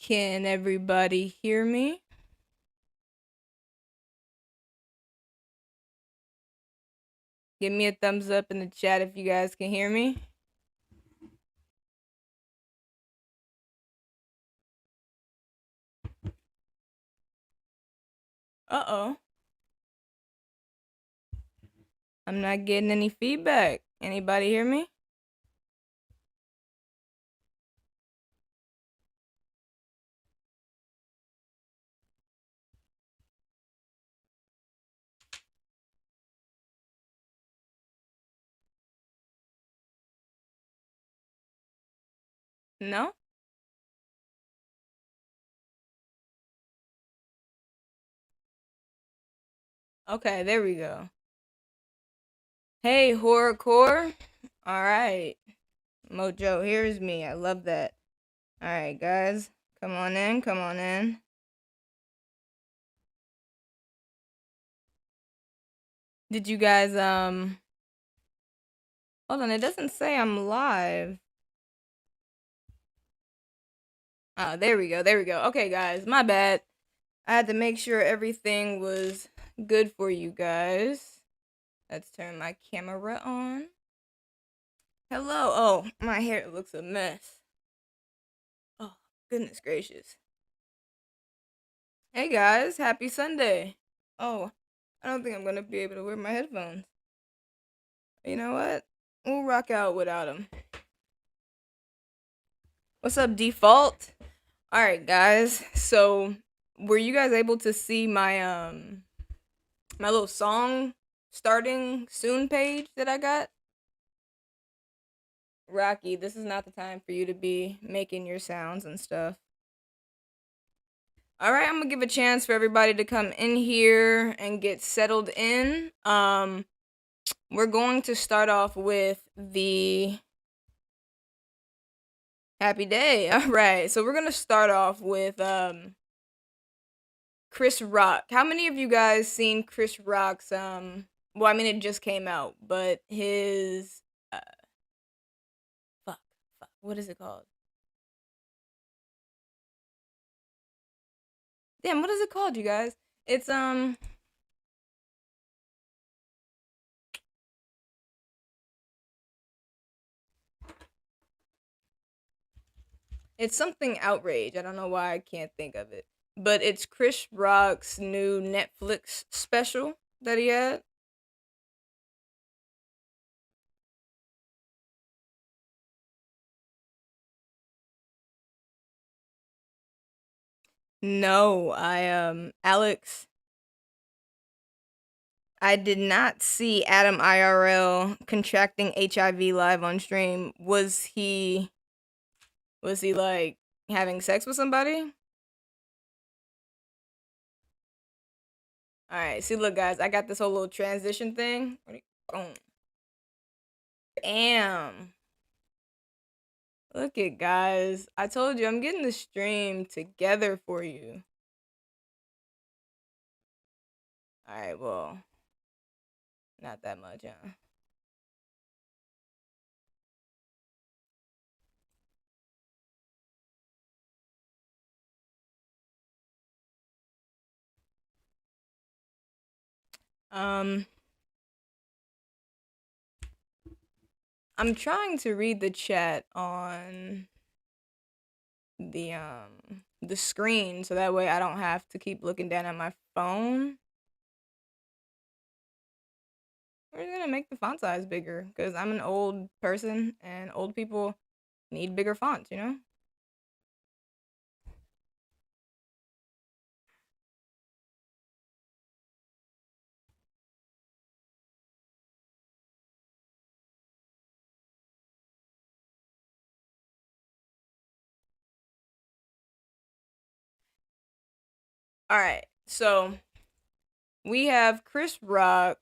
Can everybody hear me? Give me a thumbs up in the chat if you guys can hear me. Uh-oh. I'm not getting any feedback. Anybody hear me? No? Okay, there we go. Hey, horrorcore. All right. Mojo, here's me. I love that. All right, guys. Come on in. Come on in. Did you guys, hold on. It doesn't say I'm live. Oh, there we go. There we go. Okay, guys. My bad. I had to make sure everything was good for you guys. Let's turn my camera on. Hello. Oh, my hair looks a mess. Oh, goodness gracious. Hey guys, happy Sunday. Oh, I don't think I'm gonna be able to wear my headphones. You know what? We'll rock out without them. What's up, Default? Alright, guys. So, were you guys able to see my, my little song starting soon page that I got? Rocky, this is not the time for you to be making your sounds and stuff. Alright, I'm gonna give a chance for everybody to come in here and get settled in. We're going to start off with the happy day. Alright, so we're gonna start off with Chris Rock. How many of you guys seen Chris Rock's well, I mean it just came out, but his fuck, what is it called? Damn, what is it called, you guys? It's something outrage. I don't know why I can't think of it. But it's Chris Rock's new Netflix special that he had. No, Alex, I did not see Adam IRL contracting HIV live on stream. Was he like having sex with somebody? All right, see, look, guys, I got this whole little transition thing. Boom. Damn. Look it, guys. I told you I'm getting the stream together for you. All right, well, not that much, huh? Um, I'm trying to read the chat on the screen so that way I don't have to keep looking down at my phone. We're gonna make the font size bigger because I'm an old person and old people need bigger fonts, you know? All right, so we have Chris Rock.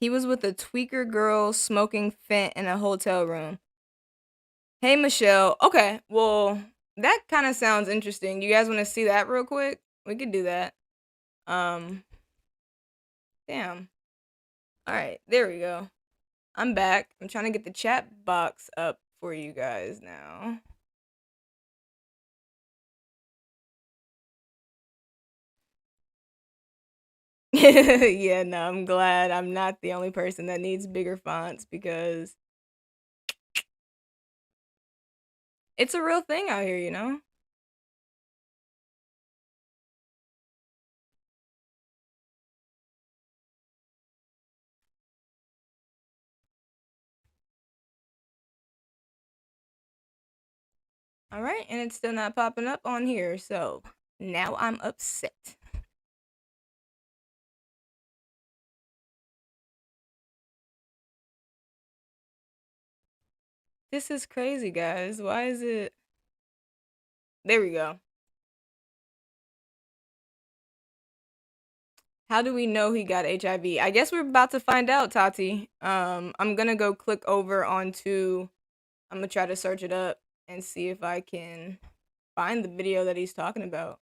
He was with a tweaker girl smoking fent in a hotel room. Hey, Michelle. Okay, well, that kind of sounds interesting. You guys want to see that real quick? We could do that. Um, damn. All right, there we go. I'm back. I'm trying to get the chat box up for you guys now. Yeah, no, I'm glad I'm not the only person that needs bigger fonts because it's a real thing out here, you know? All right, and it's still not popping up on here, so now I'm upset. This is crazy, guys. Why is it? There we go. How do we know he got HIV? I guess we're about to find out, Tati. I'm gonna go click over onto. I'm gonna try to search it up and see if I can find the video that he's talking about.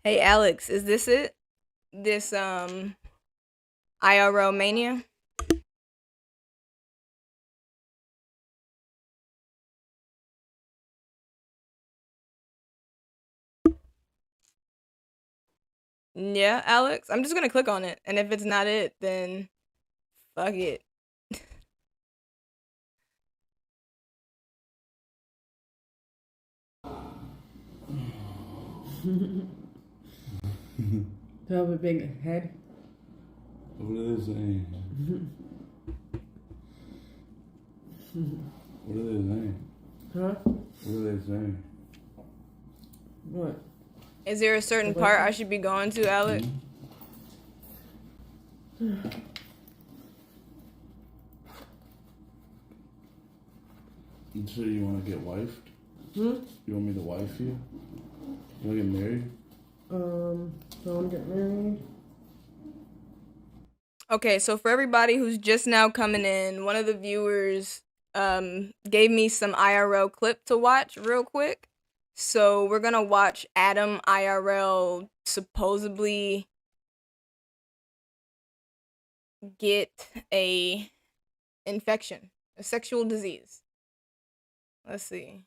Hey Alex, is this it? This IRL mania? Yeah, Alex. I'm just gonna click on it, and if it's not it, then fuck it. To have a big head. What are they saying? What are they saying? Huh? What are they saying? What? Is there a certain part I should be going to, Alex? You say you want to get wifed? Hmm? You want me to wife you? You want to get married? Do I want to get married? Okay, so for everybody who's just now coming in, one of the viewers gave me some IRL clip to watch real quick. So we're gonna watch Adam IRL supposedly get a infection, a sexual disease. Let's see.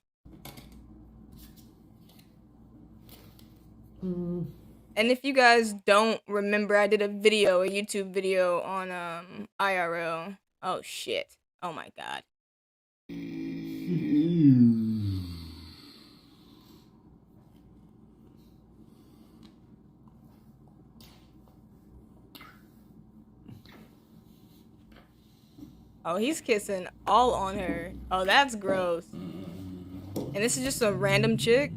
And if you guys don't remember, I did a YouTube video on IRL. Oh shit. Oh my god. Oh, he's kissing all on her. Oh, that's gross. And this is just a random chick.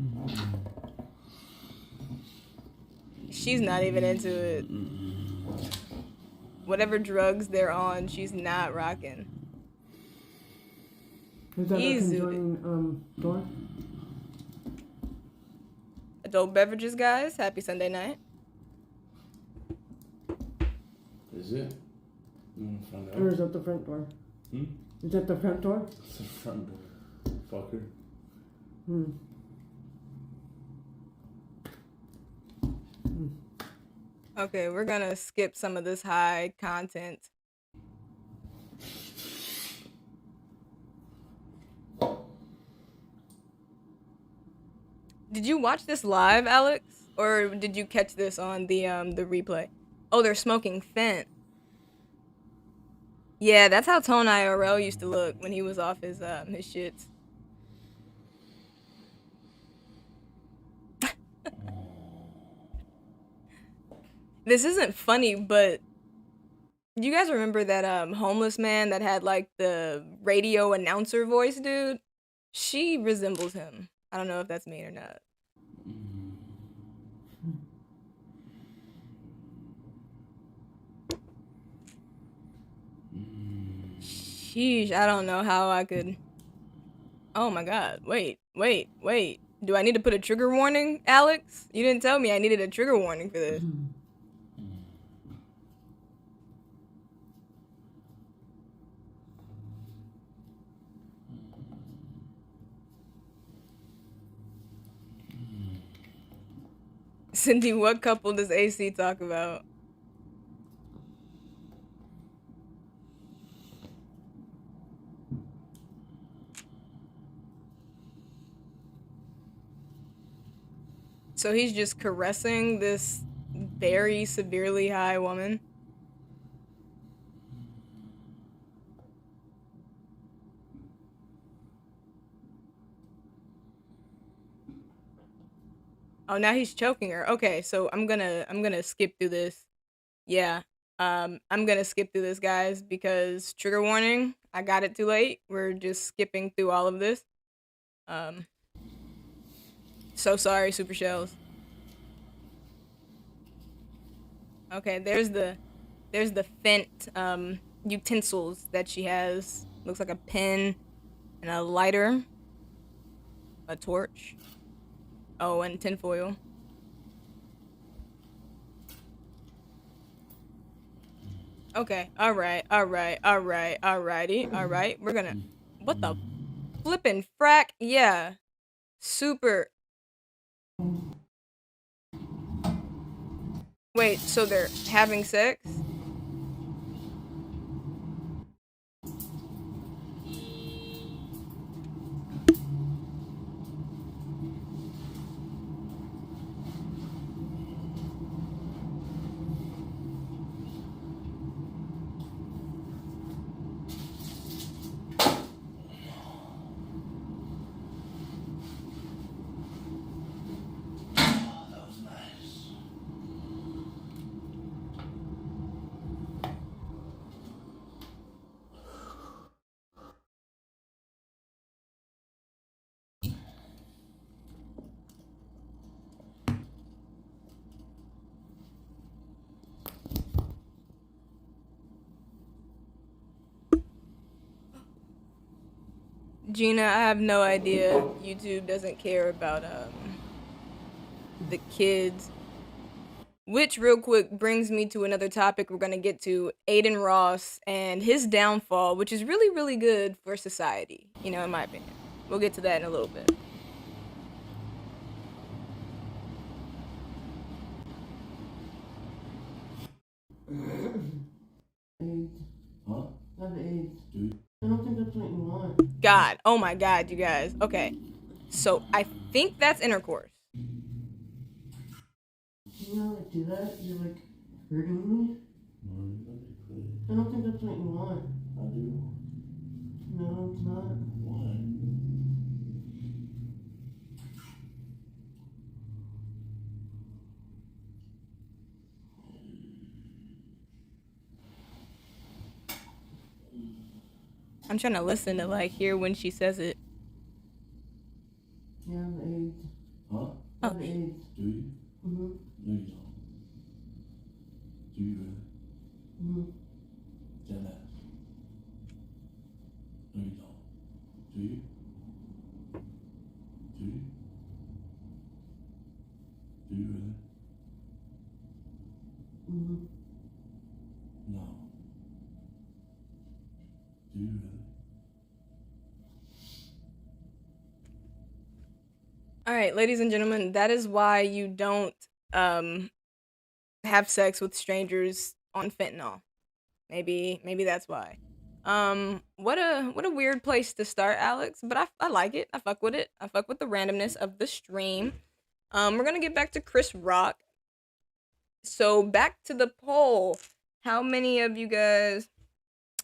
She's not even into it. Whatever drugs they're on, she's not rocking. Is that a conjoining door? Adult beverages, guys. Happy Sunday night. Is it? You want to find out? Or is that the front door? Hmm? Is that the front door? It's the front door. Fucker. Okay, we're gonna skip some of this high content. Did you watch this live, Alex? Or did you catch this on the replay? Oh, they're smoking Fent. Yeah, that's how Tone IRL used to look when he was off his shits. This isn't funny, but you guys remember that homeless man that had like the radio announcer voice, dude? She resembles him. I don't know if that's me or not. Sheesh, I don't know how I could. Oh my god, wait. Do I need to put a trigger warning, Alex? You didn't tell me I needed a trigger warning for this. Cindy, what couple does AC talk about? So he's just caressing this very severely high woman. Oh, now he's choking her. Okay, so I'm gonna skip through this. Yeah. I'm gonna skip through this, guys, because trigger warning, I got it too late. We're just skipping through all of this. Um so sorry, Super Shells. Okay, there's the Fent utensils that she has. Looks like a pen and a lighter, a torch. Oh, and tinfoil. Okay, alright, alrighty. We're gonna. What the flippin' frack? Yeah. Super. Wait, so they're having sex? That was nice. Gina, I have no idea. YouTube doesn't care about the kids. Which real quick brings me to another topic we're gonna get to, Aiden Ross and his downfall, which is really, really good for society, you know, in my opinion. We'll get to that in a little bit. AIDS. Huh? I have AIDS. Do you? I don't think that's what you want. God, oh my God, you guys. Okay, so I think that's intercourse. You know, like, do that? You're like hurting me. No, you gotta be clear. I don't think that's what you want. I do. No, it's not. Why? I'm trying to listen to like hear when she says it. You have AIDS. Huh? I have AIDS. Do you? Mm-hmm. No, you don't. Do you really? Mm-hmm. Dead ass. No, you don't. Do you? Do you? Do you really? Mm-hmm. No. Do you really? All right, ladies and gentlemen, that is why you don't have sex with strangers on fentanyl. Maybe that's why. What a weird place to start, Alex, but I like it. I fuck with it. I fuck with the randomness of the stream. We're going to get back to Chris Rock. So, back to the poll. How many of you guys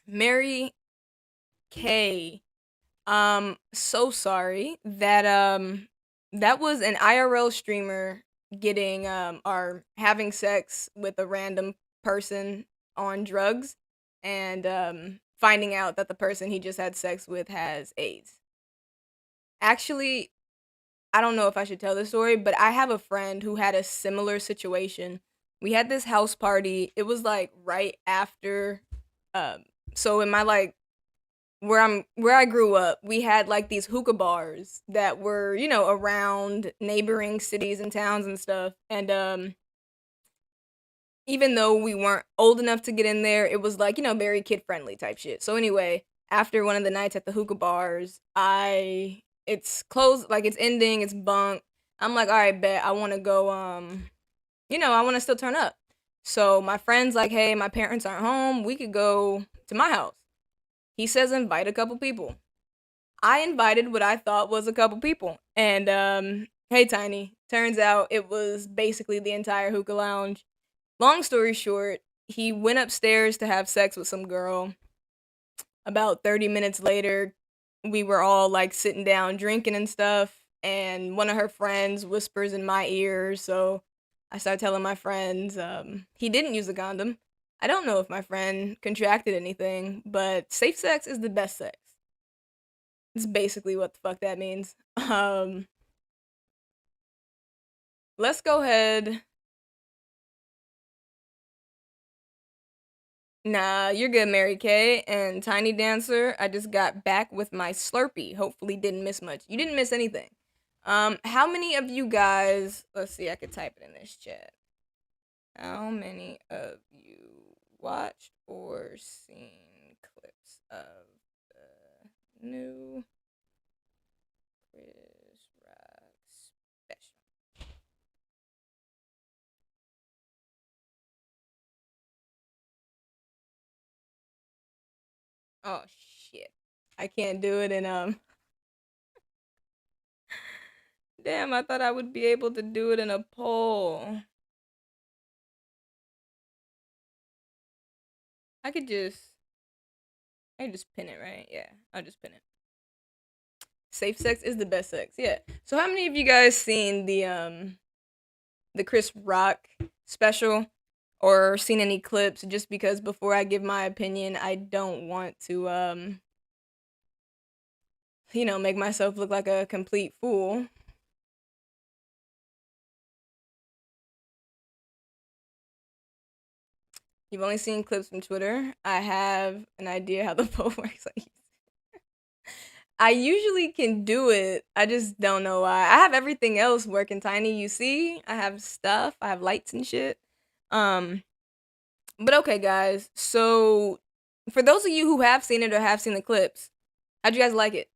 Mary K, so sorry that that was an IRL streamer getting or having sex with a random person on drugs and finding out that the person he just had sex with has AIDS. Actually, I don't know if I should tell this story, but I have a friend who had a similar situation. We had this house party. It was like right after so in my like where I grew up, we had like these hookah bars that were, around neighboring cities and towns and stuff. And even though we weren't old enough to get in there, it was like, very kid friendly type shit. So anyway, after one of the nights at the hookah bars, it's closed, like it's ending, it's bunk. I'm like, all right, bet I want to go. I want to still turn up. So my friend's like, hey, my parents aren't home. We could go to my house. He says invite a couple people. I invited what I thought was a couple people. And hey Tiny, turns out it was basically the entire hookah lounge. Long story short, he went upstairs to have sex with some girl. About 30 minutes later, we were all like sitting down drinking and stuff, and one of her friends whispers in my ear, so I start telling my friends he didn't use a condom. I don't know if my friend contracted anything, but safe sex is the best sex. It's basically what the fuck that means. Let's go ahead. Nah, you're good, Mary Kay and Tiny Dancer. I just got back with my Slurpee. Hopefully didn't miss much. You didn't miss anything. How many of you guys, let's see, I could type it in this chat. How many of you watched or seen clips of the new Chris Rock special? Oh shit. I can't do it in damn, I thought I would be able to do it in a poll. I could just I can just pin it, right? Yeah, I'll just pin it. Safe sex is the best sex. Yeah. So how many of you guys seen the Chris Rock special or seen any clips? Just because before I give my opinion, I don't want to make myself look like a complete fool. You've only seen clips from Twitter. I have an idea how the poll works. I usually can do it. I just don't know why. I have everything else working, Tiny. You see, I have stuff. I have lights and shit. Um, but okay, guys. So, for those of you who have seen it or have seen the clips, how'd you guys like it?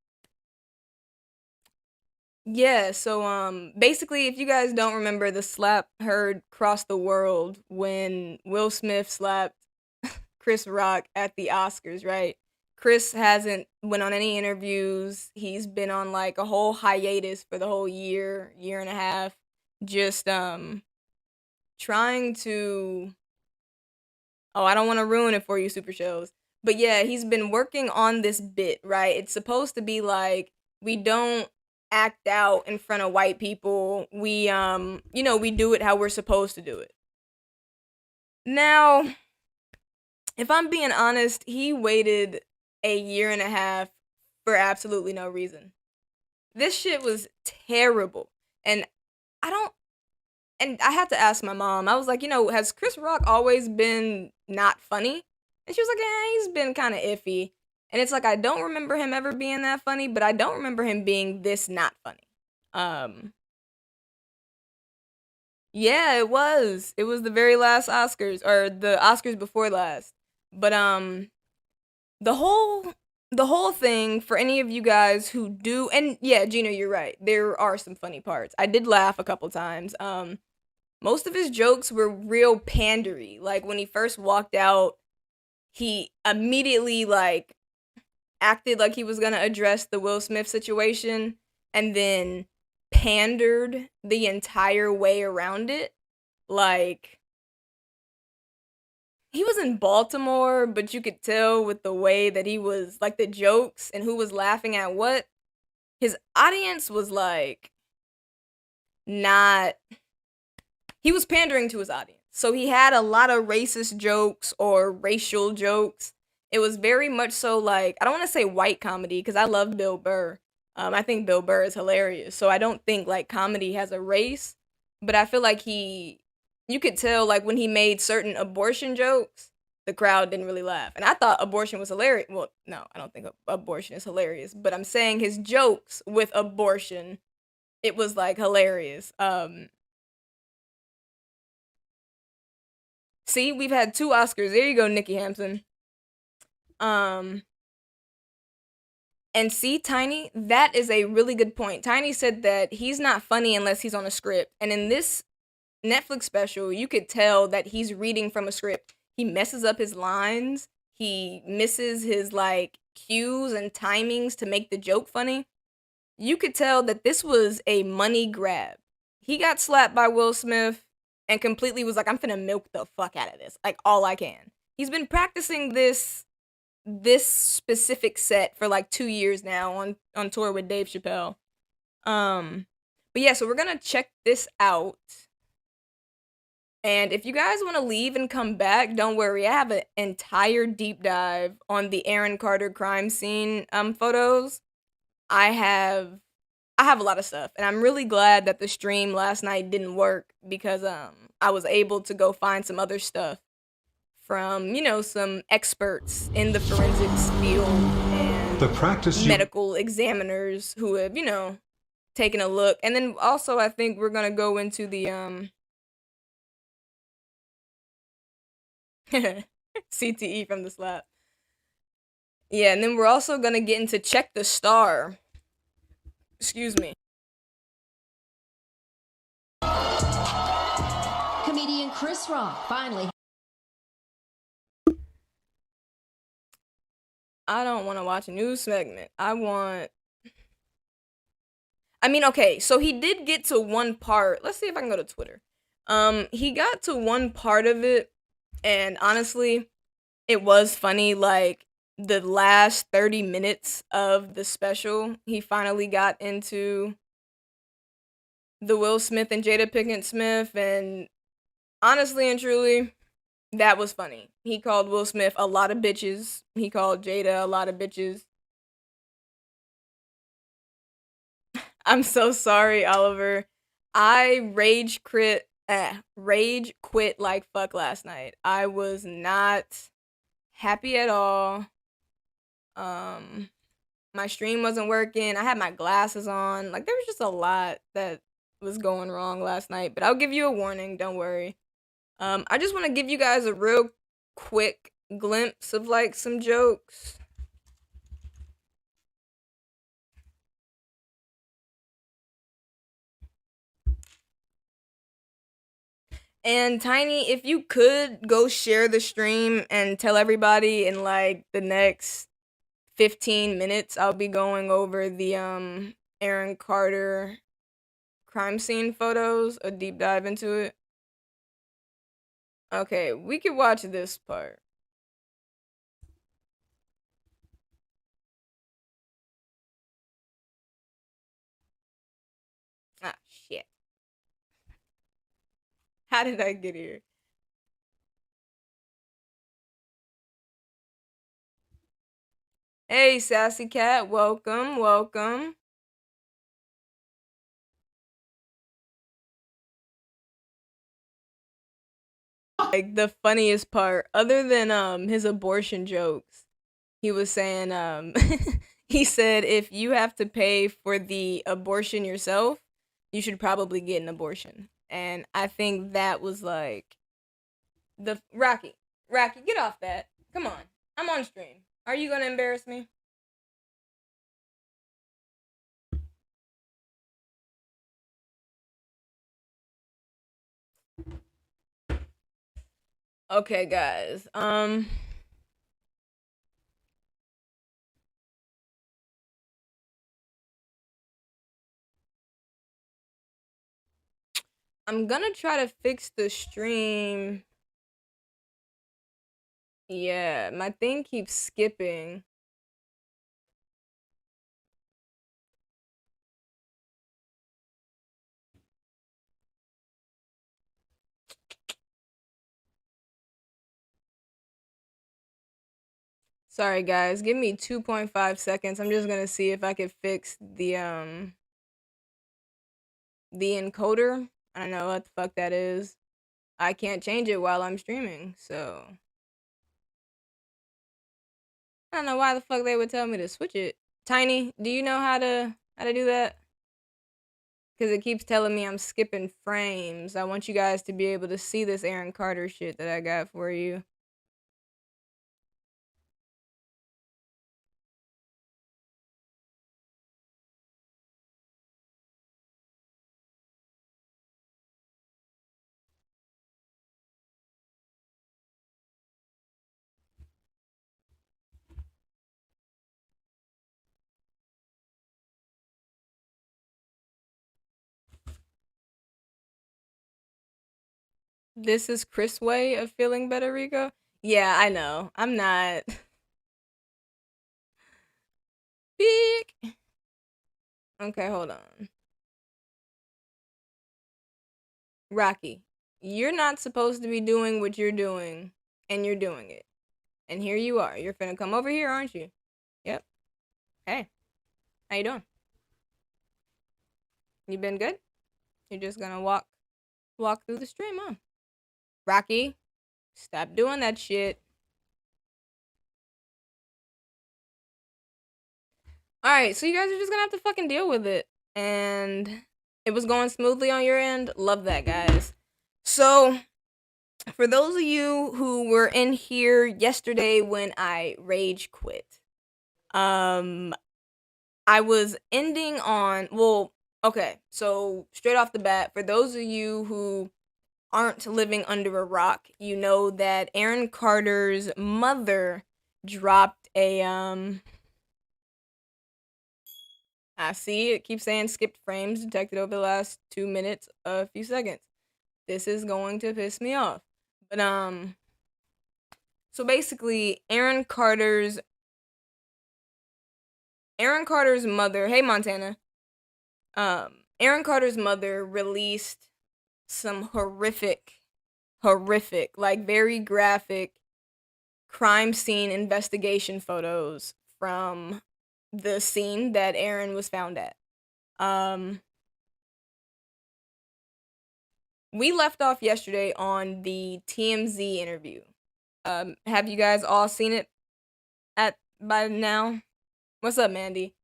Yeah. So, basically, if you guys don't remember, the slap heard across the world when Will Smith slapped Chris Rock at the Oscars, right? Chris hasn't went on any interviews. He's been on like a whole hiatus for the whole year and a half, just trying to oh, I don't want to ruin it for you super shows. But yeah, he's been working on this bit, right? It's supposed to be like we don't act out in front of white people. We do it how we're supposed to do it. Now, if I'm being honest, he waited a year and a half for absolutely no reason. This shit was terrible. And I don't and I had to ask my mom. I was like, has Chris Rock always been not funny? And she was like, he's been kind of iffy. And it's like I don't remember him ever being that funny, but I don't remember him being this not funny. Um yeah, it was. It was the very last Oscars or the Oscars before last. But the whole the whole thing for any of you guys who do and yeah, Gina, you're right. There are some funny parts. I did laugh a couple times. Most of his jokes were real pandery. Like when he first walked out, he immediately like acted like he was going to address the Will Smith situation and then pandered the entire way around it. Like he was in Baltimore, but you could tell with the way that he was like the jokes and who was laughing at what. His audience was like not he was pandering to his audience. So he had a lot of racist jokes or racial jokes. It was very much so like I don't want to say white comedy because I love Bill Burr. I think Bill Burr is hilarious. So I don't think like comedy has a race, but I feel like you could tell like when he made certain abortion jokes, the crowd didn't really laugh. And I thought abortion was hilarious. Well, no, I don't think abortion is hilarious, but I'm saying his jokes with abortion, it was like hilarious. See, we've had 2 Oscars. There you go, Nikki Hampton. Um and see, Tiny, that is a really good point. Tiny said that he's not funny unless he's on a script. And in this Netflix special, you could tell that he's reading from a script. He messes up his lines. He misses his like cues and timings to make the joke funny. You could tell that this was a money grab. He got slapped by Will Smith and completely was like, I'm finna milk the fuck out of this. Like all I can. He's been practicing this specific set for like 2 years now on tour with Dave Chappelle. But yeah, so we're gonna check this out. And if you guys want to leave and come back, don't worry. I have an entire deep dive on the Aaron Carter crime scene photos. I have I have a lot of stuff, and I'm really glad that the stream last night didn't work because I was able to go find some other stuff from, some experts in the forensics field and The practice medical examiners who have, taken a look. And then also I think we're going to go into the CTE from the slap. Yeah, and then we're also going to get into Check the Star. Excuse me. Comedian Chris Rock finally. I don't want to watch a news segment. Okay, so he did get to one part. Let's see if I can go to Twitter. He got to one part of it, and honestly, it was funny. Like, the last 30 minutes of the special, he finally got into the Will Smith and Jada Pinkett Smith, and honestly and truly, that was funny. He called Will Smith a lot of bitches. He called Jada a lot of bitches. I'm so sorry, Oliver. I rage quit like fuck last night. I was not happy at all. My stream wasn't working. I had my glasses on. Like, there was just a lot that was going wrong last night, but I'll give you a warning, don't worry. I just want to give you guys a real quick glimpse of like some jokes. And Tiny, if you could go share the stream and tell everybody in like the next 15 minutes, I'll be going over the Aaron Carter crime scene photos, a deep dive into it. Okay, we could watch this part. Ah, shit. How did I get here? Hey, Sassy Cat, welcome, welcome. Like, the funniest part, other than his abortion jokes, he was saying he said if you have to pay for the abortion yourself, you should probably get an abortion. And I think that was like the Rocky, get off that. Come on. I'm on stream. Are you going to embarrass me? Okay, guys. I'm gonna try to fix the stream. Yeah, my thing keeps skipping. Sorry guys, give me 2.5 seconds. I'm just gonna see if I can fix the encoder. I don't know what the fuck that is. I can't change it while I'm streaming, so I don't know why the fuck they would tell me to switch it. Tiny, do you know how to do that? Because it keeps telling me I'm skipping frames. I want you guys to be able to see this Aaron Carter shit that I got for you. This is Chris' way of feeling better, Rico? Yeah, I know. I'm not. Big. Okay, hold on. Rocky, you're not supposed to be doing what you're doing, and you're doing it. And here you are. You're finna come over here, aren't you? Yep. Hey, how you doing? You been good? You're just gonna walk through the stream, huh? Rocky, stop doing that shit. Alright, so you guys are just gonna have to fucking deal with it. And it was going smoothly on your end. Love that, guys. So, for those of you who were in here yesterday when I rage quit, I was ending on, well, okay, so straight off the bat, for those of you who aren't living under a rock, you know that Aaron Carter's mother dropped a, I see it keeps saying skipped frames detected over the last 2 minutes, a few seconds. This is going to piss me off. But, so basically, Aaron Carter's mother, hey Montana, Aaron Carter's mother released some horrific, like very graphic crime scene investigation photos from the scene that Aaron was found at. We left off yesterday on the TMZ interview. Have you guys all seen it by now? What's up, Mandy?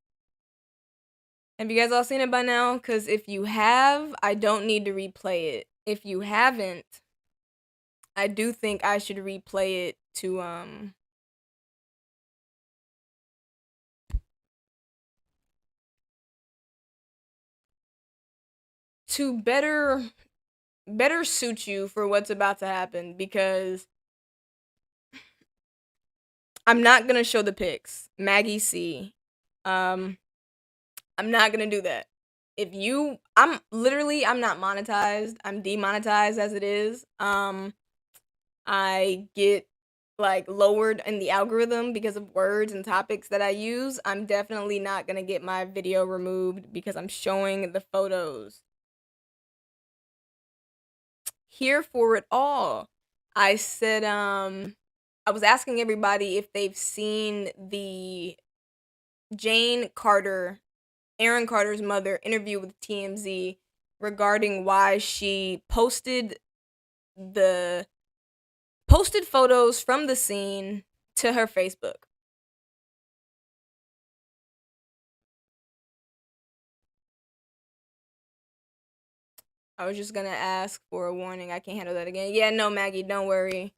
Have you guys all seen it by now? Because if you have, I don't need to replay it. If you haven't, I do think I should replay it to better suit you for what's about to happen, because I'm not gonna show the pics. Maggie C. I'm not gonna do that. I'm not monetized. I'm demonetized as it is. I get like lowered in the algorithm because of words and topics that I use. I'm definitely not gonna get my video removed because I'm showing the photos. Here for it all. I said, I was asking everybody if they've seen the Aaron Carter's mother, interview with TMZ regarding why she posted photos from the scene to her Facebook. I was just gonna ask for a warning. I can't handle that again. Yeah, no, Maggie, don't worry.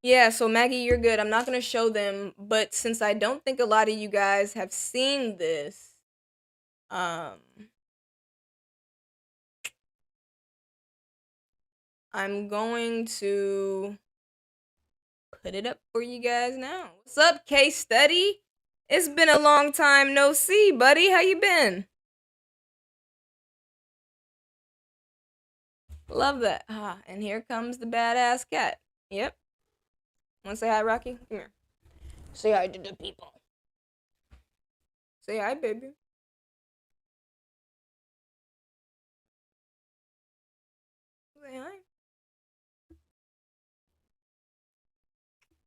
Yeah, so Maggie, you're good. I'm not gonna show them, but since I don't think a lot of you guys have seen this, I'm going to put it up for you guys now. What's up, Case Study? It's been a long time no see, buddy. How you been? Love that. Ah, and here comes the badass cat. Yep. Wanna say hi, Rocky? Come here. Say hi to the people. Say hi, baby. Say hi.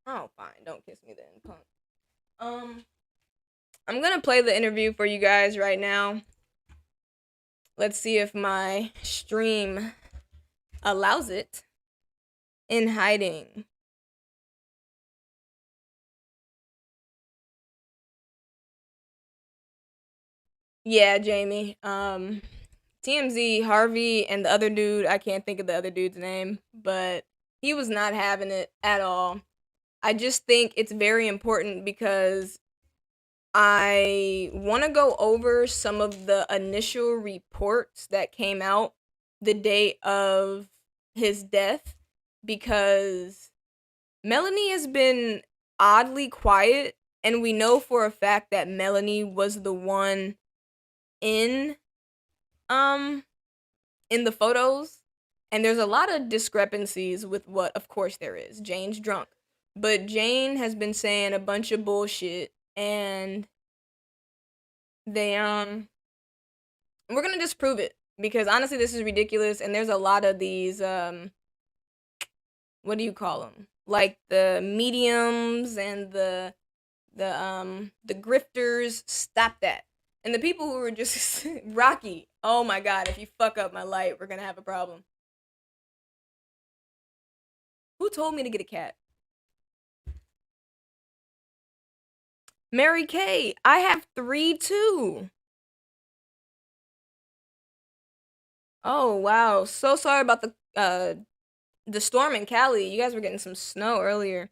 Oh, fine. Don't kiss me then, punk. I'm gonna play the interview for you guys right now. Let's see if my stream allows it. In hiding. Yeah, Jamie. TMZ, Harvey, and the other dude, I can't think of the other dude's name, but he was not having it at all. I just think it's very important because I want to go over some of the initial reports that came out the day of his death because Melanie has been oddly quiet, and we know for a fact that Melanie was the one in um in the photos, and there's a lot of discrepancies with what of course there is. Jane's drunk. But Jane has been saying a bunch of bullshit, and they we're going to disprove it because honestly this is ridiculous, and there's a lot of these what do you call them? Like the mediums and the grifters. Stop that. And the people who were just Rocky. Oh my god, if you fuck up my light, we're going to have a problem. Who told me to get a cat? Mary Kay, I have 3 too. Oh wow, so sorry about the storm in Cali. You guys were getting some snow earlier.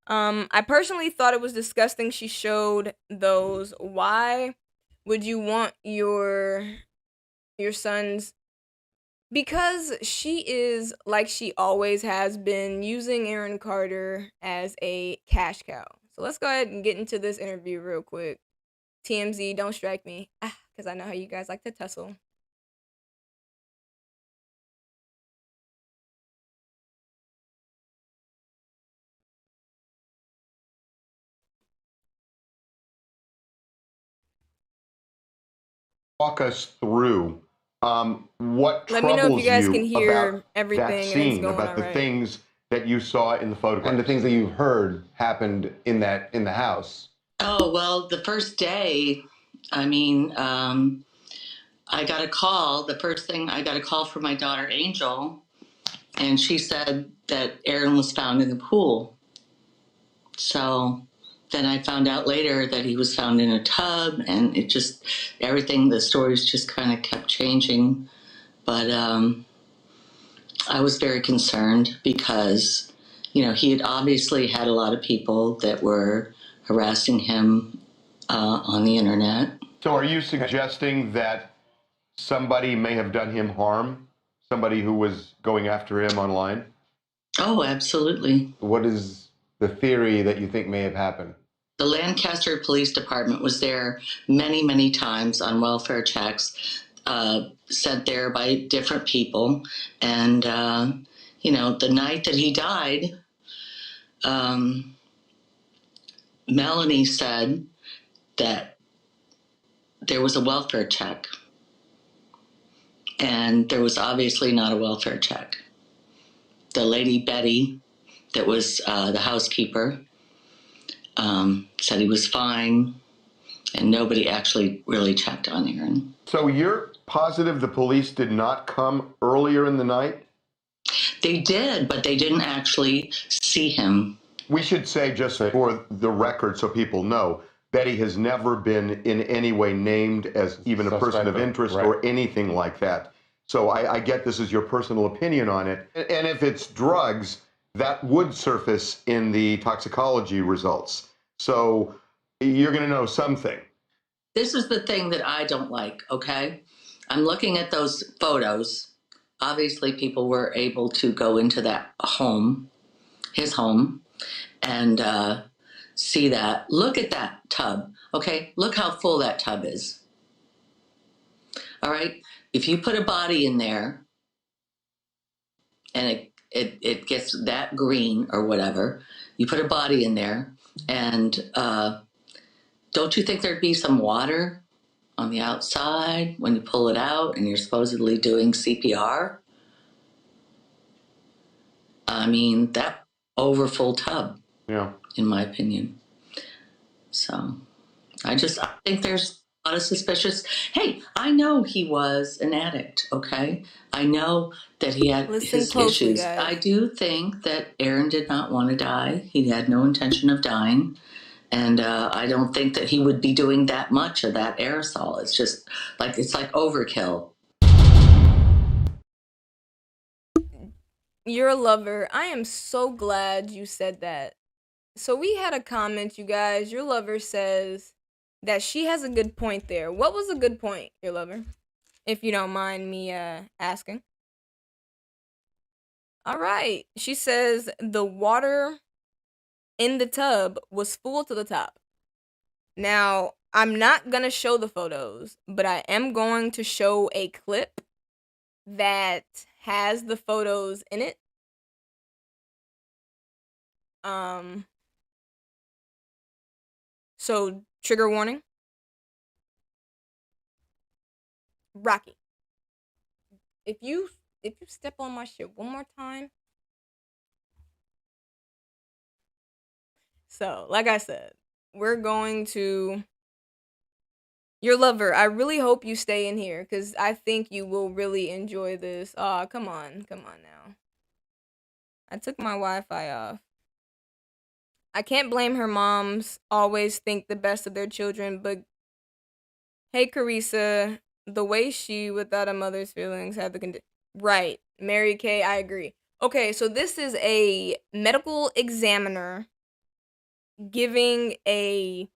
I personally thought it was disgusting she showed those. Why would you want your son's, because she is, like she always has been, using Aaron Carter as a cash cow. So let's go ahead and get into this interview real quick. TMZ, don't strike me. Because I know how you guys like to tussle. Walk us through what Let me know if you troubles guys can you hear about that everything and it's scene, going about the all right. things that you saw in the photographs and the things that you've heard happened in the house. Oh, well, the first day, I mean, I got a call. The first thing, I got a call from my daughter, Angel, and she said that Aaron was found in the pool. So then I found out later that he was found in a tub, and it just, everything, the stories just kind of kept changing. But I was very concerned because, you know, he had obviously had a lot of people that were harassing him on the internet. So are you suggesting that somebody may have done him harm? Somebody who was going after him online? Oh, absolutely. What is the theory that you think may have happened? The Lancaster Police Department was there many, many times on welfare checks, sent there by different people. And, you know, the night that he died, Melanie said that there was a welfare check. And there was obviously not a welfare check. The lady Betty, that was the housekeeper, said he was fine, and nobody actually really checked on Aaron. So you're positive the police did not come earlier in the night? They did, but they didn't actually see him. We should say, just for the record so people know, Betty has never been in any way named as even a person of interest or anything like that. So I get this is your personal opinion on it. And if it's drugs, that would surface in the toxicology results. So you're going to know something. This is the thing that I don't like, okay? I'm looking at those photos. Obviously, people were able to go into that home, his home, and see that. Look at that tub, okay? Look how full that tub is. All right? If you put a body in there and it gets that green or whatever, you put a body in there, and don't you think there'd be some water on the outside when you pull it out and you're supposedly doing CPR? I mean, that over full tub, Yeah. in my opinion. So I think there's a lot of suspicious. Hey, I know he was an addict, okay? I know that he had Listen his closely, issues. guys. I do think that Aaron did not want to die. He had no intention of dying. And I don't think that he would be doing that much of that aerosol. It's just like, it's like overkill. You're a lover. I am so glad you said that. So we had a comment, you guys. Your lover says that she has a good point there. What was a good point, your lover? If you don't mind me asking. All right. She says the water in the tub was full to the top. Now, I'm not going to show the photos, but I am going to show a clip that has the photos in it. So trigger warning. Rocky. If you step on my shit one more time. So, like I said, we're going to your lover. I really hope you stay in here cuz I think you will really enjoy this. Aw, come on. Come on now. I took my Wi-Fi off. I can't blame her moms always think the best of their children, but hey, Carissa, the way she, without a mother's feelings, had the condition. Right. Mary Kay, I agree. Okay, so this is a medical examiner giving a.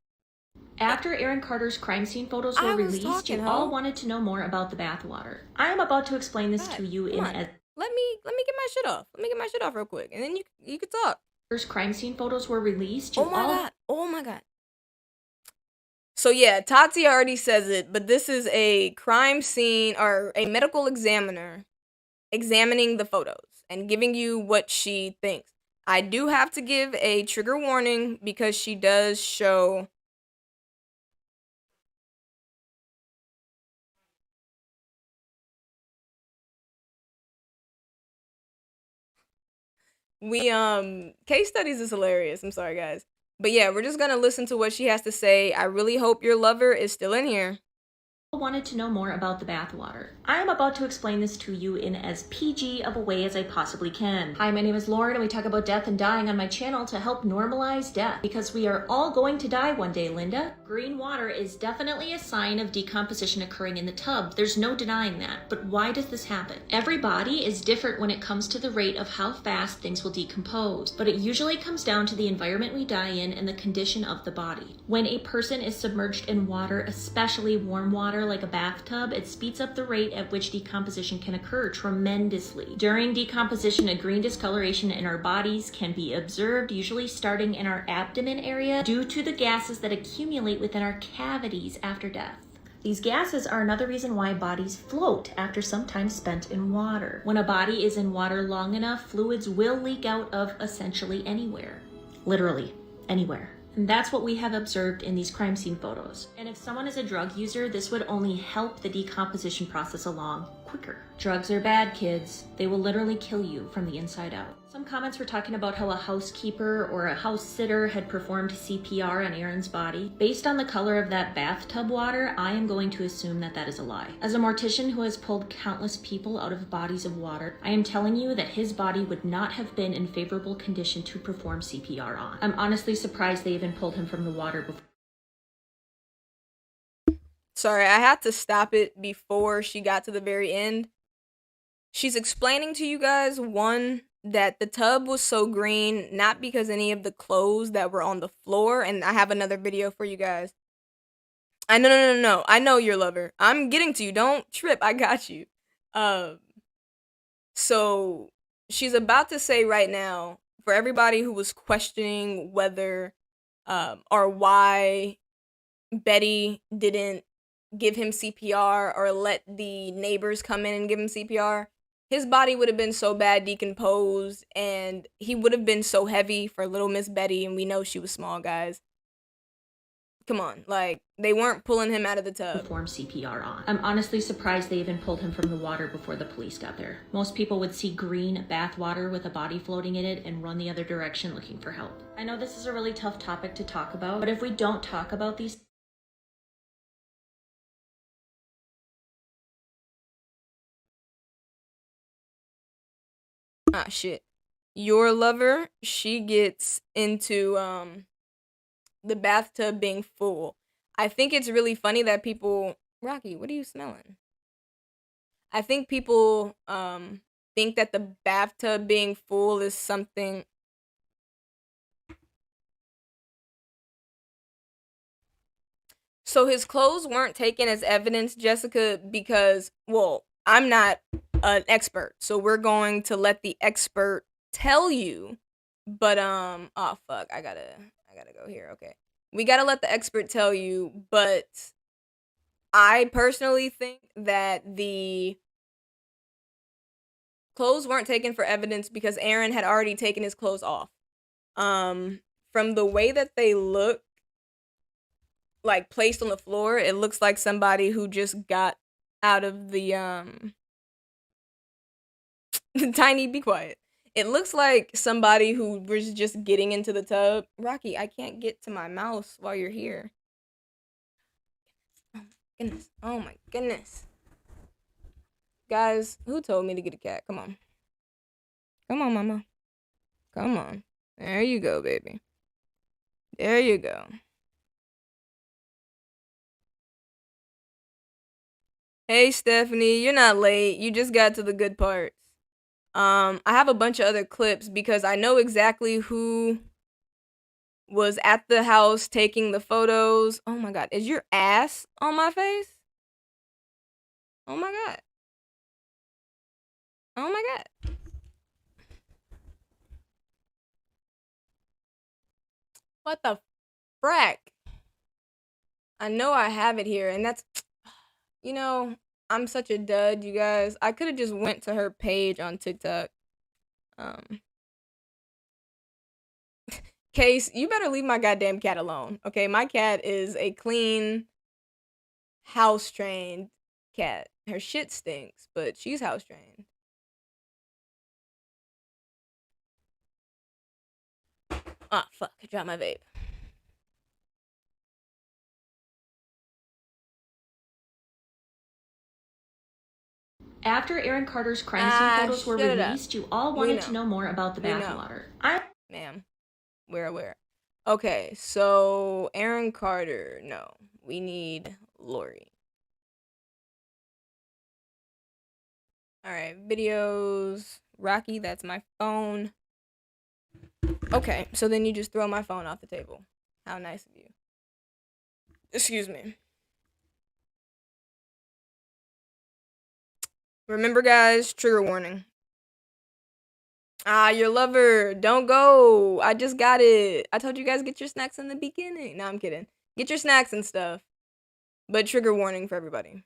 After Aaron Carter's crime scene photos were released, you all wanted to know more about the bathwater. I am about to explain this to you in a. Let me get my shit off. Let me get my shit off real quick, and then you can talk. First crime scene photos were released. Oh my god. So yeah, Tati already says it, but this is a crime scene or a medical examiner examining the photos and giving you what she thinks. I do have to give a trigger warning because she does show case studies is hilarious. I'm sorry guys. But yeah, we're just gonna listen to what she has to say. I really hope your lover is still in here. Wanted to know more about the bathwater. I am about to explain this to you in as PG of a way as I possibly can. Hi, my name is Lauren and we talk about death and dying on my channel to help normalize death because we are all going to die one day, Linda. Green water is definitely a sign of decomposition occurring in the tub. There's no denying that. But why does this happen? Every body is different when it comes to the rate of how fast things will decompose, but it usually comes down to the environment we die in and the condition of the body. When a person is submerged in water, especially warm water, like a bathtub, it speeds up the rate at which decomposition can occur tremendously. During decomposition, a green discoloration in our bodies can be observed, usually starting in our abdomen area, due to the gases that accumulate within our cavities after death. These gases are another reason why bodies float after some time spent in water. When a body is in water long enough, fluids will leak out of essentially anywhere. Literally, anywhere. And that's what we have observed in these crime scene photos. And if someone is a drug user, this would only help the decomposition process along quicker. Drugs are bad, kids. They will literally kill you from the inside out. Some comments were talking about how a housekeeper or a house sitter had performed CPR on Aaron's body. Based on the color of that bathtub water, I am going to assume that that is a lie. As a mortician who has pulled countless people out of bodies of water, I am telling you that his body would not have been in favorable condition to perform CPR on. I'm honestly surprised they even pulled him from the water before. Sorry, I had to stop it before she got to the very end. She's explaining to you guys, one, that the tub was so green, not because any of the clothes that were on the floor, and I have another video for you guys. No. I know your lover. I'm getting to you. Don't trip. I got you. So she's about to say right now, for everybody who was questioning whether or why Betty didn't give him CPR or let the neighbors come in and give him CPR, his body would have been so bad decomposed and he would have been so heavy for little Miss Betty, and we know she was small, guys. Come on, like, they weren't pulling him out of the tub. Perform CPR on. I'm honestly surprised they even pulled him from the water before the police got there. Most people would see green bath water with a body floating in it and run the other direction looking for help. I know this is a really tough topic to talk about, but if we don't talk about these Ah, shit. Your lover, she gets into the bathtub being full. I think it's really funny that people... Rocky, what are you smelling? I think people think that the bathtub being full is something... So his clothes weren't taken as evidence, Jessica, because, well, I'm not an expert, so we're going to let the expert tell you. But oh fuck, I gotta go here. Okay, we gotta let the expert tell you. But I personally think that the clothes weren't taken for evidence because Aaron had already taken his clothes off. From the way that they look, like placed on the floor, it looks like somebody who just got out of the Tiny, be quiet. It looks like somebody who was just getting into the tub. Rocky, I can't get to my mouse while you're here. Oh my goodness. Oh my goodness. Guys, who told me to get a cat? Come on. Come on, mama. Come on. There you go, baby. There you go. Hey, Stephanie, you're not late. You just got to the good parts. I have a bunch of other clips because I know exactly who was at the house taking the photos. Oh my god, is your ass on my face? Oh my god. Oh my god. What the frack? I know I have it here, and that's... You know, I'm such a dud, you guys. I could have just went to her page on TikTok. Case, you better leave my goddamn cat alone. Okay, my cat is a clean, house-trained cat. Her shit stinks, but she's house-trained. Ah, fuck. I dropped my vape. After Aaron Carter's crime scene photos were released, you all wanted to know more about the bathwater. Ma'am, we're aware. Okay, so Aaron Carter, no. We need Lori. Alright, videos. Rocky, that's my phone. Okay, so then you just throw my phone off the table. How nice of you. Excuse me. Remember, guys, trigger warning. Ah, your lover, don't go. I just got it. I told you guys get your snacks in the beginning. No, I'm kidding. Get your snacks and stuff. But trigger warning for everybody.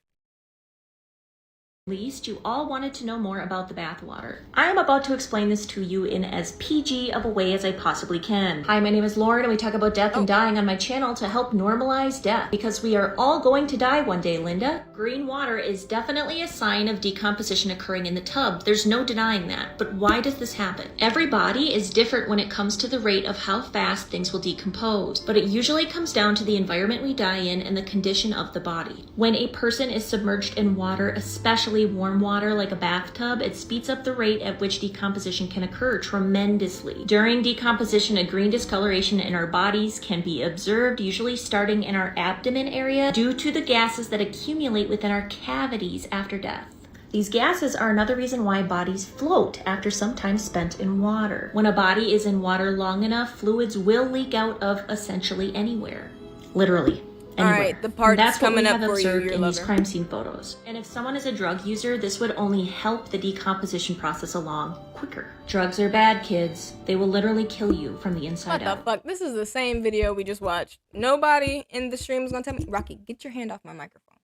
Least you all wanted to know more about the bathwater. I am about to explain this to you in as PG of a way as I possibly can. Hi, my name is Lauren, and we talk about death and dying on my channel to help normalize death, because we are all going to die one day, Linda. Green water is definitely a sign of decomposition occurring in the tub. There's no denying that. But why does this happen? Every body is different when it comes to the rate of how fast things will decompose, but it usually comes down to the environment we die in and the condition of the body. When a person is submerged in water, especially warm water like a bathtub, it speeds up the rate at which decomposition can occur tremendously. During decomposition, a green discoloration in our bodies can be observed, usually starting in our abdomen area, due to the gases that accumulate within our cavities after death. These gases are another reason why bodies float after some time spent in water. When a body is in water long enough, fluids will leak out of essentially anywhere. Literally. Anywhere. All right, the part's coming up for you, your in these lover. crime scene photos. And if someone is a drug user, this would only help the decomposition process along quicker. Drugs are bad, kids. They will literally kill you from the inside out. What the fuck? This is the same video we just watched. Nobody in the stream is gonna tell me. Rocky, get your hand off my microphone.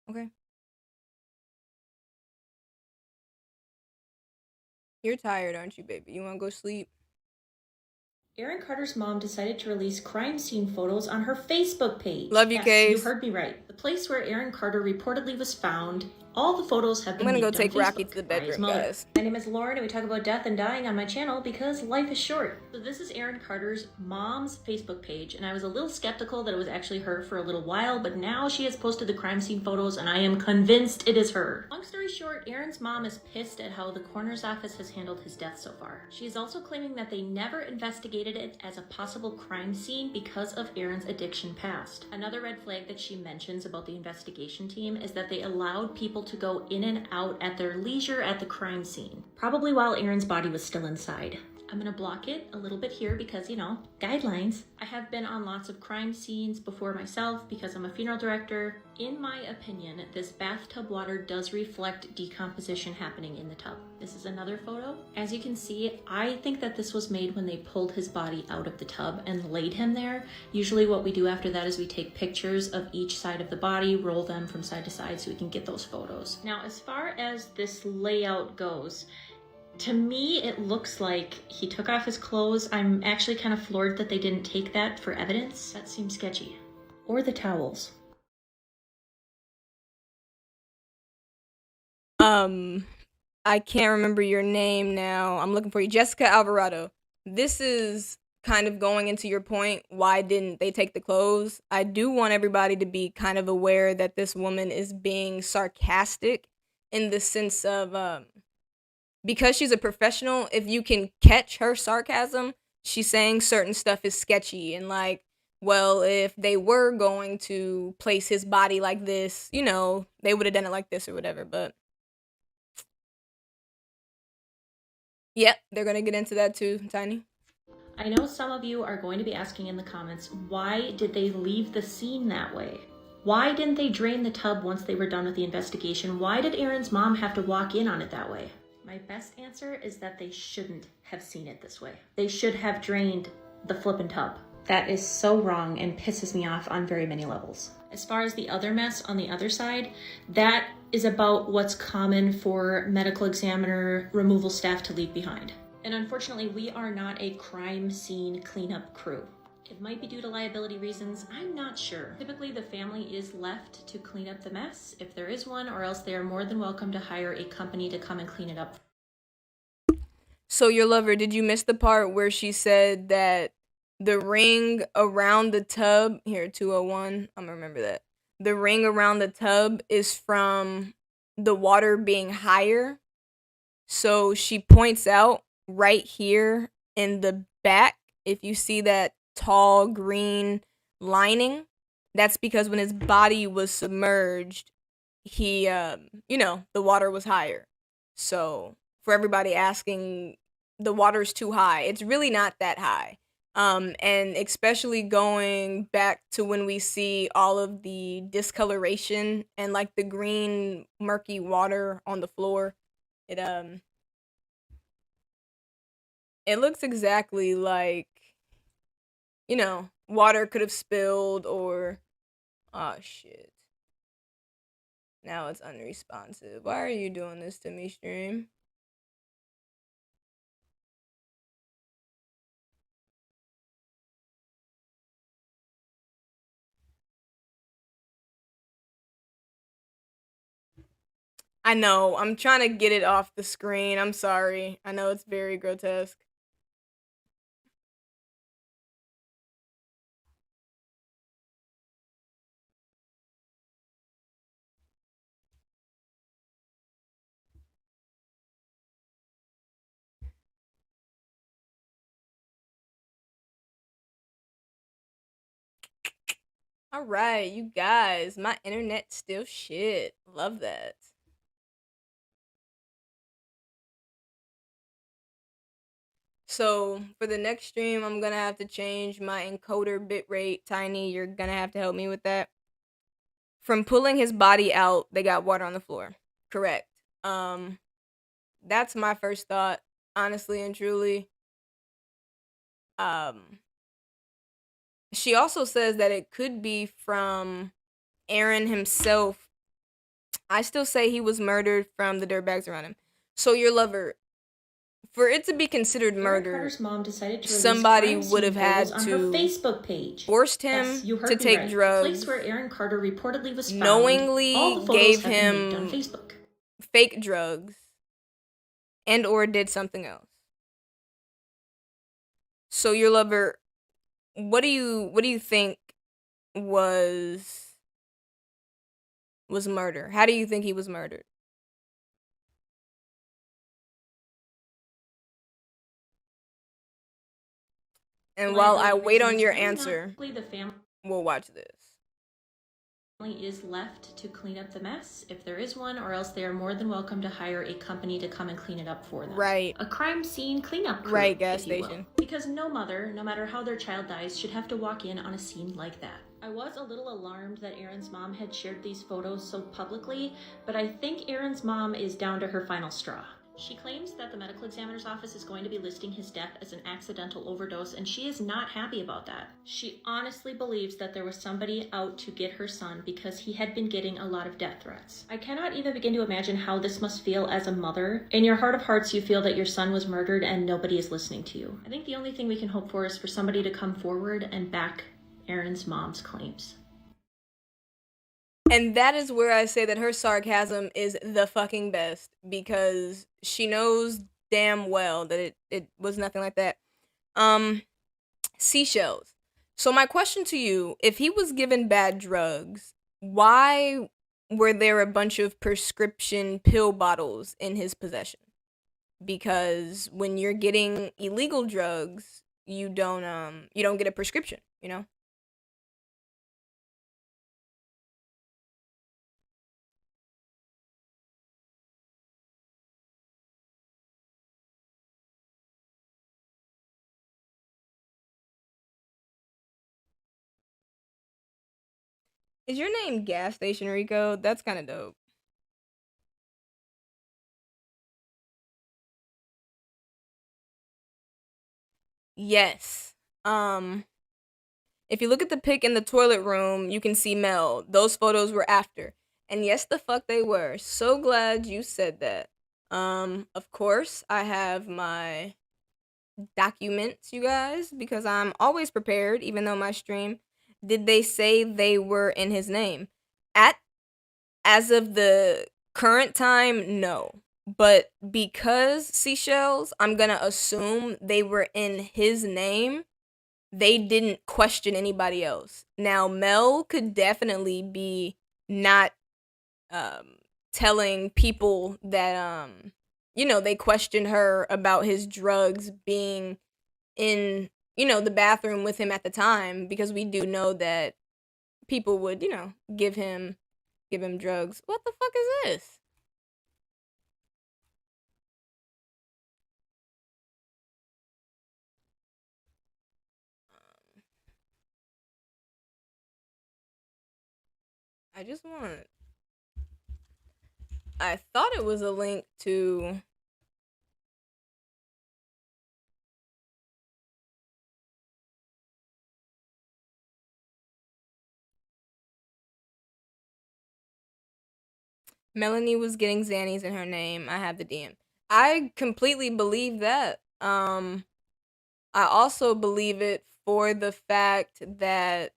Okay? You're tired, aren't you, baby? You wanna go sleep? Aaron Carter's mom decided to release crime scene photos on her Facebook page. Love you, yes, Case. You heard me right. The place where Aaron Carter reportedly was found All the photos have I'm been gonna go leaked on take Rocky Facebook to the by his bedroom, mother. guys. My name is Lauren, and we talk about death and dying on my channel because life is short. So this is Aaron Carter's mom's Facebook page, and I was a little skeptical that it was actually her for a little while, but now she has posted the crime scene photos, and I am convinced it is her. Long story short, Aaron's mom is pissed at how the coroner's office has handled his death so far. She is also claiming that they never investigated it as a possible crime scene because of Aaron's addiction past. Another red flag that she mentions about the investigation team is that they allowed people to go in and out at their leisure at the crime scene, probably while Aaron's body was still inside. I'm gonna block it a little bit here because, you know, guidelines. I have been on lots of crime scenes before myself because I'm a funeral director. In my opinion, this bathtub water does reflect decomposition happening in the tub. This is another photo. As you can see, I think that this was made when they pulled his body out of the tub and laid him there. Usually what we do after that is we take pictures of each side of the body, roll them from side to side so we can get those photos. Now, as far as this layout goes, to me, it looks like he took off his clothes. I'm actually kind of floored that they didn't take that for evidence. That seems sketchy. Or the towels. I can't remember your name now. I'm looking for you. Jessica Alvarado. This is kind of going into your point. Why didn't they take the clothes? I do want everybody to be kind of aware that this woman is being sarcastic in the sense of, because she's a professional, if you can catch her sarcasm, she's saying certain stuff is sketchy and like, well, if they were going to place his body like this, you know, they would have done it like this or whatever, but yep, they're going to get into that too, Tiny. I know some of you are going to be asking in the comments, why did they leave the scene that way? Why didn't they drain the tub once they were done with the investigation? Why did Aaron's mom have to walk in on it that way? My best answer is that they shouldn't have seen it this way. They should have drained the flippin' tub. That is so wrong and pisses me off on very many levels. As far as the other mess on the other side, that is about what's common for medical examiner removal staff to leave behind. And unfortunately, we are not a crime scene cleanup crew. It might be due to liability reasons, I'm not sure. Typically, the family is left to clean up the mess, if there is one, or else they are more than welcome to hire a company to come and clean it up. So, your lover, did you miss the part where she said that the ring around the tub, here, 201, I'm gonna remember that. The ring around the tub is from the water being higher. So, she points out right here in the back, if you see that tall green lining, that's because when his body was submerged, he you know, the water was higher. So for everybody asking, the water's too high, it's really not that high. And especially going back to when we see all of the discoloration and like the green murky water on the floor, it looks exactly like, you know, water could have spilled or, oh shit. Now it's unresponsive. Why are you doing this to me, stream? I know, I'm trying to get it off the screen. I'm sorry. I know it's very grotesque. All right, you guys, my internet's still shit. Love that. So for the next stream, I'm gonna have to change my encoder bitrate. Tiny, you're gonna have to help me with that. From pulling his body out, they got water on the floor. Correct. That's my first thought, honestly and truly. She also says that it could be from Aaron himself. I still say he was murdered from the dirtbags around him. So your lover, for it to be considered Aaron murder, Carter's mom decided to release somebody crime would have scene had photos on her to Facebook page. forced him Yes, you heard to me take right. drugs, The place where Aaron Carter reportedly was found. knowingly All the photos gave have been leaked on him Facebook. fake drugs, and or did something else. So your lover, what do you think was murder? How do you think he was murdered? And while I wait on your answer, The family we'll watch this. is left to clean up the mess, if there is one, or else they are more than welcome to hire a company to come and clean it up for them. Right. A crime scene cleanup crew, Right, gas if you will. station. Because no mother, no matter how their child dies, should have to walk in on a scene like that. I was a little alarmed that Aaron's mom had shared these photos so publicly, but I think Aaron's mom is down to her final straw. She claims that the medical examiner's office is going to be listing his death as an accidental overdose, and she is not happy about that. She honestly believes that there was somebody out to get her son because he had been getting a lot of death threats. I cannot even begin to imagine how this must feel as a mother. In your heart of hearts, you feel that your son was murdered and nobody is listening to you. I think the only thing we can hope for is for somebody to come forward and back Aaron's mom's claims. And that is where I say that her sarcasm is the fucking best, because she knows damn well that it was nothing like that. Seashells. So my question to you, if he was given bad drugs, why were there a bunch of prescription pill bottles in his possession? Because when you're getting illegal drugs, you don't get a prescription, you know? Is your name Gas Station Rico? That's kind of dope. Yes. If you look at the pic in the toilet room, you can see Mel. Those photos were after. And yes, the fuck they were. So glad you said that. Of course, I have my documents, you guys, because I'm always prepared, even though my stream. Did they say they were in his name? As of the current time, no. But because seashells, I'm gonna assume they were in his name. They didn't question anybody else. Now, Mel could definitely be not telling people that they questioned her about his drugs being in the bathroom with him at the time, because we do know that people would give him drugs. What the fuck is this? I just want. I thought it was a link to. Melanie was getting Xannies in her name. I have the DM. I completely believe that. I also believe it for the fact that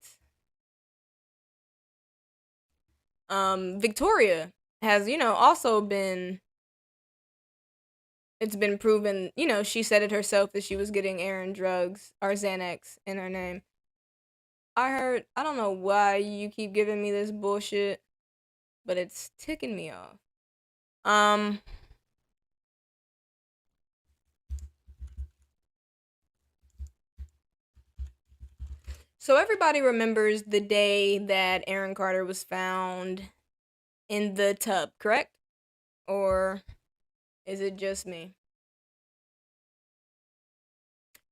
Victoria has, also been, it's been proven, she said it herself that she was getting Aaron drugs or Xanax in her name. I don't know why you keep giving me this bullshit, but it's ticking me off. So everybody remembers the day that Aaron Carter was found in the tub, correct? Or is it just me?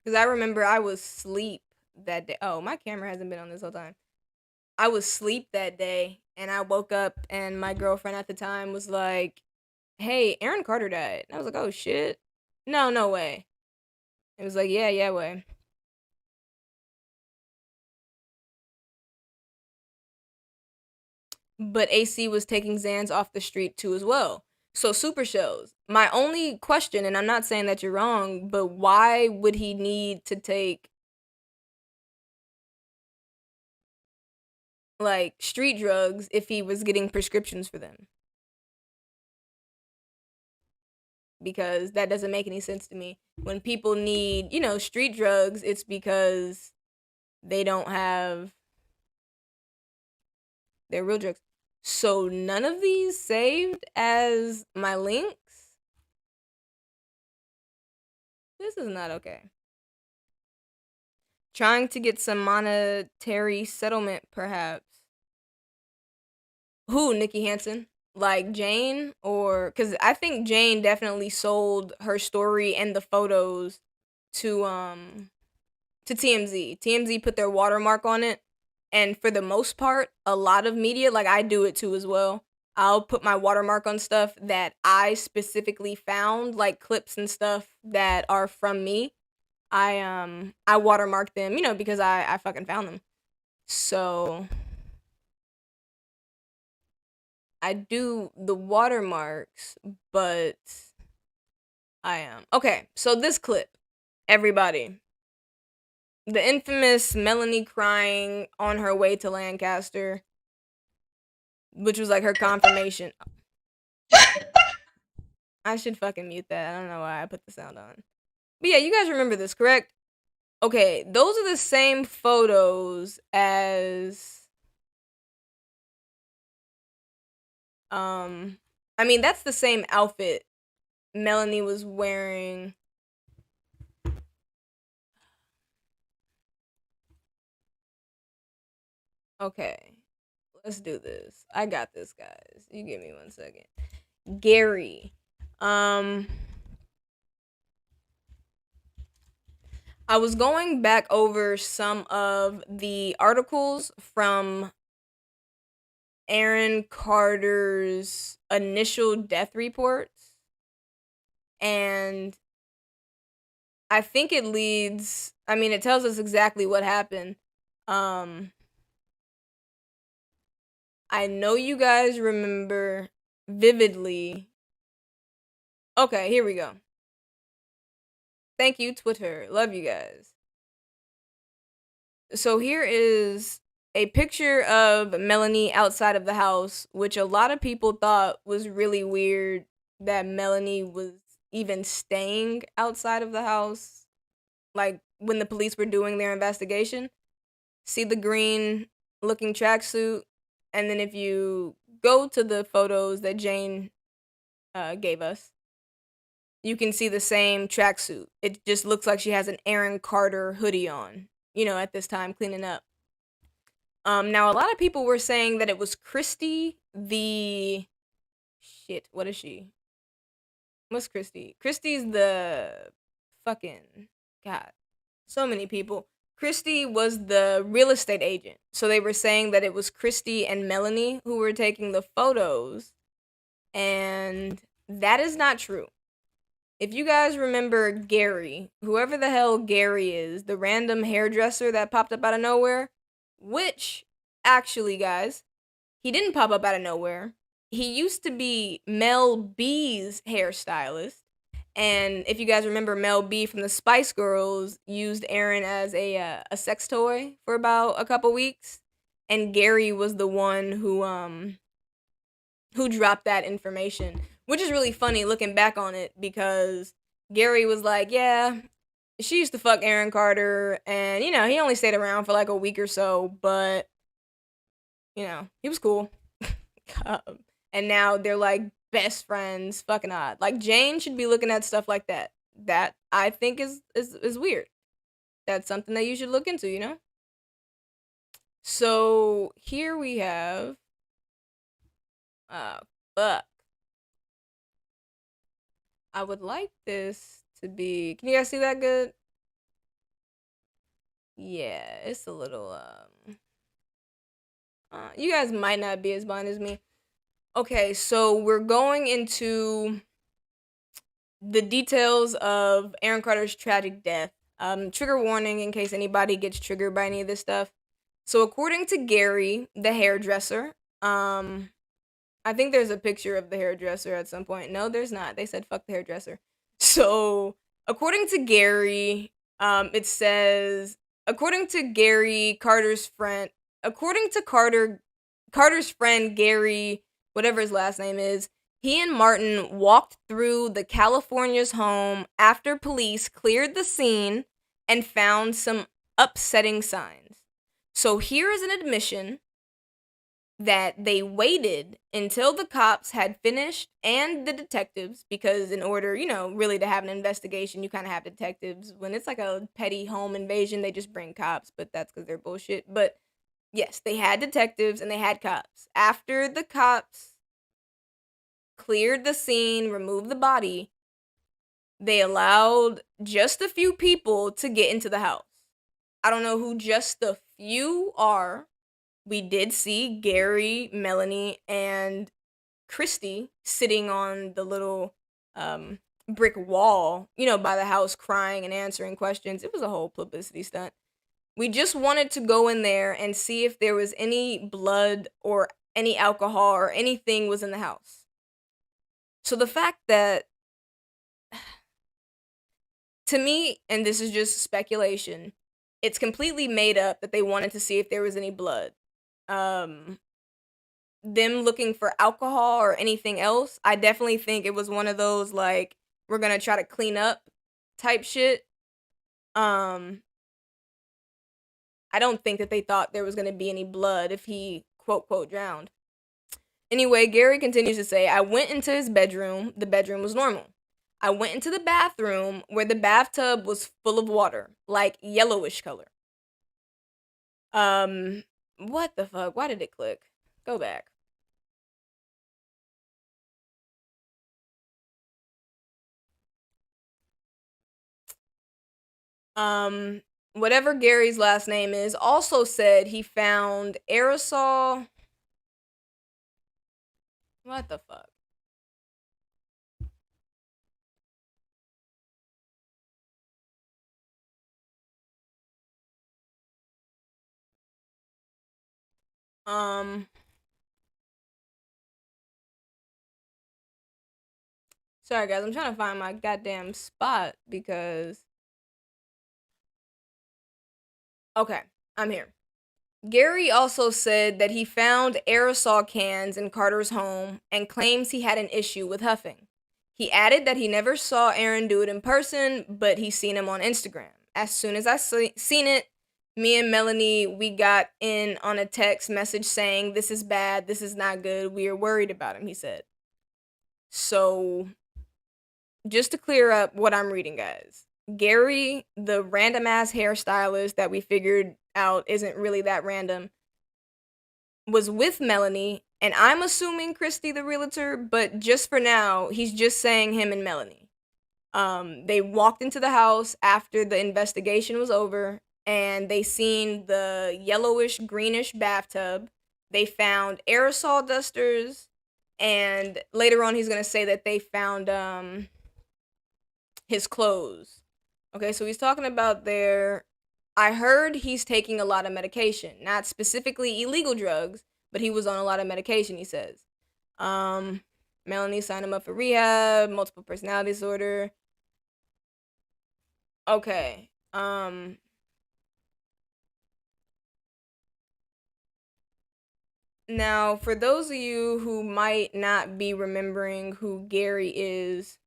Because I remember I was asleep that day. Oh, my camera hasn't been on this whole time. I was asleep that day, and I woke up, and my girlfriend at the time was like, hey, Aaron Carter died. And I was like, oh, shit. No way. It was like, yeah, way. But AC was taking Xans off the street, too, as well. So super shows. My only question, and I'm not saying that you're wrong, but why would he need to take like street drugs if he was getting prescriptions for them? Because that doesn't make any sense to me. When people need, street drugs, it's because they don't have their real drugs. So none of these saved as my links? This is not okay. Trying to get some monetary settlement, perhaps. Who, Nikki Hansen? Like Jane? Or, because I think Jane definitely sold her story and the photos to TMZ. TMZ put their watermark on it. And for the most part, a lot of media, like I do it too as well. I'll put my watermark on stuff that I specifically found, like clips and stuff that are from me. I watermark them, because I fucking found them. So I do the watermarks, but I am okay. So this clip, everybody, the infamous Melanie crying on her way to Lancaster, which was like her confirmation. I should fucking mute that. I don't know why I put the sound on. But yeah, you guys remember this, correct? Okay, those are the same photos as I mean, that's the same outfit Melanie was wearing. Okay. Let's do this. I got this, guys. You give me 1 second. Gary. I was going back over some of the articles from Aaron Carter's initial death reports, and I think it it tells us exactly what happened. I know you guys remember vividly. Okay, here we go. Thank you, Twitter. Love you guys. So here is a picture of Melanie outside of the house, which a lot of people thought was really weird that Melanie was even staying outside of the house. Like when the police were doing their investigation. See the green looking tracksuit? And then if you go to the photos that Jane gave us, you can see the same tracksuit. It just looks like she has an Aaron Carter hoodie on, at this time cleaning up. Now a lot of people were saying that it was Christy what is she? What's Christy? Christy's the fucking God. So many people. Christy was the real estate agent. So they were saying that it was Christy and Melanie who were taking the photos. And that is not true. If you guys remember Gary, whoever the hell Gary is, the random hairdresser that popped up out of nowhere, which, actually, guys, he didn't pop up out of nowhere. He used to be Mel B's hairstylist. And if you guys remember, Mel B from the Spice Girls used Aaron as a sex toy for about a couple weeks. And Gary was the one who dropped that information. Which is really funny looking back on it, because Gary was like, yeah, she used to fuck Aaron Carter, and, he only stayed around for like a week or so, but, he was cool. And now they're like best friends, fucking odd. Like, Jane should be looking at stuff like that. That, I think, is weird. That's something that you should look into, So, here we have, fuck. I would like this to be, can you guys see that good? Yeah, it's a little, you guys might not be as blind as me. Okay, so we're going into the details of Aaron Carter's tragic death. Trigger warning in case anybody gets triggered by any of this stuff. So according to Gary, the hairdresser, I think there's a picture of the hairdresser at some point. No, there's not. They said fuck the hairdresser. So, according to Gary, it says according to Gary Carter's friend, according to Carter's friend Gary, whatever his last name is, he and Martin walked through the California's home after police cleared the scene and found some upsetting signs. So here is an admission that they waited until the cops had finished and the detectives, because in order, really to have an investigation, you kind of have detectives. When it's like a petty home invasion, they just bring cops, but that's because they're bullshit. But yes, they had detectives and they had cops. After the cops cleared the scene, removed the body, they allowed just a few people to get into the house. I don't know who just the few are. We did see Gary, Melanie, and Christy sitting on the little brick wall, by the house crying and answering questions. It was a whole publicity stunt. We just wanted to go in there and see if there was any blood or any alcohol or anything was in the house. So the fact that, to me, and this is just speculation, it's completely made up that they wanted to see if there was any blood. Them looking for alcohol or anything else, I definitely think it was one of those, like, we're gonna try to clean up type shit. I don't think that they thought there was gonna be any blood if he quote drowned. Anyway, Gary continues to say, I went into his bedroom. The bedroom was normal. I went into the bathroom where the bathtub was full of water, like yellowish color. What the fuck? Why did it click? Go back. Whatever Gary's last name is, also said he found aerosol. What the fuck? Sorry guys, I'm trying to find my goddamn spot because... Okay, I'm here. Gary also said that he found aerosol cans in Carter's home and claims he had an issue with huffing. He added that he never saw Aaron do it in person, but he's seen him on Instagram. As soon as I seen it, me and Melanie, we got in on a text message saying, this is bad, this is not good, we are worried about him, he said. So, just to clear up what I'm reading, guys. Gary, the random ass hairstylist that we figured out isn't really that random, was with Melanie, and I'm assuming Christy the realtor, but just for now, he's just saying him and Melanie. They walked into the house after the investigation was over, and they seen the yellowish greenish bathtub. They found aerosol dusters, and later on he's gonna say that they found his clothes. Okay, so he's talking about I heard he's taking a lot of medication, not specifically illegal drugs, but he was on a lot of medication, he says. Melanie signed him up for rehab, multiple personality disorder. Okay, now, for those of you who might not be remembering who Gary is,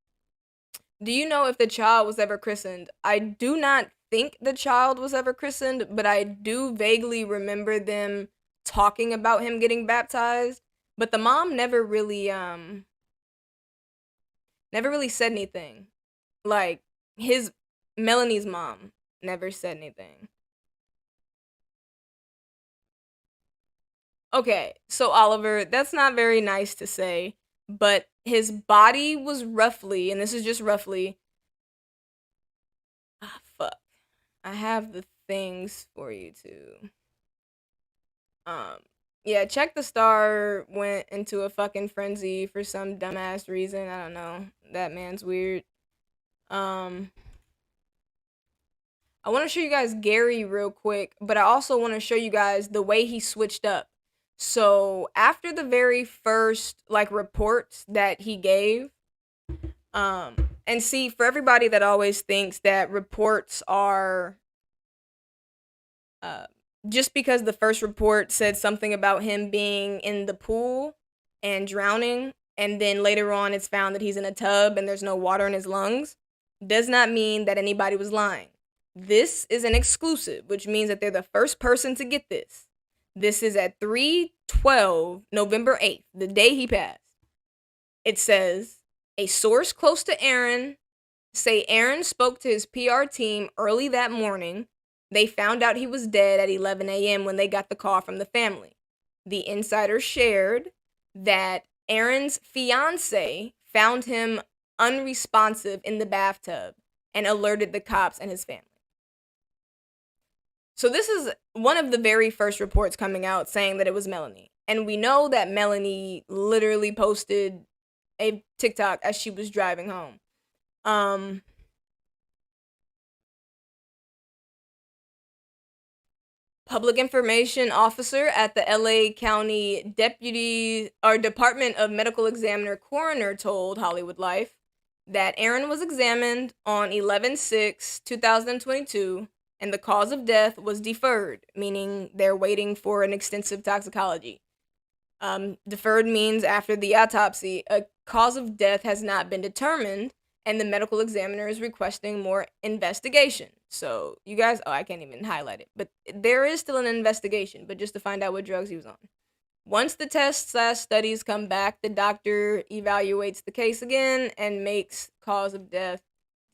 do you know if the child was ever christened? I do not think the child was ever christened, but I do vaguely remember them talking about him getting baptized. But the mom never really said anything. Like, Melanie's mom never said anything. Okay, so Oliver, that's not very nice to say, but his body was roughly, and this is just roughly, fuck. I have the things for you too. Yeah, Check the Star went into a fucking frenzy for some dumbass reason. I don't know. That man's weird. I want to show you guys Gary real quick, but I also want to show you guys the way he switched up. So after the very first like reports that he gave, and see, for everybody that always thinks that reports are uh just because the first report said something about him being in the pool and drowning, and then later on it's found that he's in a tub and there's no water in his lungs, does not mean that anybody was lying. This is an exclusive, which means that they're the first person to get this. This is at 3:12, November 8th, the day he passed. It says, a source close to Aaron say Aaron spoke to his PR team early that morning. They found out he was dead at 11 a.m. when they got the call from the family. The insider shared that Aaron's fiance found him unresponsive in the bathtub and alerted the cops and his family. So this is one of the very first reports coming out saying that it was Melanie. And we know that Melanie literally posted a TikTok as she was driving home. Public information officer at the LA County Department of Medical Examiner Coroner told Hollywood Life that Aaron was examined on 11/6/2022, and the cause of death was deferred, meaning they're waiting for an extensive toxicology. Deferred means after the autopsy, a cause of death has not been determined, and the medical examiner is requesting more investigation. So you guys, I can't even highlight it, but there is still an investigation, but just to find out what drugs he was on. Once the tests/studies come back, the doctor evaluates the case again and makes cause of death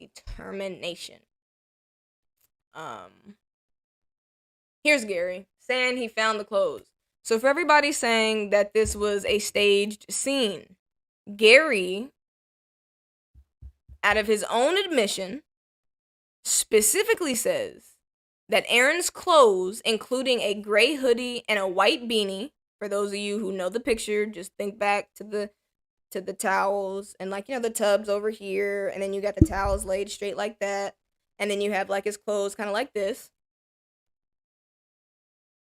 determination. Here's Gary saying he found the clothes. So for everybody saying that this was a staged scene, Gary, out of his own admission, specifically says that Aaron's clothes, including a gray hoodie and a white beanie, for those of you who know the picture, just think back to the towels and, like, you know, the tubs over here, and then you got the towels laid straight like that, and then you have like his clothes kind of like this.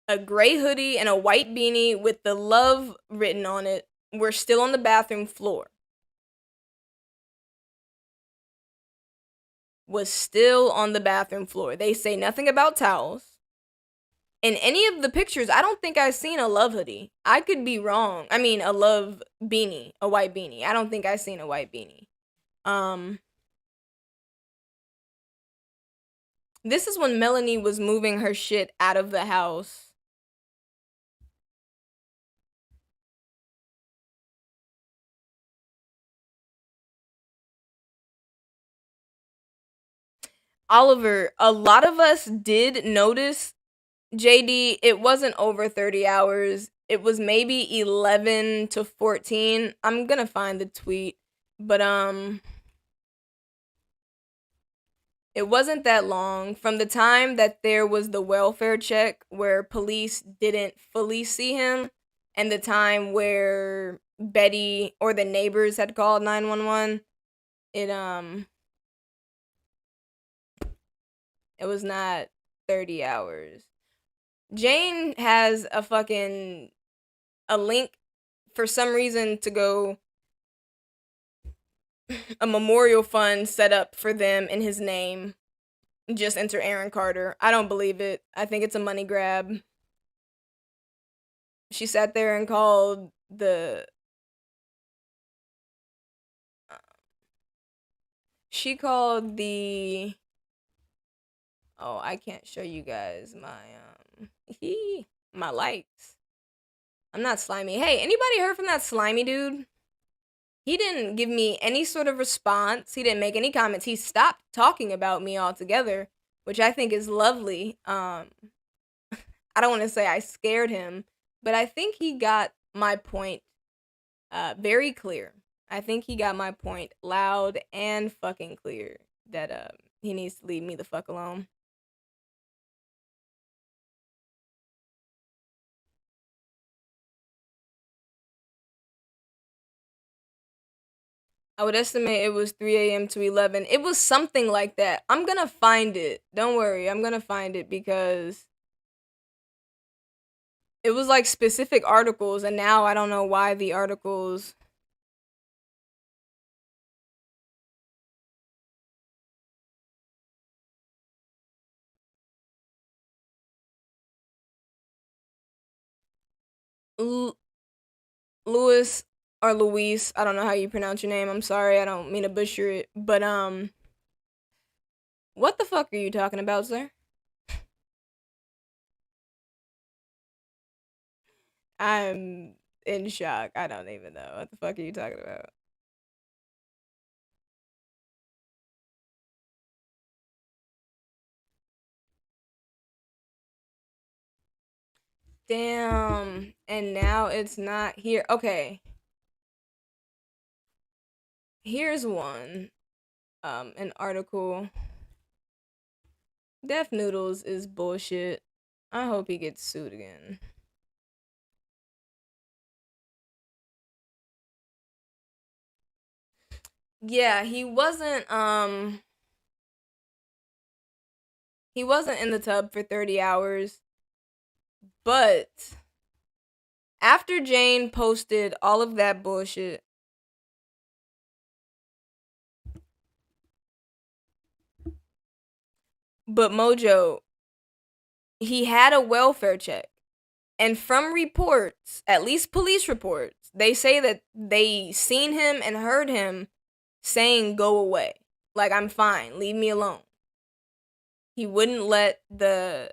A gray hoodie and a white beanie with the love written on it were still on the bathroom floor. Was still on the bathroom floor. They say nothing about towels. In any of the pictures, I don't think I've seen a love hoodie. I could be wrong. I mean, a love beanie, a white beanie. I don't think I've seen a white beanie. This is when Melanie was moving her shit out of the house. Oliver, a lot of us did notice, JD, it wasn't over 30 hours. It was maybe 11 to 14. I'm gonna find the tweet, but it wasn't that long from the time that there was the welfare check where police didn't fully see him, and the time where Betty or the neighbors had called 911. It was not 30 hours. Jane has a link for some reason to go, a memorial fund set up for them in his name. Just enter Aaron Carter. I don't believe it. I think it's a money grab. She sat there and called the oh, I can't show you guys my my likes. I'm not slimy. Hey, anybody heard from that slimy dude? He didn't give me any sort of response. He didn't make any comments. He stopped talking about me altogether, which I think is lovely. I don't want to say I scared him, but I think he got my point very clear. I think he got my point loud and fucking clear that he needs to leave me the fuck alone. I would estimate it was 3 a.m. to 11. It was something like that. I'm gonna find it. Don't worry. I'm gonna find it because It was like specific articles, and now I don't know why the articles. Louis or Luis, I don't know how you pronounce your name. I'm sorry, I don't mean to butcher it, but what the fuck are you talking about, sir? I'm in shock. I don't even know what the fuck are you talking about. Damn, and now it's not here. Okay. Here's one. An article. Def Noodles is bullshit. I hope he gets sued again. Yeah, he wasn't in the tub for 30 hours. But after Jane posted all of that bullshit, but Mojo, he had a welfare check. And from reports, at least police reports, they say that they seen him and heard him saying, "Go away. Like, I'm fine. Leave me alone." He wouldn't let the.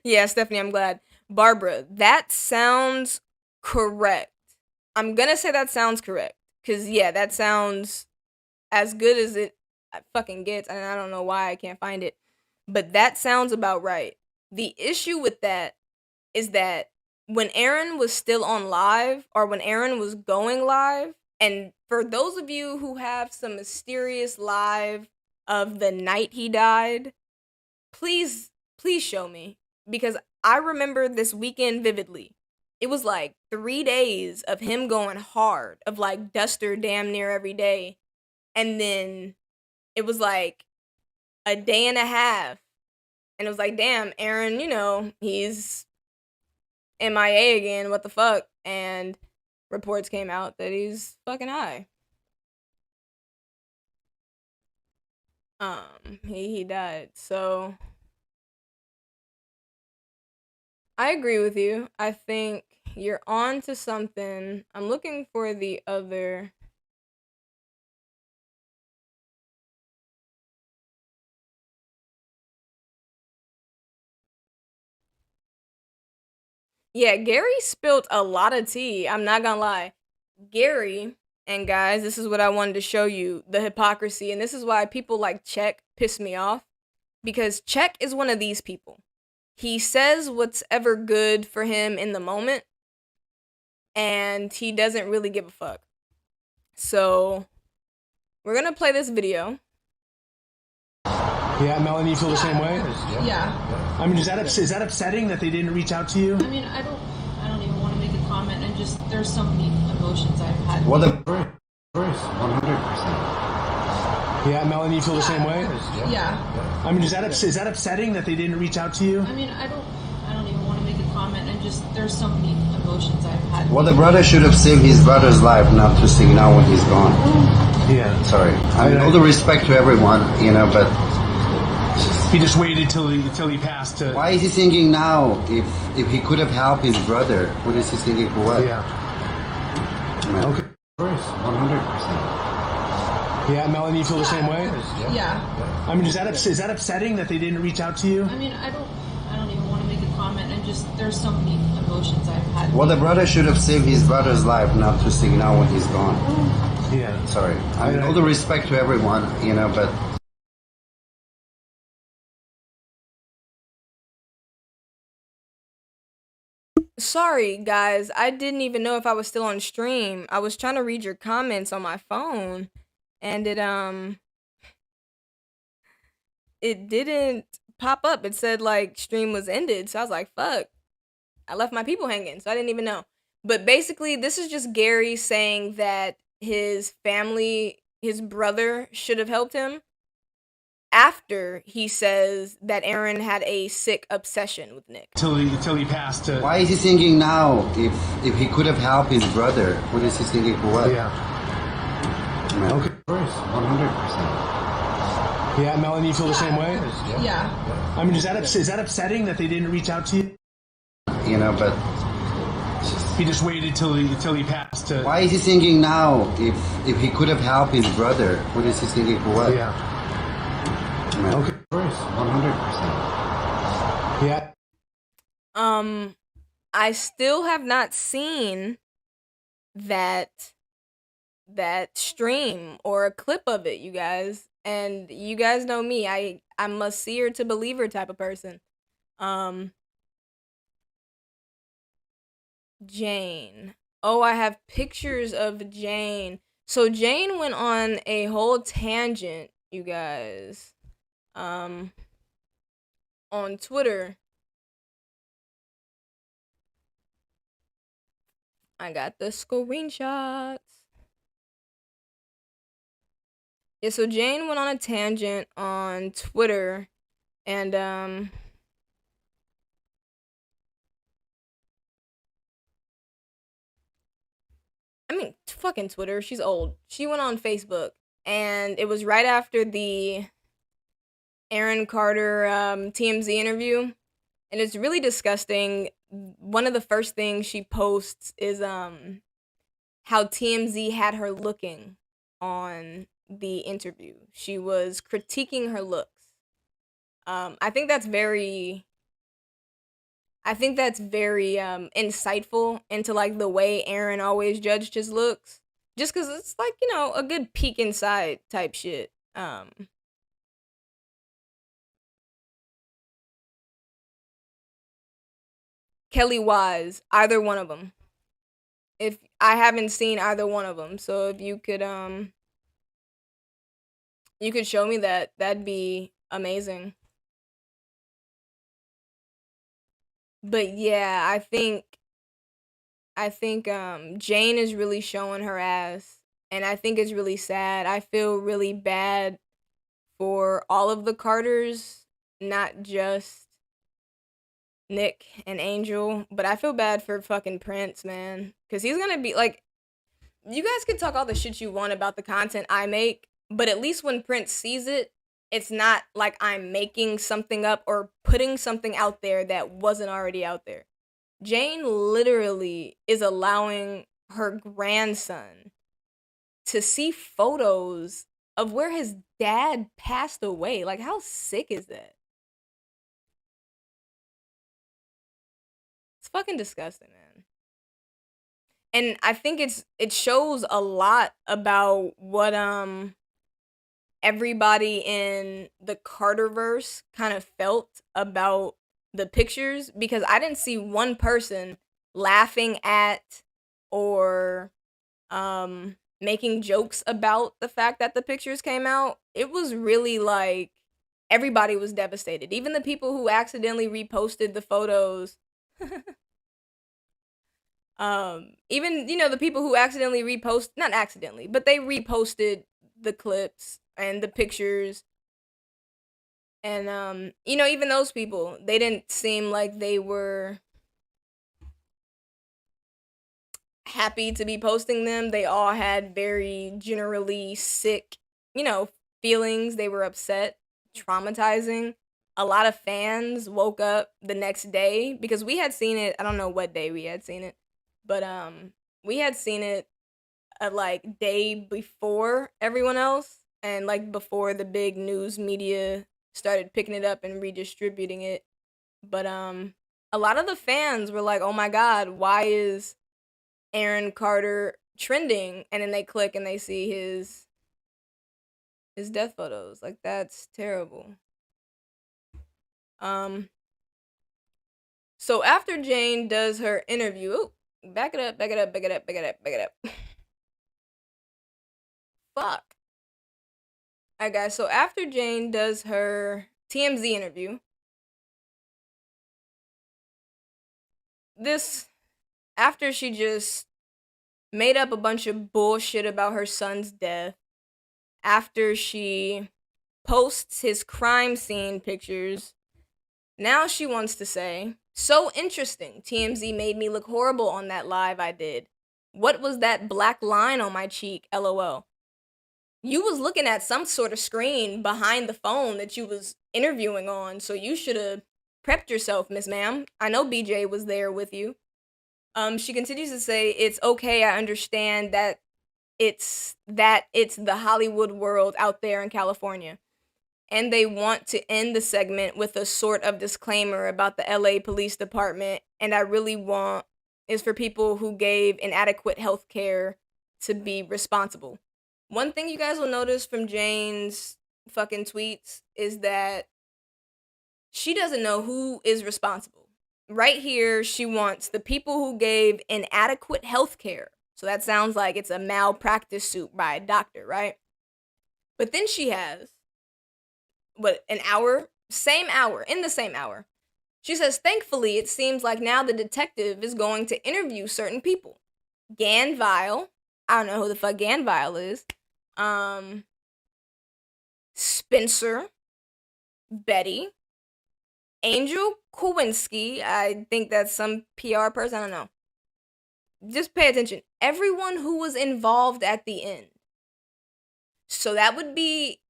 Yeah, Stephanie, I'm glad. Barbara, that sounds correct. I'm gonna say that sounds correct. Because, yeah, that sounds as good as it fucking gets. And I don't know why I can't find it. But that sounds about right. The issue with that is that when Aaron was still on live, or when Aaron was going live, and for those of you who have some mysterious live of the night he died, please show me, because I remember this weekend vividly. It was like 3 days of him going hard, of like Duster damn near every day, and then it was like a day and a half, and it was like, damn, Aaron, he's MIA again, what the fuck? And reports came out that he's fucking high. He died. So I agree with you. I think you're on to something. I'm looking for the other. Yeah, Gary spilt a lot of tea. I'm not gonna lie. Gary, and guys, this is what I wanted to show you, the hypocrisy. And this is why people like Check piss me off. Because Check is one of these people. He says what's ever good for him in the moment, and he doesn't really give a fuck. So, we're gonna play this video. Yeah, Melanie, you feel the same way? Yeah. I mean, is that upsetting that they didn't reach out to you? I mean, I don't even want to make a comment, and just there's so many emotions I've had. Well, of course, 100%. Yeah, Melanie, you feel the same way? Yeah. I mean, is that upsetting that they didn't reach out to you? I mean, I don't even want to make a comment, and just there's so many emotions I've had. Well, the brother should have saved his brother's life, not to sing now when he's gone. Yeah. Sorry. I mean, all the respect to everyone, but he just waited till he passed. Why is he singing now? If he could have helped his brother, what is he singing for? What? Yeah. Okay. Of course, 100%. Yeah, Melanie, you feel the same way? Yeah. I mean, is that upsetting that they didn't reach out to you? I mean, I don't even want to make a comment, and just there's so many emotions I've had. Well, the brother should have saved his brother's life, not to sing now when he's gone. Yeah. Sorry. I mean, all the respect to everyone, but. Sorry, guys. I didn't even know if I was still on stream. I was trying to read your comments on my phone, and it didn't pop up. It said like stream was ended. So I was like, fuck. I left my people hanging, so I didn't even know. But basically, this is just Gary saying that his family, his brother, should have helped him after he says that Aaron had a sick obsession with Nick. Till he passed. Why is he thinking now if he could have helped his brother? What is he thinking for what? Yeah. Okay. Of course, 100%. Yeah, Melanie, you feel the same way? Yeah. I mean, is that upsetting that they didn't reach out to you? You know, but He just waited till he passed. why is he thinking now if he could have helped his brother? What is he thinking for what? Yeah. Okay. Of course, 100%. Yeah. I still have not seen that stream or a clip of it, you guys. And you guys know me. I'm a seer to believer type of person. Jane. Oh, I have pictures of Jane. So Jane went on a whole tangent, you guys. On Twitter. I got the screenshots. Yeah, so Jane went on a tangent on Twitter and I mean, fucking Twitter, she's old. She went on Facebook and it was right after the Aaron Carter TMZ interview, and it's really disgusting. One of the first things she posts is how TMZ had her looking on the interview. She was critiquing her looks. I think that's very insightful into like the way Aaron always judged his looks. Just cuz it's like, you know, a good peek inside type shit. Kelly Wise, either one of them. If I haven't seen either one of them, so if you could show me that, that'd be amazing. But yeah, I think Jane is really showing her ass, and I think it's really sad. I feel really bad for all of the Carters, not just Nick and Angel, but I feel bad for fucking Prince, man, cuz he's going to be like, you guys can talk all the shit you want about the content I make, but at least when Prince sees it, it's not like I'm making something up or putting something out there that wasn't already out there. Jane literally is allowing her grandson to see photos of where his dad passed away. Like, how sick is that? It's fucking disgusting, man. And I think it shows a lot about what everybody in the Carterverse kind of felt about the pictures, because I didn't see one person laughing at or making jokes about the fact that the pictures came out. It was really like everybody was devastated. Even the people who accidentally reposted the photos. Even, you know, the people who accidentally not accidentally, but they reposted the clips and the pictures. And you know, even those people, they didn't seem like they were happy to be posting them. They all had very generally sick, you know, feelings. They were upset, traumatizing. A lot of fans woke up the next day because we had seen it. I don't know what day we had seen it, but we had seen it like day before everyone else, and like before the big news media started picking it up and redistributing it. But a lot of the fans were like, "Oh my god, why is Aaron Carter trending?" And then they click and they see his death photos. Like, that's terrible. So after Jane does her interview, back it up. Fuck. Alright, guys, so after Jane does her TMZ interview, this after she just made up a bunch of bullshit about her son's death, after she posts his crime scene pictures, now she wants to say, so interesting, TMZ made me look horrible on that live I did. What was that black line on my cheek, LOL? You was looking at some sort of screen behind the phone that you was interviewing on, so you should have prepped yourself, Miss Ma'am. I know BJ was there with you. She continues to say, it's okay, I understand that it's the Hollywood world out there in California. And they want to end the segment with a sort of disclaimer about the LA Police Department, and I really want is for people who gave inadequate health care to be responsible. One thing you guys will notice from Jane's fucking tweets is that she doesn't know who is responsible. Right here, she wants the people who gave inadequate health care. So that sounds like it's a malpractice suit by a doctor, right? But then she has, an hour? In the same hour. She says, thankfully, it seems like now the detective is going to interview certain people. Ganvile. I don't know who the fuck Ganvile is. Spencer. Betty. Angel Kowinski. I think that's some PR person. I don't know. Just pay attention. Everyone who was involved at the end. So that would be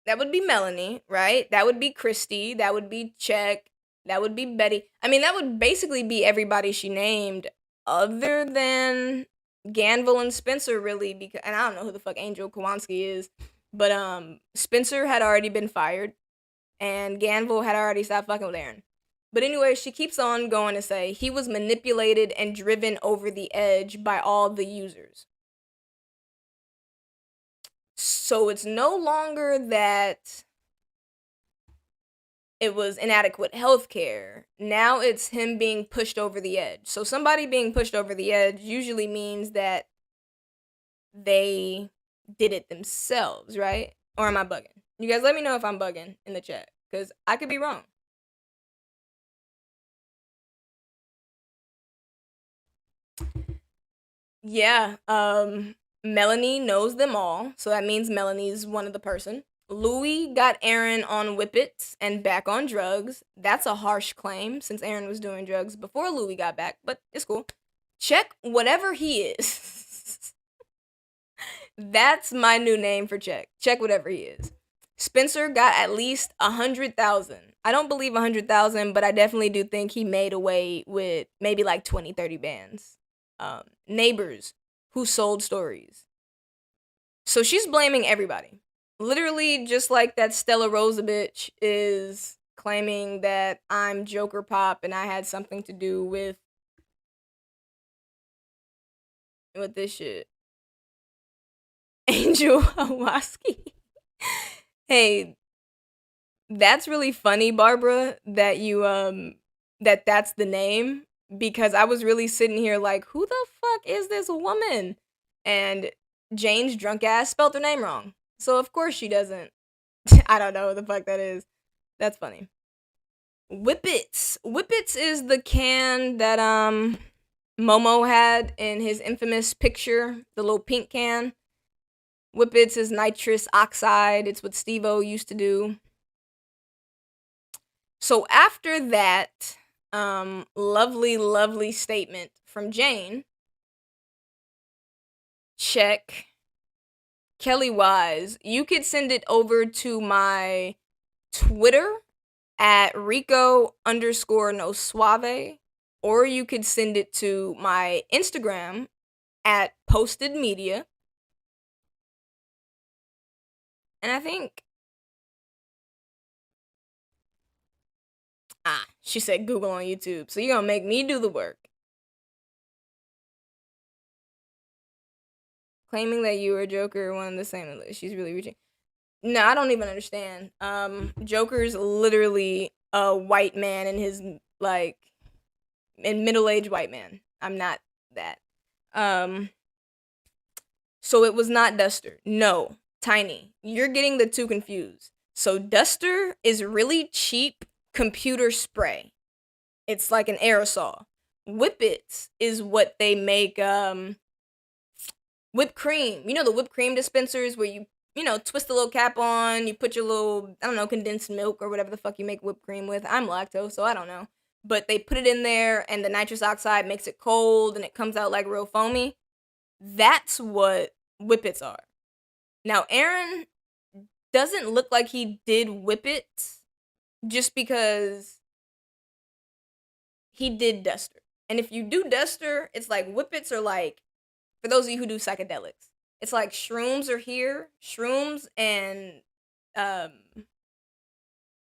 Melanie, right? That would be Christy. That would be Check. That would be Betty. I mean, that would basically be everybody she named other than Ganville and Spencer, really, because, and I don't know who the fuck Angel Kowinski is, but Spencer had already been fired, and Ganville had already stopped fucking with Aaron. But anyway, she keeps on going to say he was manipulated and driven over the edge by all the users. So it's no longer that it was inadequate health care. Now it's him being pushed over the edge. So somebody being pushed over the edge usually means that they did it themselves, right? Or am I bugging? You guys let me know if I'm bugging in the chat, because I could be wrong. Yeah, Melanie knows them all, so that means Melanie's one of the person. Louis got Aaron on whippets and back on drugs. That's a harsh claim, since Aaron was doing drugs before Louis got back, but it's cool. Check whatever he is. That's my new name for Check. Check whatever he is. Spencer got at least 100,000. I don't believe 100,000, but I definitely do think he made away with maybe like 20, 30 bands. Neighbors who sold stories. So she's blaming everybody. Literally, just like that Stella Rosa bitch is claiming that I'm Joker Pop and I had something to do with this shit. Angel Hawaski. Hey, that's really funny, Barbara, that you that's the name, because I was really sitting here like, who the fuck is this woman? And Jane's drunk ass spelled her name wrong. So of course she doesn't. I don't know what the fuck that is. That's funny. Whippets. Whippets is the can that Momo had in his infamous picture, the little pink can. Whippets is nitrous oxide. It's what Steve-O used to do. So after that lovely statement from Jane, Check, Kelly Wise, you could send it over to my Twitter at Rico_no or you could send it to my Instagram at Posted Media. And I think, she said Google on YouTube, so you're gonna make me do the work. Claiming that you or Joker are one and the same. She's really reaching. No, I don't even understand. Joker's literally a white man in his, like, middle-aged white man. I'm not that. So it was not Duster. No, Tiny. You're getting the two confused. So Duster is really cheap computer spray. It's like an aerosol. Whippets is what they make whipped cream. You know the whipped cream dispensers where you know, twist the little cap on, you put your little, I don't know, condensed milk or whatever the fuck you make whipped cream with. I'm lactose, so I don't know. But they put it in there and the nitrous oxide makes it cold and it comes out like real foamy. That's what whippets are. Now, Aaron doesn't look like he did whippets just because he did duster. And if you do duster, it's like whippets are like, for those of you who do psychedelics, it's like shrooms are here. Shrooms and damn,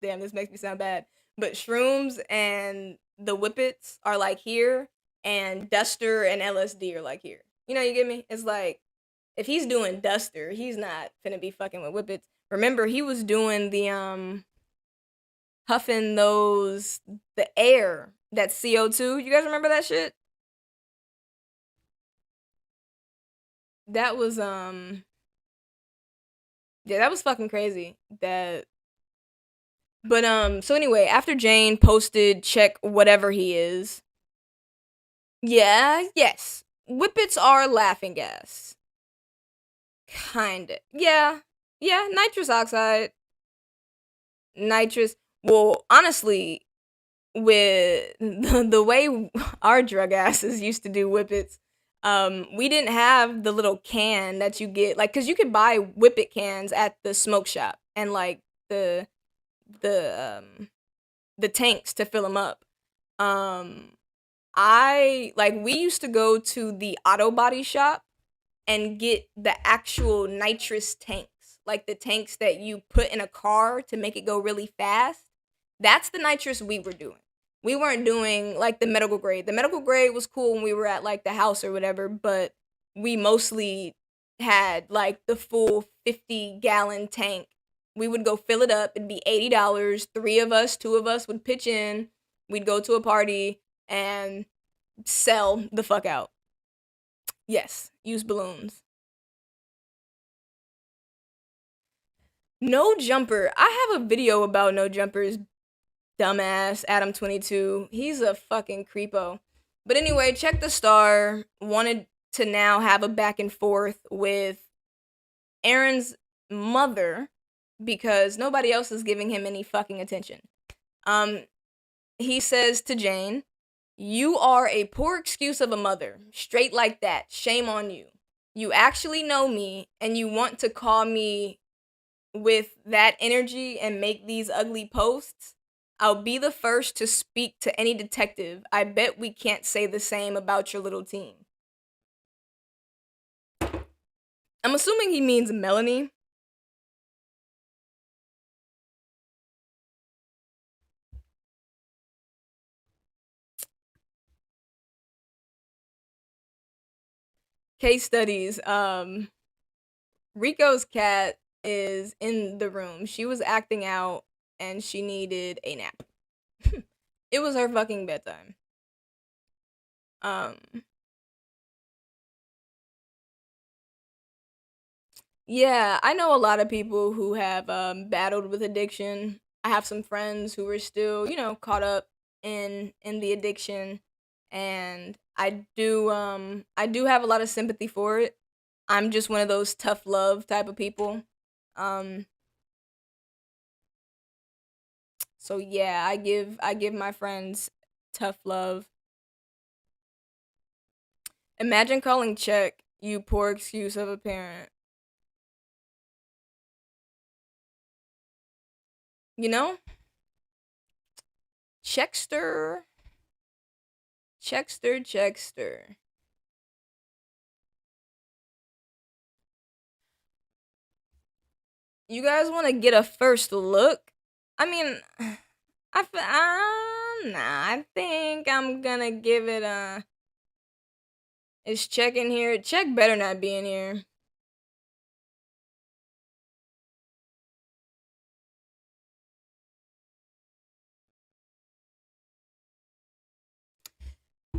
this makes me sound bad. But shrooms and the whippets are like here, and duster and LSD are like here. You know, you get me? It's like if he's doing duster, he's not finna be fucking with whippets. Remember, he was doing the huffing the air, that CO2. You guys remember that shit? That was yeah, that was fucking crazy. So anyway, after Jane posted check whatever he is. Yeah, yes. Whippets are laughing gas. Kinda. Yeah. Yeah, nitrous oxide. Nitrous. Well, honestly, with the way our drug asses used to do whippets, we didn't have the little can that you get, like, cause you could buy whippet cans at the smoke shop and like the tanks to fill them up. We used to go to the auto body shop and get the actual nitrous tanks, like the tanks that you put in a car to make it go really fast. That's the nitrous we were doing. We weren't doing like the medical grade. The medical grade was cool when we were at like the house or whatever, but we mostly had like the full 50-gallon tank. We would go fill it up. It'd be $80. Two of us would pitch in. We'd go to a party and sell the fuck out. Yes, use balloons. No Jumper. I have a video about No Jumper's dumbass, Adam22. He's a fucking creepo. But anyway, check the star. Wanted to now have a back and forth with Aaron's mother because nobody else is giving him any fucking attention. He says to Jane, "You are a poor excuse of a mother. Straight like that. Shame on you. You actually know me and you want to call me with that energy and make these ugly posts? I'll be the first to speak to any detective. I bet we can't say the same about your little team." I'm assuming he means Melanie. Case studies. Rico's cat is in the room. She was acting out and she needed a nap. It was her fucking bedtime. Yeah, I know a lot of people who have battled with addiction. I have some friends who are still, you know, caught up in the addiction, and I do have a lot of sympathy for it. I'm just one of those tough love type of people. Um so yeah, I give my friends tough love. Imagine calling check, you poor excuse of a parent. You know? Checkster. Checkster, Checkster. You guys want to get a first look? I mean, I think I'm gonna give it a. Is Check in here? Check better not be in here.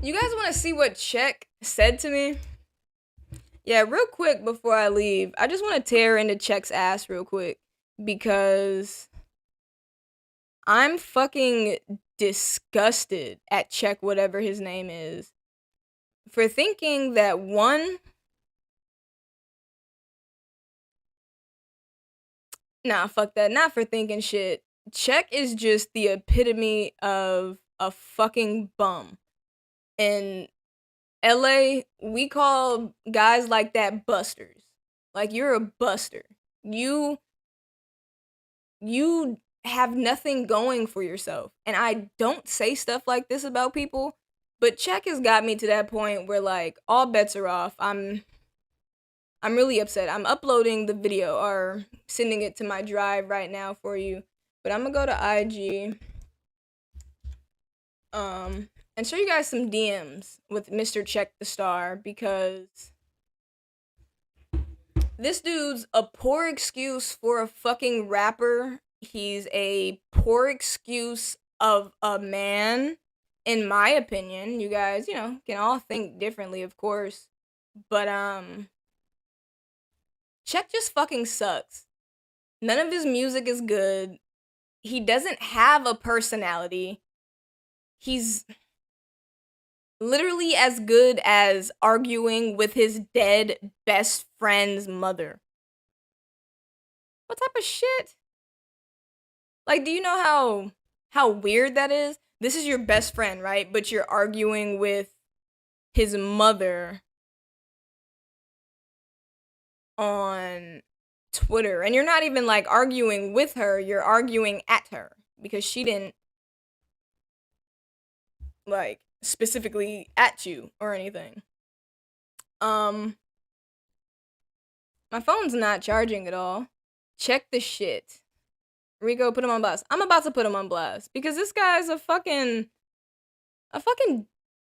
You guys want to see what Check said to me? Yeah, real quick before I leave, I just want to tear into Check's ass real quick because I'm fucking disgusted at Check whatever his name is for thinking that fuck that, not for thinking shit. Check is just the epitome of a fucking bum. In LA, we call guys like that busters. Like, you're a buster. You have nothing going for yourself. And I don't say stuff like this about people, but Check has got me to that point where, like, all bets are off. I'm really upset. I'm uploading the video or sending it to my drive right now for you. But I'm gonna go to IG and show you guys some DMs with Mr. Check the Star, because this dude's a poor excuse for a fucking rapper. He's a poor excuse of a man, in my opinion. You guys, can all think differently, of course. But Check just fucking sucks. None of his music is good. He doesn't have a personality. He's literally as good as arguing with his dead best friend's mother. What type of shit? Like, do you know how weird that is? This is your best friend, right? But you're arguing with his mother on Twitter. And you're not even, like, arguing with her. You're arguing at her. Because she didn't, like, specifically at you or anything. My phone's not charging at all. Check the shit. Rico, put him on blast. I'm about to put him on blast because this guy's a fucking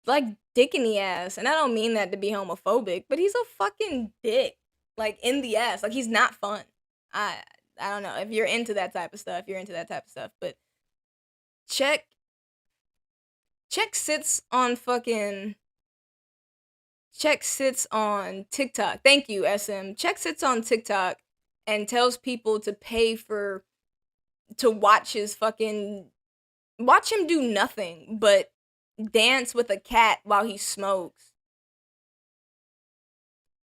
like dick in the ass, and I don't mean that to be homophobic, but he's a fucking dick, like in the ass. Like, he's not fun. I don't know if you're into that type of stuff. But Check sits on TikTok. Thank you, SM. Check sits on TikTok and tells people to pay to watch him do nothing but dance with a cat while he smokes.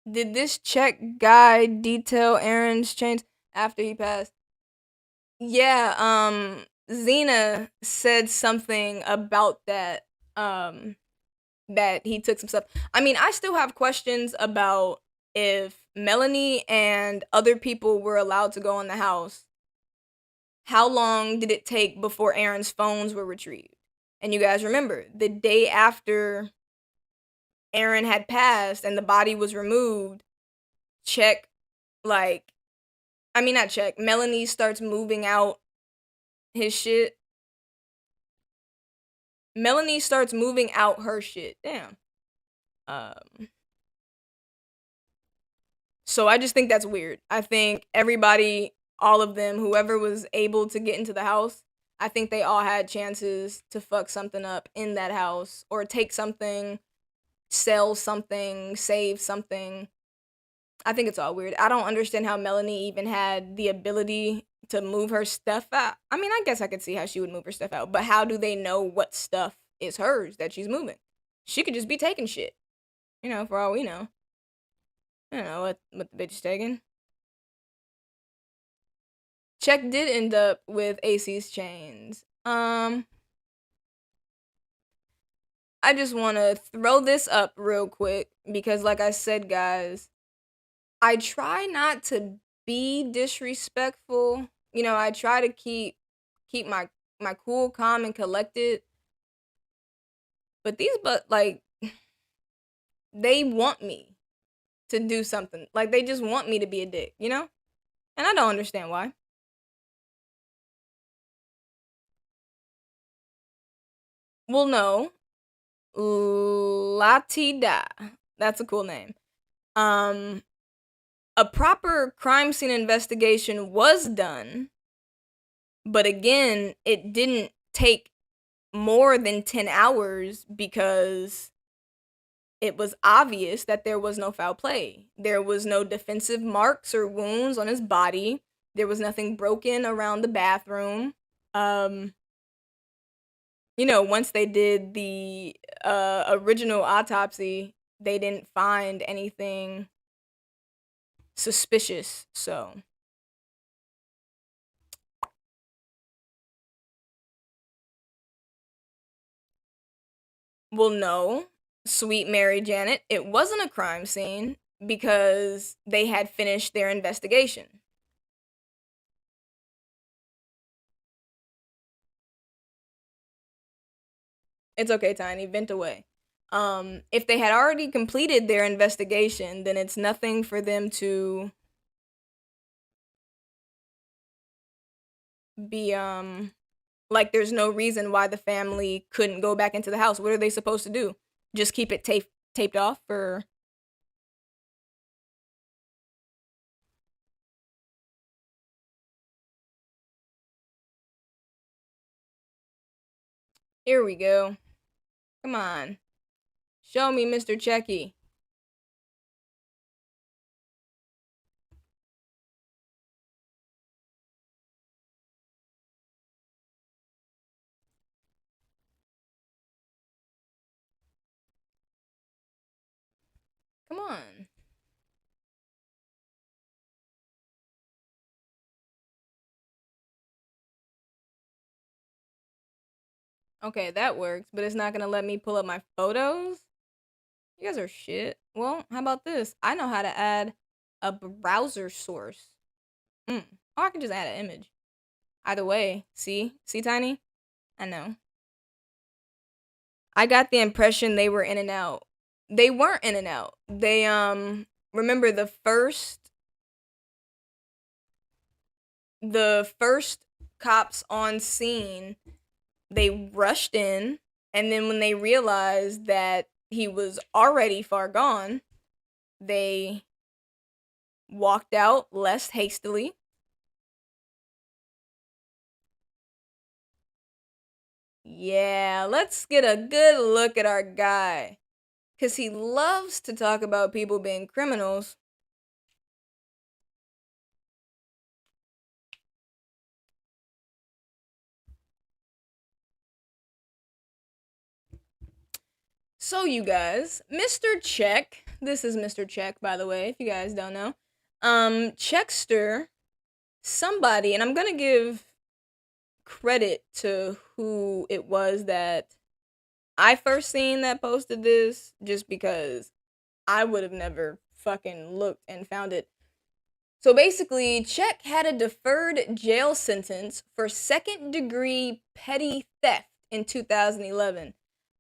Did this Check guy detail Aaron's chains after he passed? Yeah, Xena said something about that, that he took some stuff. I mean, I still have questions about if Melanie and other people were allowed to go in the house. How long did it take before Aaron's phones were retrieved? And you guys remember, the day after Aaron had passed and the body was removed, Melanie starts moving out his shit. Melanie starts moving out her shit. Damn. So I just think that's weird. I think everybody, all of them, whoever was able to get into the house, I think they all had chances to fuck something up in that house or take something, sell something, save something. I think it's all weird. I don't understand how Melanie even had the ability to move her stuff out. I mean, I guess I could see how she would move her stuff out, but how do they know what stuff is hers that she's moving? She could just be taking shit. For all we know. I don't know what the bitch is taking. Check did end up with AC's chains. I just want to throw this up real quick because, like I said, guys, I try not to be disrespectful. I try to keep my cool, calm, and collected. But they want me to do something. Like, they just want me to be a dick, And I don't understand why. Well, no. Latida. That's a cool name. A proper crime scene investigation was done, but again, it didn't take more than 10 hours because it was obvious that there was no foul play. There was no defensive marks or wounds on his body. There was nothing broken around the bathroom. You know, once they did the original autopsy, they didn't find anything suspicious. So, well, no, sweet Mary Janet, it wasn't a crime scene because they had finished their investigation. It's okay, Tiny, vent away. If they had already completed their investigation, then it's nothing for them to be like there's no reason why the family couldn't go back into the house. What are they supposed to do? Just keep it taped off? Or here we go. Come on. Show me Mr. Checky. Come on. Okay, that works, but it's not gonna let me pull up my photos? You guys are shit. Well, how about this? I know how to add a browser source. Or I can just add an image. Either way, see? See, Tiny? I know. I got the impression they were in and out. They weren't in and out. They, remember the first cops on scene, they rushed in, and then when they realized that he was already far gone, they walked out less hastily. Yeah, let's get a good look at our guy. Because he loves to talk about people being criminals. So, you guys, Mr. Check, this is Mr. Check, by the way, if you guys don't know. Checkster, somebody, and I'm gonna give credit to who it was that I first seen that posted this, just because I would have never fucking looked and found it. So basically, Check had a deferred jail sentence for second-degree petty theft in 2011.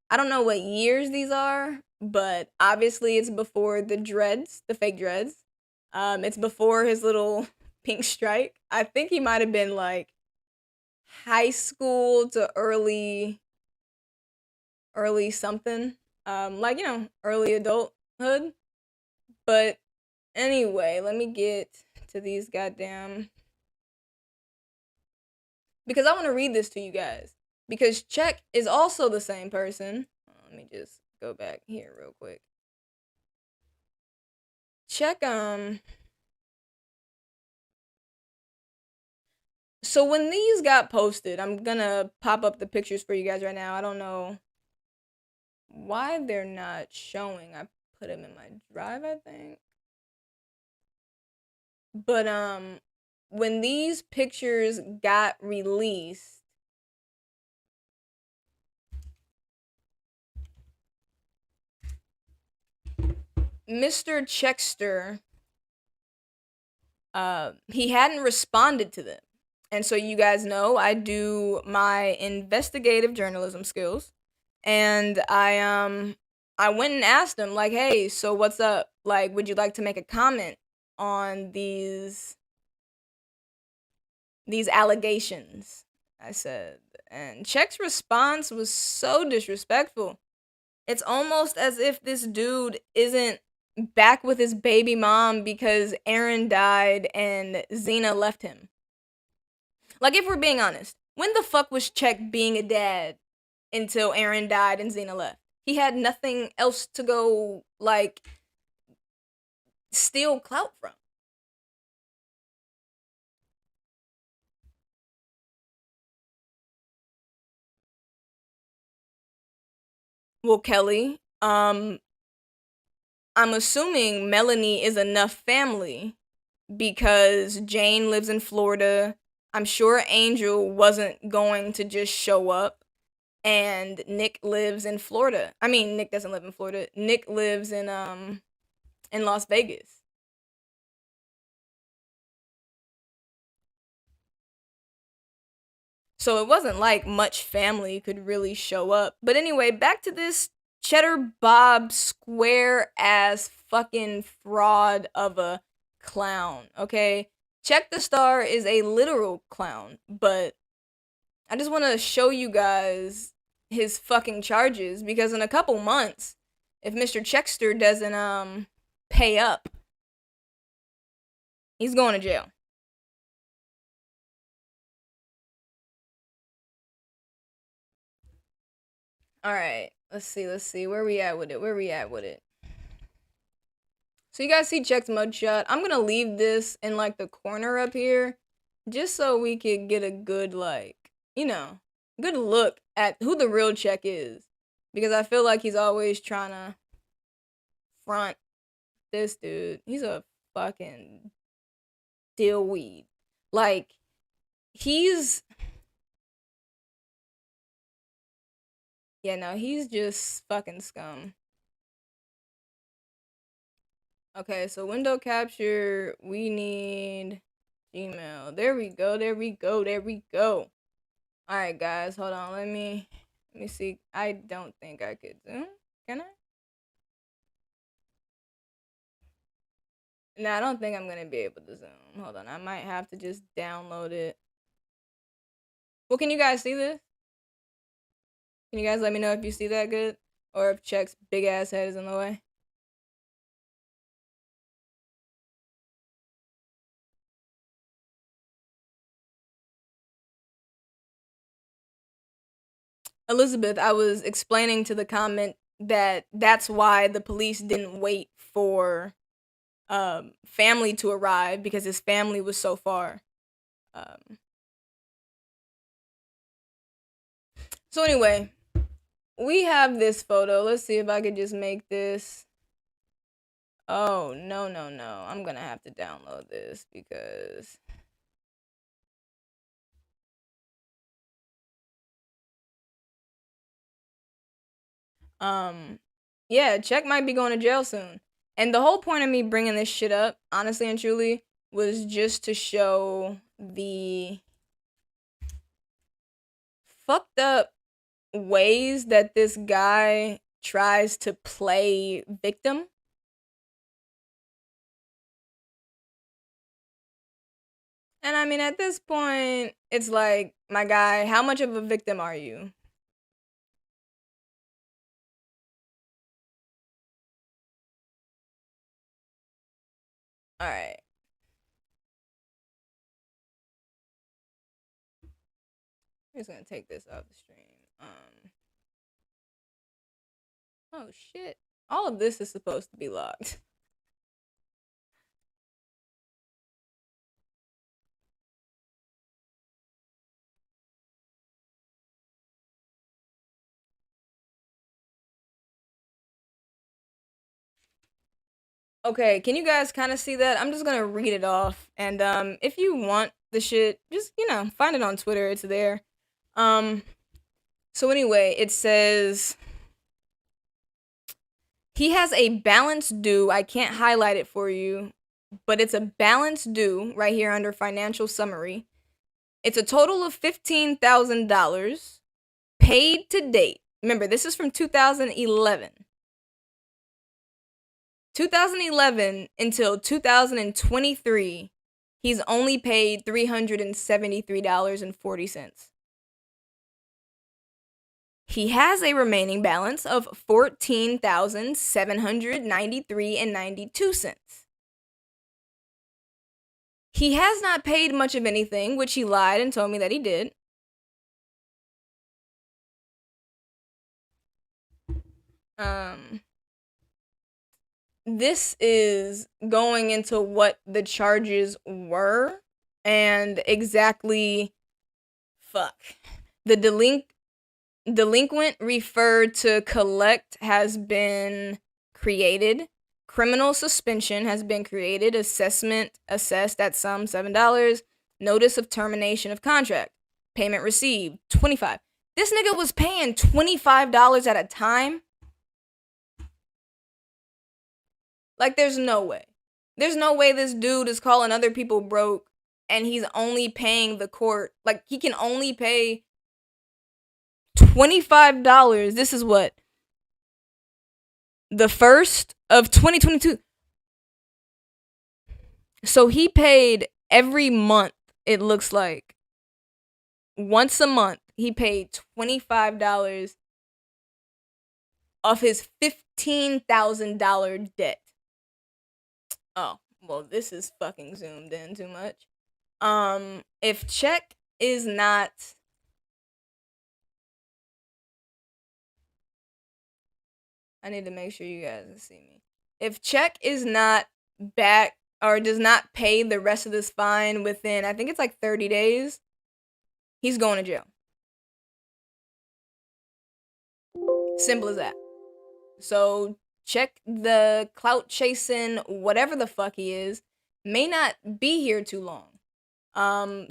I don't know what years these are, but obviously it's before the dreads, the fake dreads. It's before his little pink stripe. I think he might have been like high school to early something. Like, you know, early adulthood. But anyway, let me get to these goddamn, because I want to read this to you guys. Because Check is also the same person. Let me just go back here real quick. Check, so when these got posted, I'm gonna pop up the pictures for you guys right now. I don't know why they're not showing. I put them in my drive, I think. But, when these pictures got released, Mr. Checkster, he hadn't responded to them. And so you guys know I do my investigative journalism skills. And I went and asked him, like, hey, so what's up? Like, would you like to make a comment on these allegations? I said. And Check's response was so disrespectful. It's almost as if this dude isn't back with his baby mom because Aaron died and Xena left him. Like, if we're being honest, when the fuck was Check being a dad until Aaron died and Xena left? He had nothing else to go, like, steal clout from. Well, Kelly, I'm assuming Melanie is enough family because Jane lives in Florida. I'm sure Angel wasn't going to just show up, and Nick lives in Florida. I mean, Nick doesn't live in Florida. Nick lives in Las Vegas. So it wasn't like much family could really show up. But anyway, back to this Cheddar Bob square ass fucking fraud of a clown, okay? Check the Star is a literal clown, but I just want to show you guys his fucking charges because in a couple months, if Mr. Checkster doesn't pay up, he's going to jail. All right, let's see. Where we at with it? So you guys see Check's mugshot. I'm gonna leave this in like the corner up here, just so we could get a good good look at who the real Check is, because I feel like he's always trying to front this dude. He's a fucking dillweed. Like he's he's just fucking scum. Okay, so window capture, we need Gmail. There we go. Alright guys, hold on, let me see. I don't think I could zoom. Can I? No, I don't think I'm gonna be able to zoom. Hold on, I might have to just download it. Well, can you guys see this? Can you guys let me know if you see that good? Or if Check's big ass head is in the way? Elizabeth, I was explaining to the comment that that's why the police didn't wait for family to arrive, because his family was so far. So anyway, we have this photo. Let's see if I could just make this. Oh, no. I'm gonna have to download this because yeah, Check might be going to jail soon. And the whole point of me bringing this shit up, honestly and truly, was just to show the fucked up ways that this guy tries to play victim. And I mean, at this point, it's like, my guy, how much of a victim are you? Alright. I'm just gonna take this off the stream. Oh shit. All of this is supposed to be locked. Okay, can you guys kind of see that? I'm just gonna read it off, and if you want the shit, just find it on Twitter. It's there. So anyway, it says he has a balance due. I can't highlight it for you, but it's a balance due right here under financial summary. It's a total of $15,000 paid to date. Remember, this is from 2011. 2011 until 2023, he's only paid $373.40. He has a remaining balance of $14,793.92. He has not paid much of anything, which he lied and told me that he did. This is going into what the charges were and exactly the Delinquent referred to collect has been created. Criminal suspension has been created. Assessment assessed at sum $7. Notice of termination of contract. Payment received $25. This nigga was paying $25 at a time. Like, there's no way. There's no way this dude is calling other people broke and he's only paying the court. Like, he can only pay $25. This is what? The 1st of 2022. So he paid every month, it looks like. Once a month, he paid $25 of his $15,000 debt. Oh, well, this is fucking zoomed in too much. If check is not... I need to make sure you guys can see me. If check is not back or does not pay the rest of this fine within, I think it's like 30 days, he's going to jail. Simple as that. So check the clout chasing, whatever the fuck he is, may not be here too long.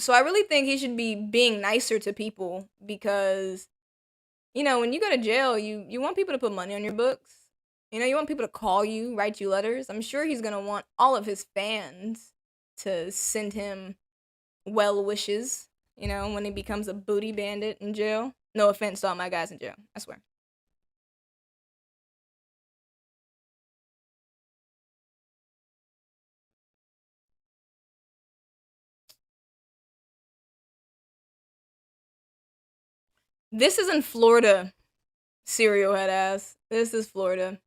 So I really think he should be being nicer to people because, you know, when you go to jail, you want people to put money on your books. You know, you want people to call you, write you letters. I'm sure he's going to want all of his fans to send him well wishes, you know, when he becomes a booty bandit in jail. No offense to all my guys in jail, I swear. This is in Florida, serial head ass. This is Florida.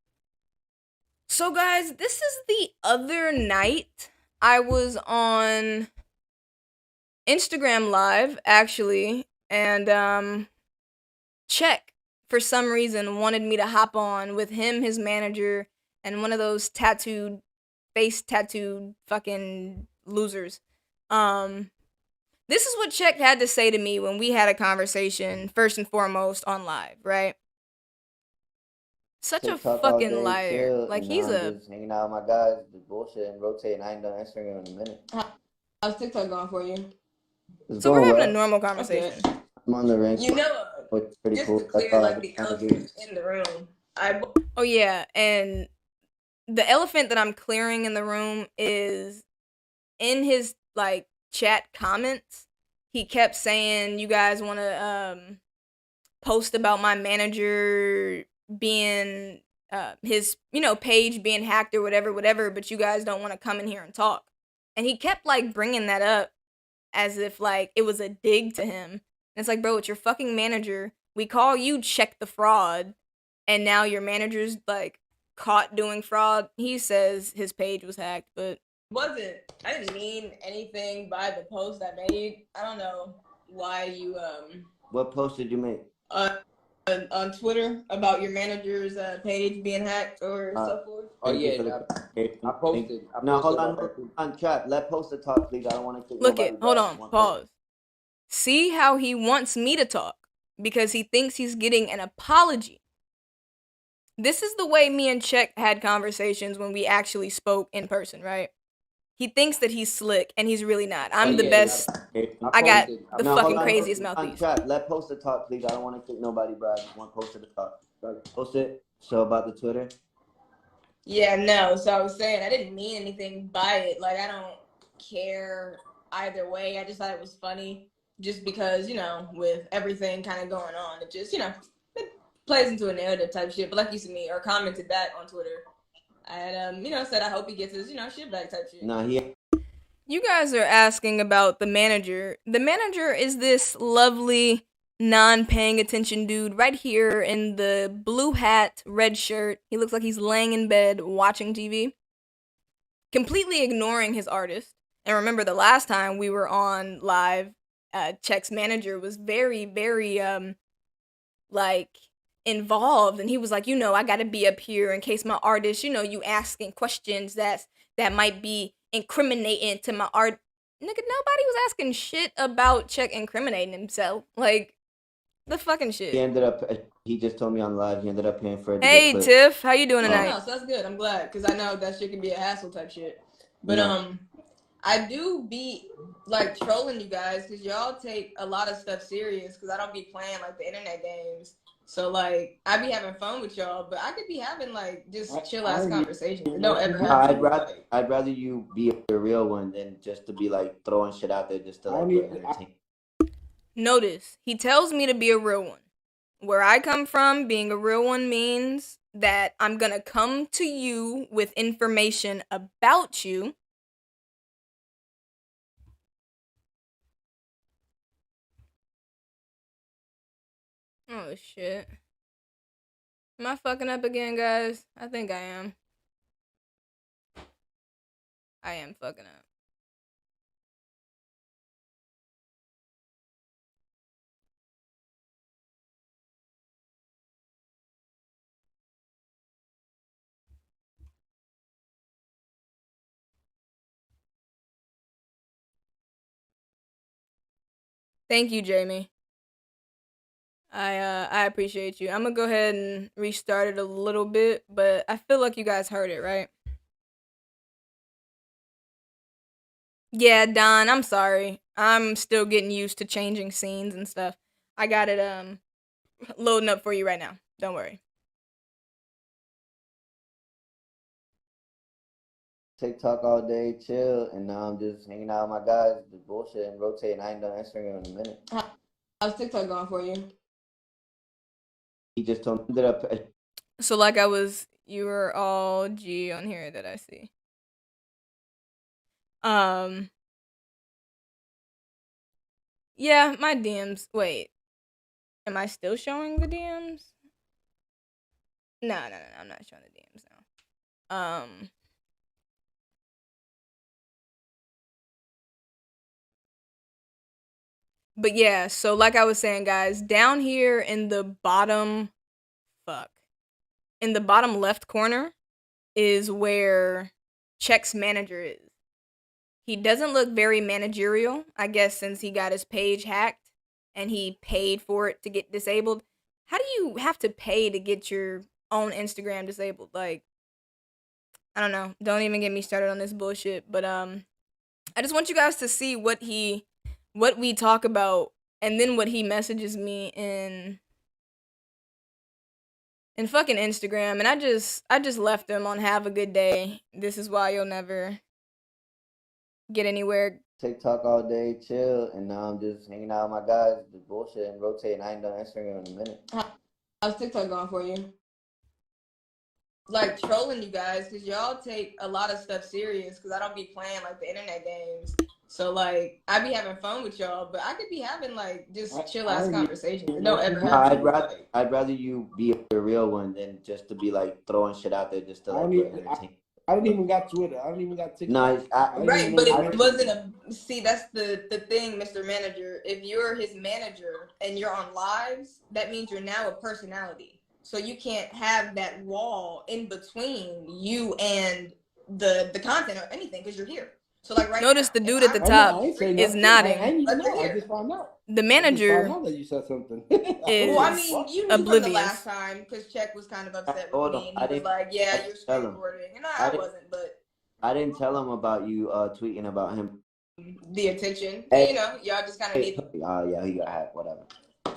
So guys, this is the other night I was on Instagram Live, actually, and Check, for some reason, wanted me to hop on with him, his manager, and one of those face tattooed fucking losers. This is what Check had to say to me when we had a conversation, first and foremost, on live, right? Such a fucking liar. Too, like, he's just hanging out with my guys, the bullshit and rotating. I ain't done Instagram in a minute. How's TikTok going for you? So we're having a normal conversation. Okay. I'm on the rank. You know, It's pretty just cool. to clear like the elephant in the room. Oh yeah, and the elephant that I'm clearing in the room is in his like chat comments. He kept saying, "You guys want to post about my manager being his, you know, page being hacked or whatever, but you guys don't want to come in here and talk." And he kept like bringing that up as if like it was a dig to him. And it's like, bro, it's your fucking manager. We call you Check the Fraud, and now your manager's like caught doing fraud. He says his page was hacked, but I didn't mean anything by the post I made. I don't know why you What post did you make? On Twitter about your manager's page being hacked or so forth. Oh yeah, I posted. No, hold on, chat. Let poster talk, please. I don't want to. look it. Hold on. Pause. See how he wants me to talk because he thinks he's getting an apology. This is the way me and Check had conversations when we actually spoke in person, right? He thinks that he's slick, and he's really not. I'm the best. I got the fucking craziest mouthpiece. Chat. Let poster talk, please. I don't want to kick nobody, bro. I just want poster to talk. Post it. So about the Twitter. Yeah, no. So I was saying I didn't mean anything by it. Like, I don't care either way. I just thought it was funny just because, you know, with everything kind of going on, it just, you know, it plays into a narrative type shit. But like you said, me or commented that on Twitter. I had, you know, said I hope he gets his, you know, shit back type shit. Nah, he. You guys are asking about the manager. The manager is this lovely, non-paying attention dude right here in the blue hat, red shirt. He looks like he's laying in bed watching TV, completely ignoring his artist. And remember, the last time we were on live, Check's manager was very, very, like, involved, and he was like, you know, I gotta be up here in case my artist, you know, you asking questions that might be incriminating to my art. Nigga, nobody was asking shit about Check incriminating himself. Like, The fucking He shit. ended up. He just told me on live. He ended up paying for it to Hey, get clipped. Tiff, how you doing Oh, tonight? no, so that's good. I'm glad because I know that shit can be a hassle type shit. But No. I do be like trolling you guys because y'all take a lot of stuff serious because I don't be playing like the internet games. So like I be having fun with y'all, but I could be having like just chill ass conversations. It don't ever have to be like. I'd rather you be a real one than just to be like throwing shit out there just to like for entertainment. Notice, he tells me to be a real one. Where I come from, being a real one means that I'm gonna come to you with information about you. Oh shit. Am I fucking up again, guys? I think I am. I am fucking up. Thank you, Jamie. I appreciate you. I'm gonna go ahead and restart it a little bit, but I feel like you guys heard it, right? Yeah, Don, I'm sorry. I'm still getting used to changing scenes and stuff. I got it loading up for you right now. Don't worry. TikTok all day, chill, and now I'm just hanging out with my guys, just bullshit and rotating. I ain't done Instagram in a minute. How's TikTok going for you? He just told me ended up. So like you were all G on here that I see. Yeah, my DMs. Wait. Am I still showing the DMs? No, I'm not showing the DMs now. But yeah, so like I was saying, guys, down here in the bottom in the bottom left corner is where Check's manager is. He doesn't look very managerial, I guess, since he got his page hacked and he paid for it to get disabled. How do you have to pay to get your own Instagram disabled? Like, I don't know. Don't even get me started on this bullshit. But I just want you guys to see what we talk about and then what he messages me in fucking Instagram, and I just left him on have a good day. This is why you'll never get anywhere. TikTok all day, chill, and now I'm just hanging out with my guys, just bullshit and rotating. I ain't done Instagram in a minute. How's TikTok going for you? Like trolling you guys because y'all take a lot of stuff serious because I don't be playing like the internet games. So like I be having fun with y'all, but I could be having like just chill ass conversations. It don't ever have to be like. I'd rather you be a real one than just to be like throwing shit out there just to like for entertainment. I don't even got Twitter. I don't even got TikTok. No, Right, but it wasn't a. See, that's the thing, Mr. Manager. If you're his manager and you're on lives, that means you're now a personality. So you can't have that wall in between you and the content or anything because you're here. So like right Notice now, the dude at the top is nodding. I didn't even know. I just found out. The manager I just found out that you said something. is well, I mean, you knew from the last time because Check was kind of upset with me, and he was like, "Yeah, you're skateboarding," and I wasn't, but I didn't tell him about you tweeting about him. The attention, and, you know, y'all just kind of need. Yeah, he got hacked. Whatever.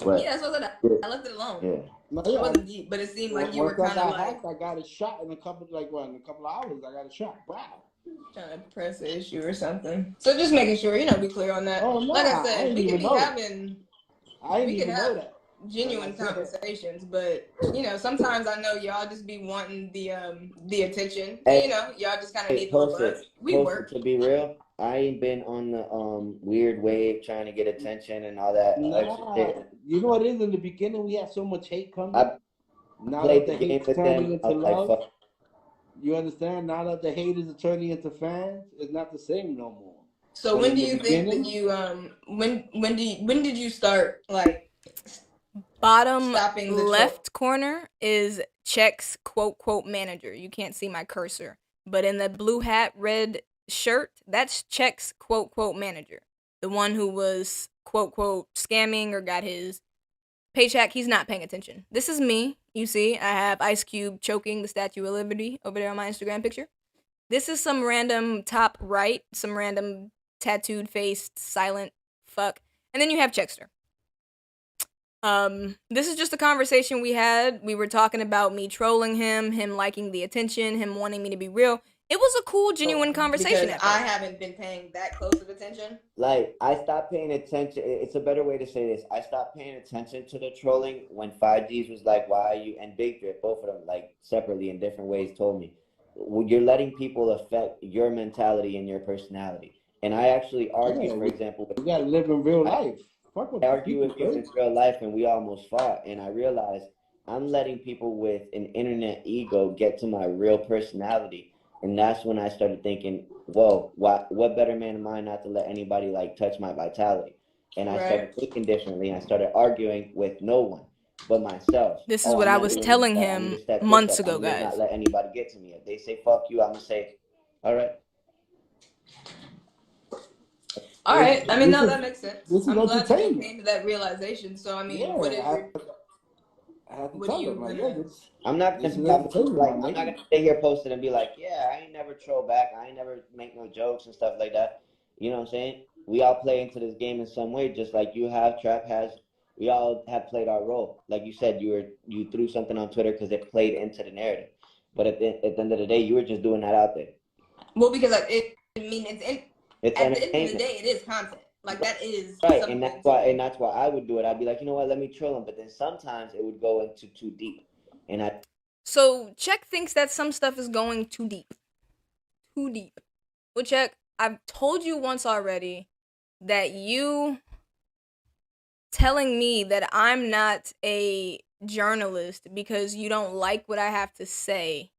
But, yeah, that's what I said. I left it alone. Yeah. It wasn't deep, but it seemed like you were kind of like. Hacked, I got a shot in a couple of hours. I got a shot. Wow. Trying to press the issue or something. So just making sure, be clear on that. Oh, no, like I said, we can be having. I didn't even know that. Genuine conversations, but sometimes I know y'all just be wanting the attention. Hey, y'all just kind of need the buzz. We work. To be real, I ain't been on the weird wave trying to get attention and all that extra shit. You know what it is? In the beginning, we had so much hate coming. Now that the hate is turning into love, you understand? Now that the haters are turning into fans, it's not the same no more. So when do you think that you when did you start like? Bottom left corner is Check's quote manager. You can't see my cursor, but in the blue hat, red shirt, that's Check's quote manager. The one who was quote scamming or got his Paycheck, he's not paying attention. This is me. You see, I have Ice Cube choking the Statue of Liberty over there on my Instagram picture. This is some random top right, some random tattooed faced silent fuck. And then you have Checkster. This is just a conversation we had. We were talking about me trolling him liking the attention, him wanting me to be real. It was a cool, genuine conversation. Because I haven't been paying that close of attention. Like, I stopped paying attention. It's a better way to say this. I stopped paying attention to the trolling when 5Gs was like, why are you, and Big Drip, both of them, like, separately in different ways told me, you're letting people affect your mentality and your personality. And I actually argue, for example, you gotta live in real life. Fuck with I argue with you in real life, and we almost fought. And I realized I'm letting people with an internet ego get to my real personality. And that's when I started thinking, whoa, what better man am I not to let anybody like touch my vitality? And I started thinking differently. And I started arguing with no one but myself. This is what I was telling him months ago, guys. Not let anybody get to me. If they say fuck you, I'm gonna say, all right. All right. I mean, no, that makes sense. I'm glad that you came to that realization. So, I mean, what is your... What do you... I'm not gonna stay here posted and be like, yeah, I ain't never troll back. I ain't never make no jokes and stuff like that. You know what I'm saying? We all play into this game in some way, just like you have, Trap has. We all have played our role. Like you said, you threw something on Twitter because it played into the narrative. But at the end of the day, you were just doing that out there. Well, because at the end of the day, it is content. Like, that is right, and that's why I would do it. I'd be like, you know what, let me troll him. But then sometimes it would go into too deep, So Check thinks that some stuff is going too deep. Too deep. Well, Check, I've told you once already that you telling me that I'm not a journalist because you don't like what I have to say.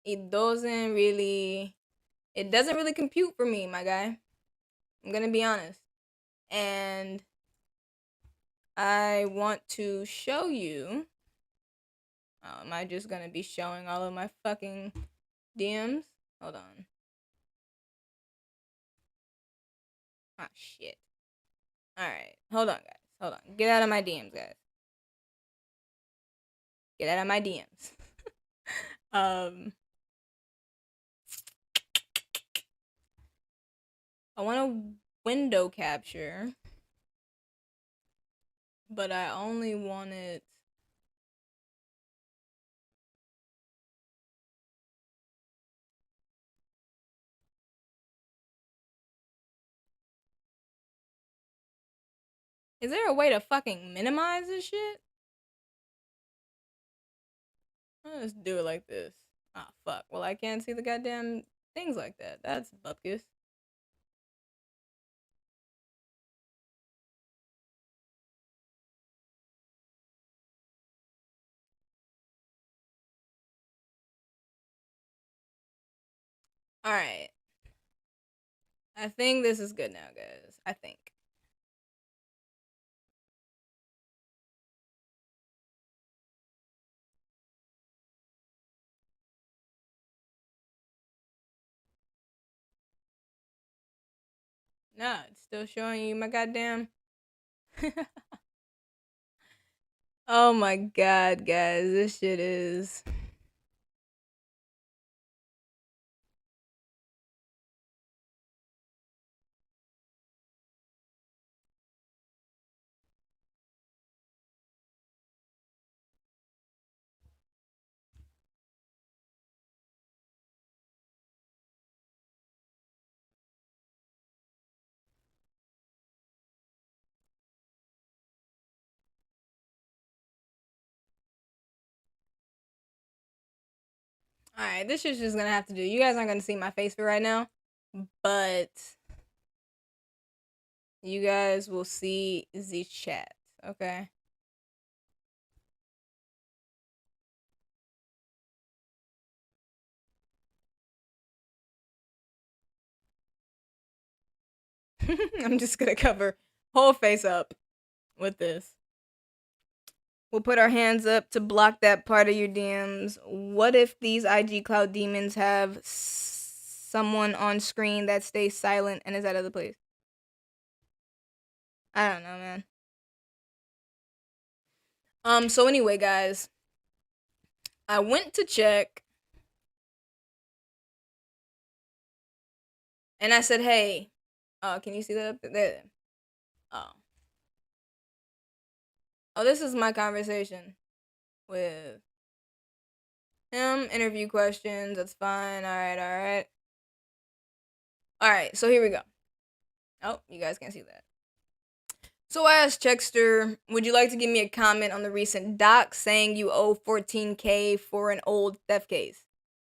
It doesn't really compute for me, my guy. I'm gonna be honest. And I want to show you. Oh, am I just gonna be showing all of my fucking DMs? Hold on. Ah, shit. Alright. Hold on, guys. Hold on. Get out of my DMs, guys. Get out of my DMs. I want a window capture, but I only want it. Is there a way to fucking minimize this shit? Let's do it like this. Ah, fuck. Well, I can't see the goddamn things like that. That's bupkis. Alright. I think this is good now, guys. I think. Nah, it's still showing you my goddamn... Oh my god, guys. This shit is... Alright, this shit's just gonna have to do. You guys aren't gonna see my face for right now, but you guys will see the chat, okay? I'm just gonna cover whole face up with this. We'll put our hands up to block that part of your DMs. What if these IG clout demons have someone on screen that stays silent and is out of the place? I don't know, man. So anyway, guys, I went to check, and I said, "Hey, can you see that up there?" Oh, this is my conversation with him. Interview questions. That's fine. All right. So here we go. Oh, you guys can't see that. So I asked Chexter, would you like to give me a comment on the recent doc saying you owe $14K for an old theft case?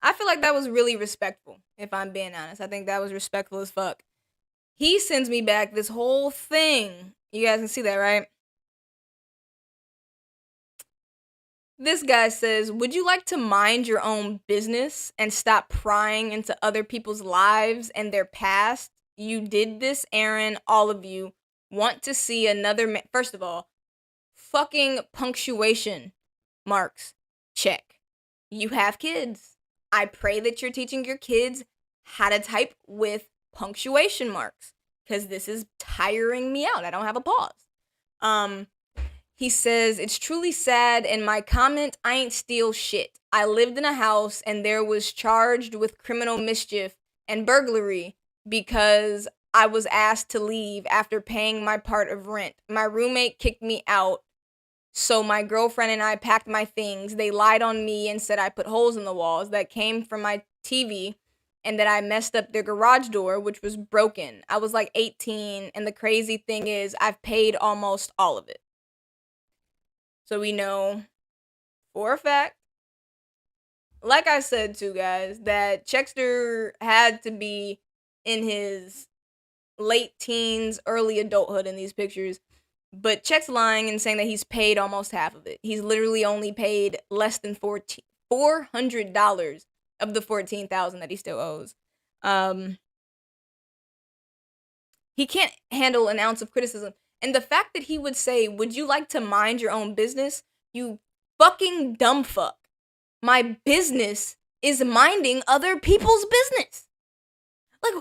I feel like that was really respectful, if I'm being honest. I think that was respectful as fuck. He sends me back this whole thing. You guys can see that, right? This guy says, would you like to mind your own business and stop prying into other people's lives and their past? You did this, Aaron, all of you. Want to see another first of all, fucking punctuation marks. Check. You have kids. I pray that you're teaching your kids how to type with punctuation marks, because this is tiring me out. I don't have a pause. He says, it's truly sad. In my comment, I ain't steal shit. I lived in a house and there was charged with criminal mischief and burglary because I was asked to leave after paying my part of rent. My roommate kicked me out, so my girlfriend and I packed my things. They lied on me and said I put holes in the walls that came from my TV and that I messed up their garage door, which was broken. I was like 18, and the crazy thing is I've paid almost all of it. So we know for a fact, like I said too, guys, that Chexter had to be in his late teens, early adulthood in these pictures. But Check's lying and saying that he's paid almost half of it. He's literally only paid less than $400 of the $14,000 that he still owes. He can't handle an ounce of criticism. And the fact that he would say, would you like to mind your own business? You fucking dumb fuck. My business is minding other people's business. Like,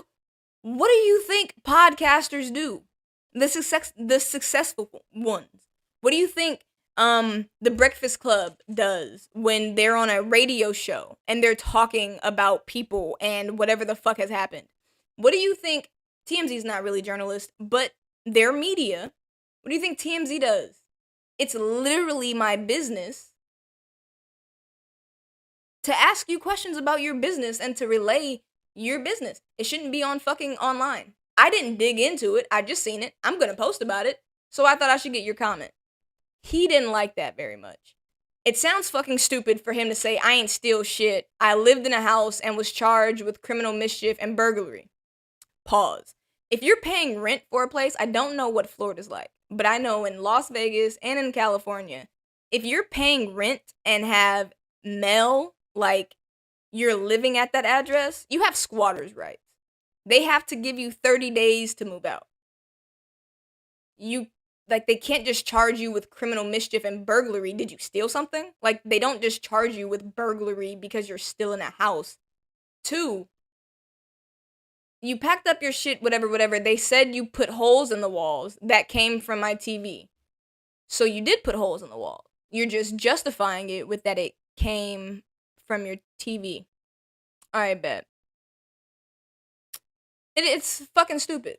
what do you think podcasters do? The successful ones. What do you think the Breakfast Club does when they're on a radio show and they're talking about people and whatever the fuck has happened? What do you think? TMZ's not really journalist, but their media. What do you think TMZ does? It's literally my business to ask you questions about your business and to relay your business. It shouldn't be on fucking online. I didn't dig into it. I just seen it. I'm going to post about it. So I thought I should get your comment. He didn't like that very much. It sounds fucking stupid for him to say, I ain't steal shit. I lived in a house and was charged with criminal mischief and burglary. Pause. If you're paying rent for a place, I don't know what Florida's like, but I know in Las Vegas and in California, if you're paying rent and have mail, like you're living at that address, you have squatters' rights. They have to give you 30 days to move out. They can't just charge you with criminal mischief and burglary. Did you steal something? Like, they don't just charge you with burglary because you're still in a house. 2, you packed up your shit, whatever. They said you put holes in the walls that came from my TV. So you did put holes in the wall. You're just justifying it with that it came from your TV. Alright, bet. It's fucking stupid.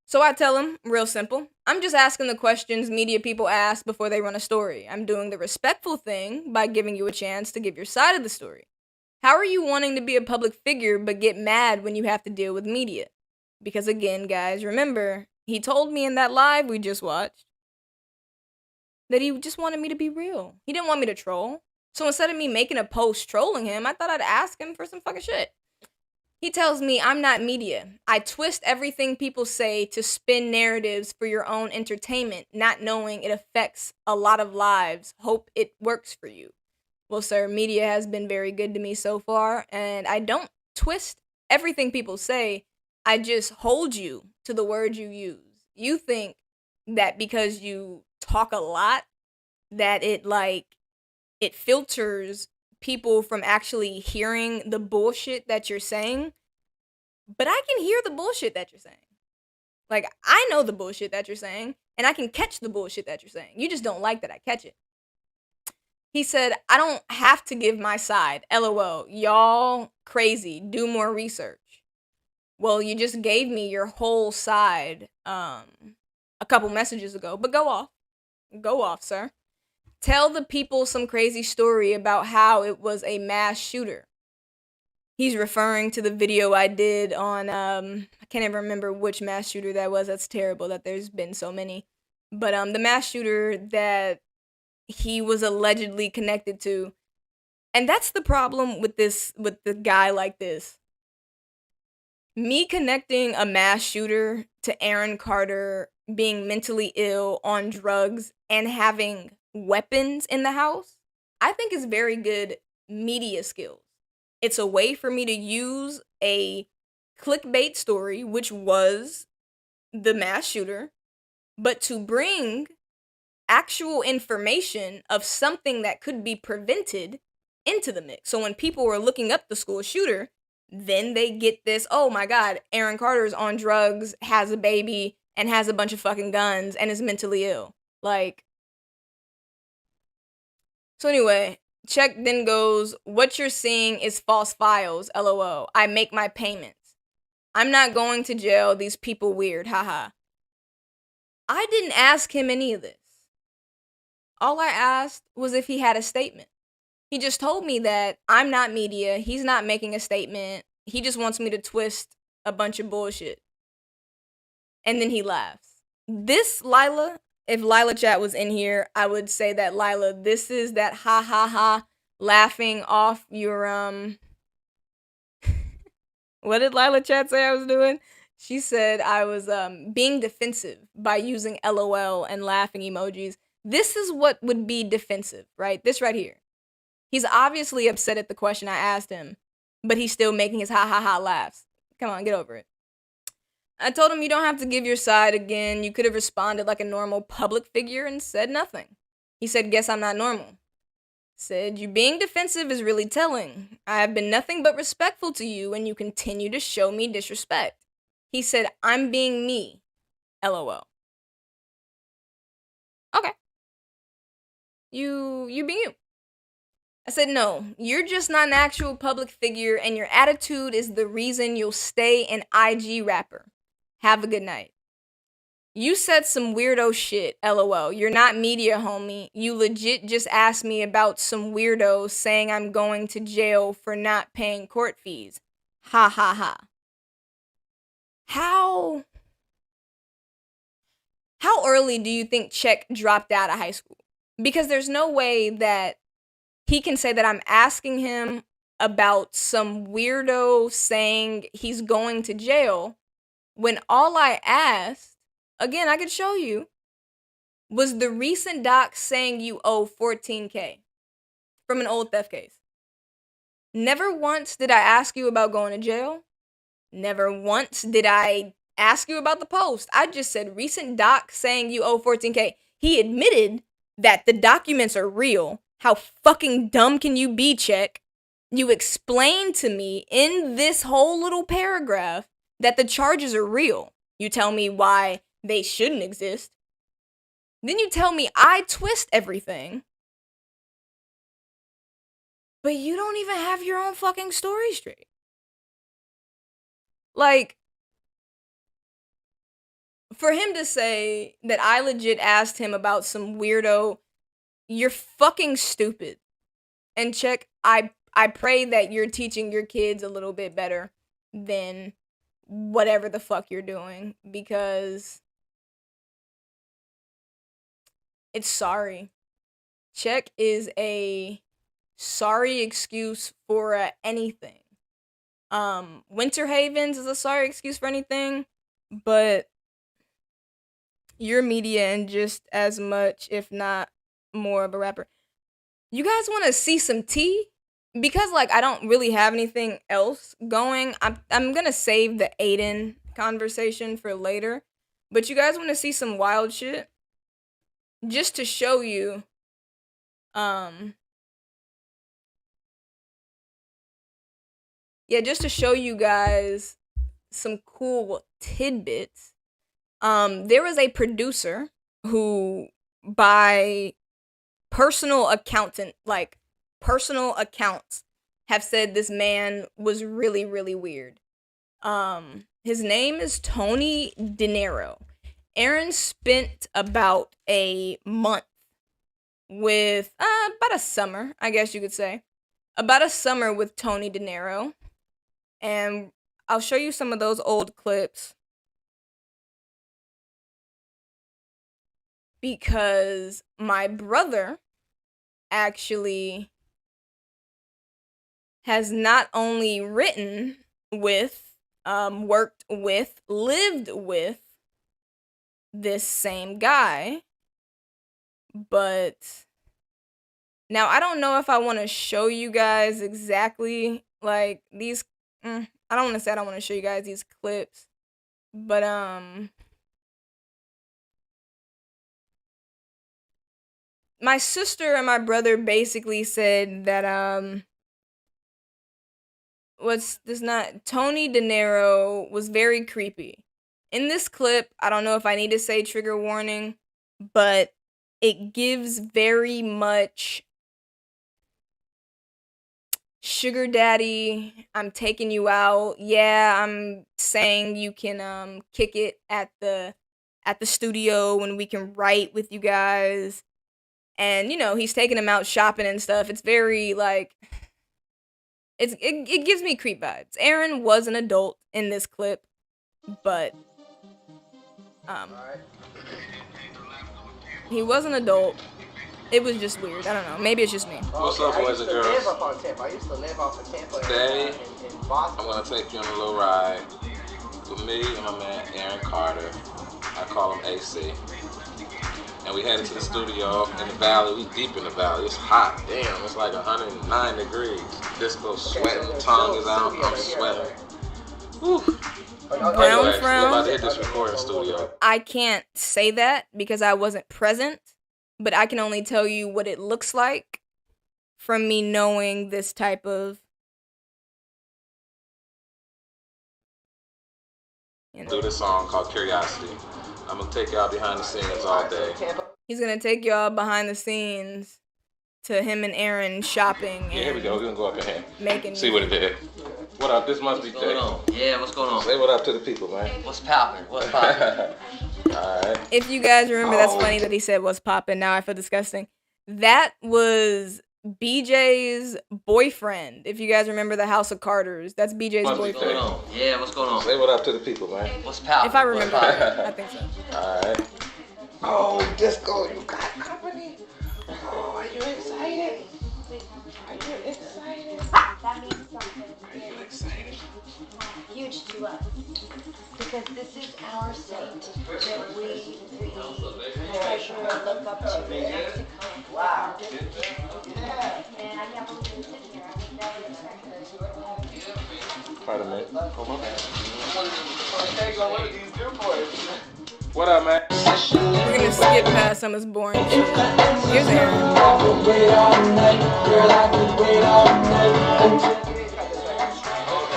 So I tell him, real simple, I'm just asking the questions media people ask before they run a story. I'm doing the respectful thing by giving you a chance to give your side of the story. How are you wanting to be a public figure but get mad when you have to deal with media? Because again, guys, remember, he told me in that live we just watched that he just wanted me to be real. He didn't want me to troll. So instead of me making a post trolling him, I thought I'd ask him for some fucking shit. He tells me I'm not media. I twist everything people say to spin narratives for your own entertainment, not knowing it affects a lot of lives. Hope it works for you. Well, sir, media has been very good to me so far, and I don't twist everything people say. I just hold you to the words you use. You think that because you talk a lot, that it filters people from actually hearing the bullshit that you're saying, but I can hear the bullshit that you're saying. Like, I know the bullshit that you're saying, and I can catch the bullshit that you're saying. You just don't like that I catch it. He said, I don't have to give my side. LOL. Y'all crazy. Do more research. Well, you just gave me your whole side a couple messages ago, but go off. Go off, sir. Tell the people some crazy story about how it was a mass shooter. He's referring to the video I did on, I can't even remember which mass shooter that was. That's terrible that there's been so many. But the mass shooter that he was allegedly connected to. And that's the problem with the guy like this. Me connecting a mass shooter to Aaron Carter being mentally ill, on drugs, and having weapons in the house, I think is very good media skills. It's a way for me to use a clickbait story, which was the mass shooter, but to bring actual information of something that could be prevented into the mix. So when people were looking up the school shooter, then they get this, oh my God, Aaron Carter's on drugs, has a baby, and has a bunch of fucking guns, and is mentally ill. Like, so anyway, Check then goes, what you're seeing is false files, LOL. I make my payments. I'm not going to jail, these people weird, haha. I didn't ask him any of this. All I asked was if he had a statement. He just told me that I'm not media, he's not making a statement, he just wants me to twist a bunch of bullshit. And then he laughs. This, Lila, if Lila Chat was in here, I would say that, Lila, this is that ha ha ha laughing off your, what did Lila Chat say I was doing? She said I was, being defensive by using LOL and laughing emojis. This is what would be defensive, right? This right here. He's obviously upset at the question I asked him, but he's still making his ha ha ha laughs. Come on, get over it. I told him you don't have to give your side again. You could have responded like a normal public figure and said nothing. He said, guess I'm not normal. Said, you being defensive is really telling. I have been nothing but respectful to you and you continue to show me disrespect. He said, I'm being me. LOL. Okay. You being you. I said, no, you're just not an actual public figure and your attitude is the reason you'll stay an IG rapper. Have a good night. You said some weirdo shit, LOL. You're not media, homie. You legit just asked me about some weirdo saying I'm going to jail for not paying court fees. Ha ha ha. How early do you think Check dropped out of high school? Because there's no way that he can say that I'm asking him about some weirdo saying he's going to jail when all I asked, again, I could show you, was the recent doc saying you owe $14K from an old theft case. Never once did I ask you about going to jail. Never once did I ask you about the post. I just said recent doc saying you owe $14K. He admitted that the documents are real. How fucking dumb can you be, Check? You explained to me in this whole little paragraph that the charges are real. You tell me why they shouldn't exist. Then you tell me I twist everything. But you don't even have your own fucking story straight. Like, for him to say that I legit asked him about some weirdo, you're fucking stupid. And Check, I pray that you're teaching your kids a little bit better than whatever the fuck you're doing, because it's sorry. Check is a sorry excuse for anything. Winter Havens is a sorry excuse for anything, but you're media and just as much, if not more, of a rapper. You guys want to see some tea? Because, like, I don't really have anything else going, I'm gonna save the Aiden conversation for later. But you guys want to see some wild shit? Just to show you, yeah, just to show you guys some cool tidbits. There was a producer who, by personal accounts, have said this man was really, really weird. His name is Tony De Niro. Aaron spent about a month with, about a summer, I guess you could say. About a summer with Tony De Niro. And I'll show you some of those old clips. Because my brother actually has not only written with, worked with, lived with this same guy, but now I don't know if I want to show you guys exactly like these. I don't want to say I don't want to show you guys these clips, but my sister and my brother basically said that Tony De Niro was very creepy. In this clip, I don't know if I need to say trigger warning, but it gives very much sugar daddy, I'm taking you out. Yeah, I'm saying you can kick it at the studio when we can write with you guys. And he's taking him out shopping and stuff. It's very like it gives me creep vibes. Aaron was an adult in this clip, but he was an adult. It was just weird. I don't know. Maybe it's just me. What's up, boys and girls? I used to live off of Tampa. Today, I'm going to take you on a little ride with me and my man Aaron Carter. I call him AC. And we headed to the studio in the valley. We deep in the valley. It's hot. Damn, it's like 109 degrees. Disco's sweating. Tongue is out. I'm sweating. Whew. Anyway, we're about to hit this recording studio. I can't say that because I wasn't present, but I can only tell you what it looks like from me knowing this type of. Do this song called Curiosity. I'm gonna take y'all behind the scenes all day. He's gonna take y'all behind the scenes to him and Aaron shopping. Yeah, here we go. We're gonna go up in here. Making see what it is. What up? This must be Jay. Yeah, what's going on? Say what up to the people, man. What's poppin'? What's poppin'? Alright. If you guys remember, that's funny that he said what's poppin'. Now I feel disgusting. That was BJ's boyfriend. If you guys remember the House of Carters, that's BJ's boyfriend. What's going on? Yeah, what's going on? Say what up to the people, man. What's poppin'? If I remember, I think so. Alright. Oh, Disco, you got company. Oh, are you excited? Are you excited? That means something. Are you excited? Huge to us. Because this is our saint that we treasure and look up to in Mexico. Wow. And I can't believe you're sitting here. I would never expect this. Pardon me. Oh, my bad. What up, man? We're gonna skip past some of this boring shit. Here's Aaron.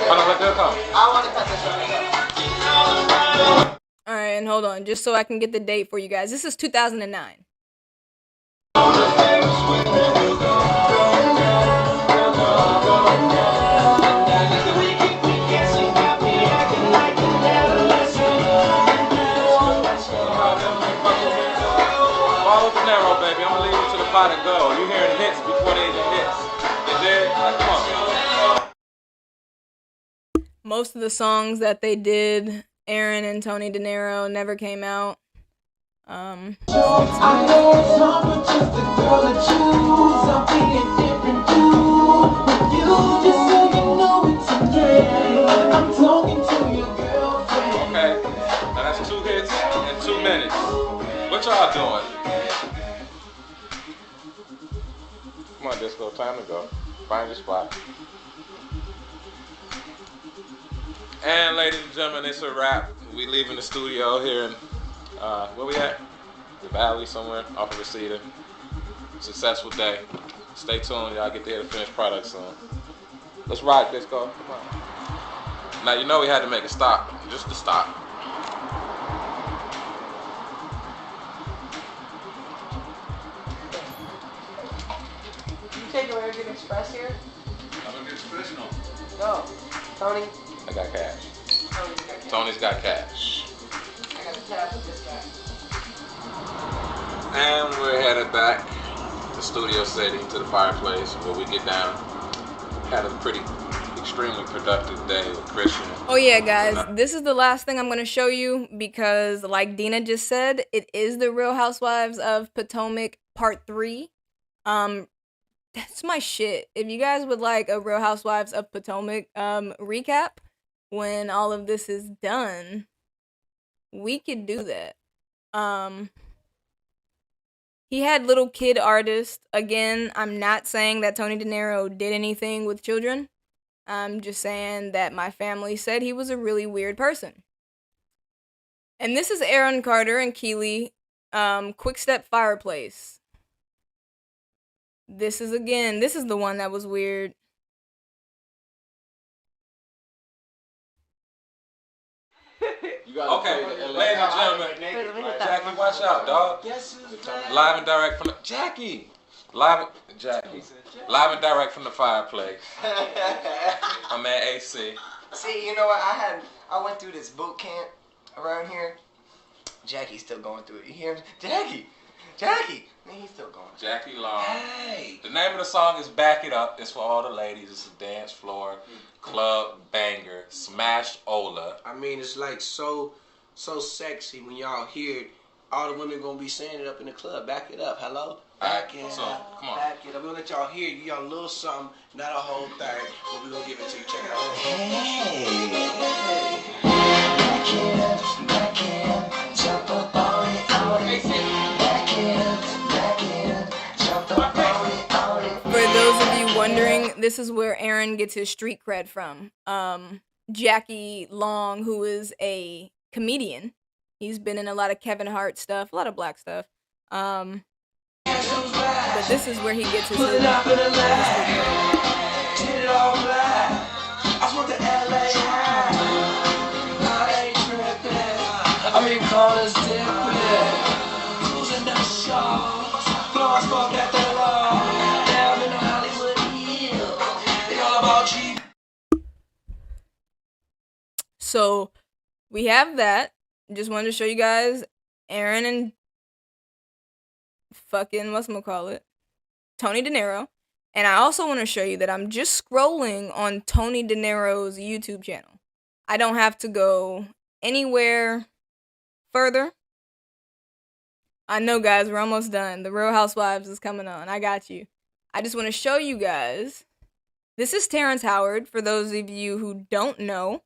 Hold on, let that come. Alright, and hold on, just so I can get the date for you guys. This is 2009. Follow the narrow, baby. I'm gonna leave you to the pot and go. You hearing hits before they even hits. You dig? Like, come on. Most of the songs that they did, Aaron and Tony De Niro, never came out. I know it's hard, but just a girl to choose. I'll be a different dude with you, just so you know it's okay. I'm talking to your girlfriend. Okay, now that's 2 hits in 2 minutes. What y'all doing? Come on, Disco, time to go. Find your spot. And ladies and gentlemen, it's a wrap. We leaving the studio here in, where we at? The valley somewhere off of Reseda. Successful day. Stay tuned, y'all get to hear the finished product soon. Let's rock, Disco. Come on. Now you know we had to make a stop, just to stop. take American Express here? American Express, no. No. Tony? I got cash. Tony's got cash. Tony's got cash. I got a tab with this guy. And we're headed back to Studio City to the fireplace where we get down. Had a pretty extremely productive day with Christian. Oh yeah, guys, this is the last thing I'm going to show you because like Dina just said, it is the Real Housewives of Potomac Part 3. That's my shit. If you guys would like a Real Housewives of Potomac recap when all of this is done, we could do that. He had little kid artists. Again, I'm not saying that Tony De Niro did anything with children. I'm just saying that my family said he was a really weird person. And this is Aaron Carter and Keely, Quick Step Fireplace. This is the one that was weird. Okay, ladies and gentlemen, Jackie, watch out, dog. Live and direct from the Jackie. Live and direct from the fireplace. My man AC. See, you know what? I went through this boot camp around here. Jackie's still going through it. You hear him? Jackie. Man, he's still going. Jackie Long. Hey. The name of the song is Back It Up. It's for all the ladies. It's a dance floor, club banger, smashed Ola. I mean, it's like so sexy when y'all hear it. All the women gonna be saying it up in the club. Back it up. Hello? Back it up. Come on. Back it up. We're gonna let y'all hear it. Give y'all a little something, not a whole thing, but we're gonna give it to you. Check it out. Hey. Back it up. Jump up on it. For those of you wondering, this is where Aaron gets his street cred from. Jackie Long, who is a comedian. He's been in a lot of Kevin Hart stuff, a lot of black stuff. But this is where he gets his street So we have that. Just wanted to show you guys Aaron and fucking whatchamacallit, Tony De Niro. And I also want to show you that I'm just scrolling on Tony De Niro's YouTube channel. I don't have to go anywhere further. I know, guys, we're almost done. The Real Housewives is coming on. I got you. I just want to show you guys. This is Terrence Howard, for those of you who don't know.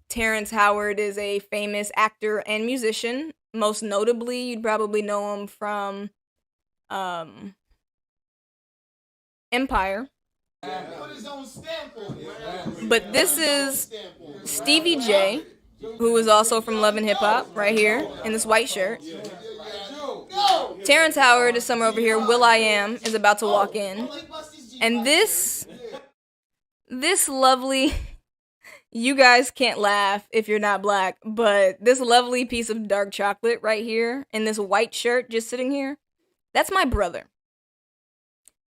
Terrence Howard is a famous actor and musician. Most notably, you'd probably know him from Empire. But this is Stevie J, who is also from Love and Hip Hop, right here, in this white shirt. Terrence Howard is somewhere over here. will.i.am is about to walk in. And this lovely... You guys can't laugh if you're not black, but this lovely piece of dark chocolate right here in this white shirt just sitting here, that's my brother.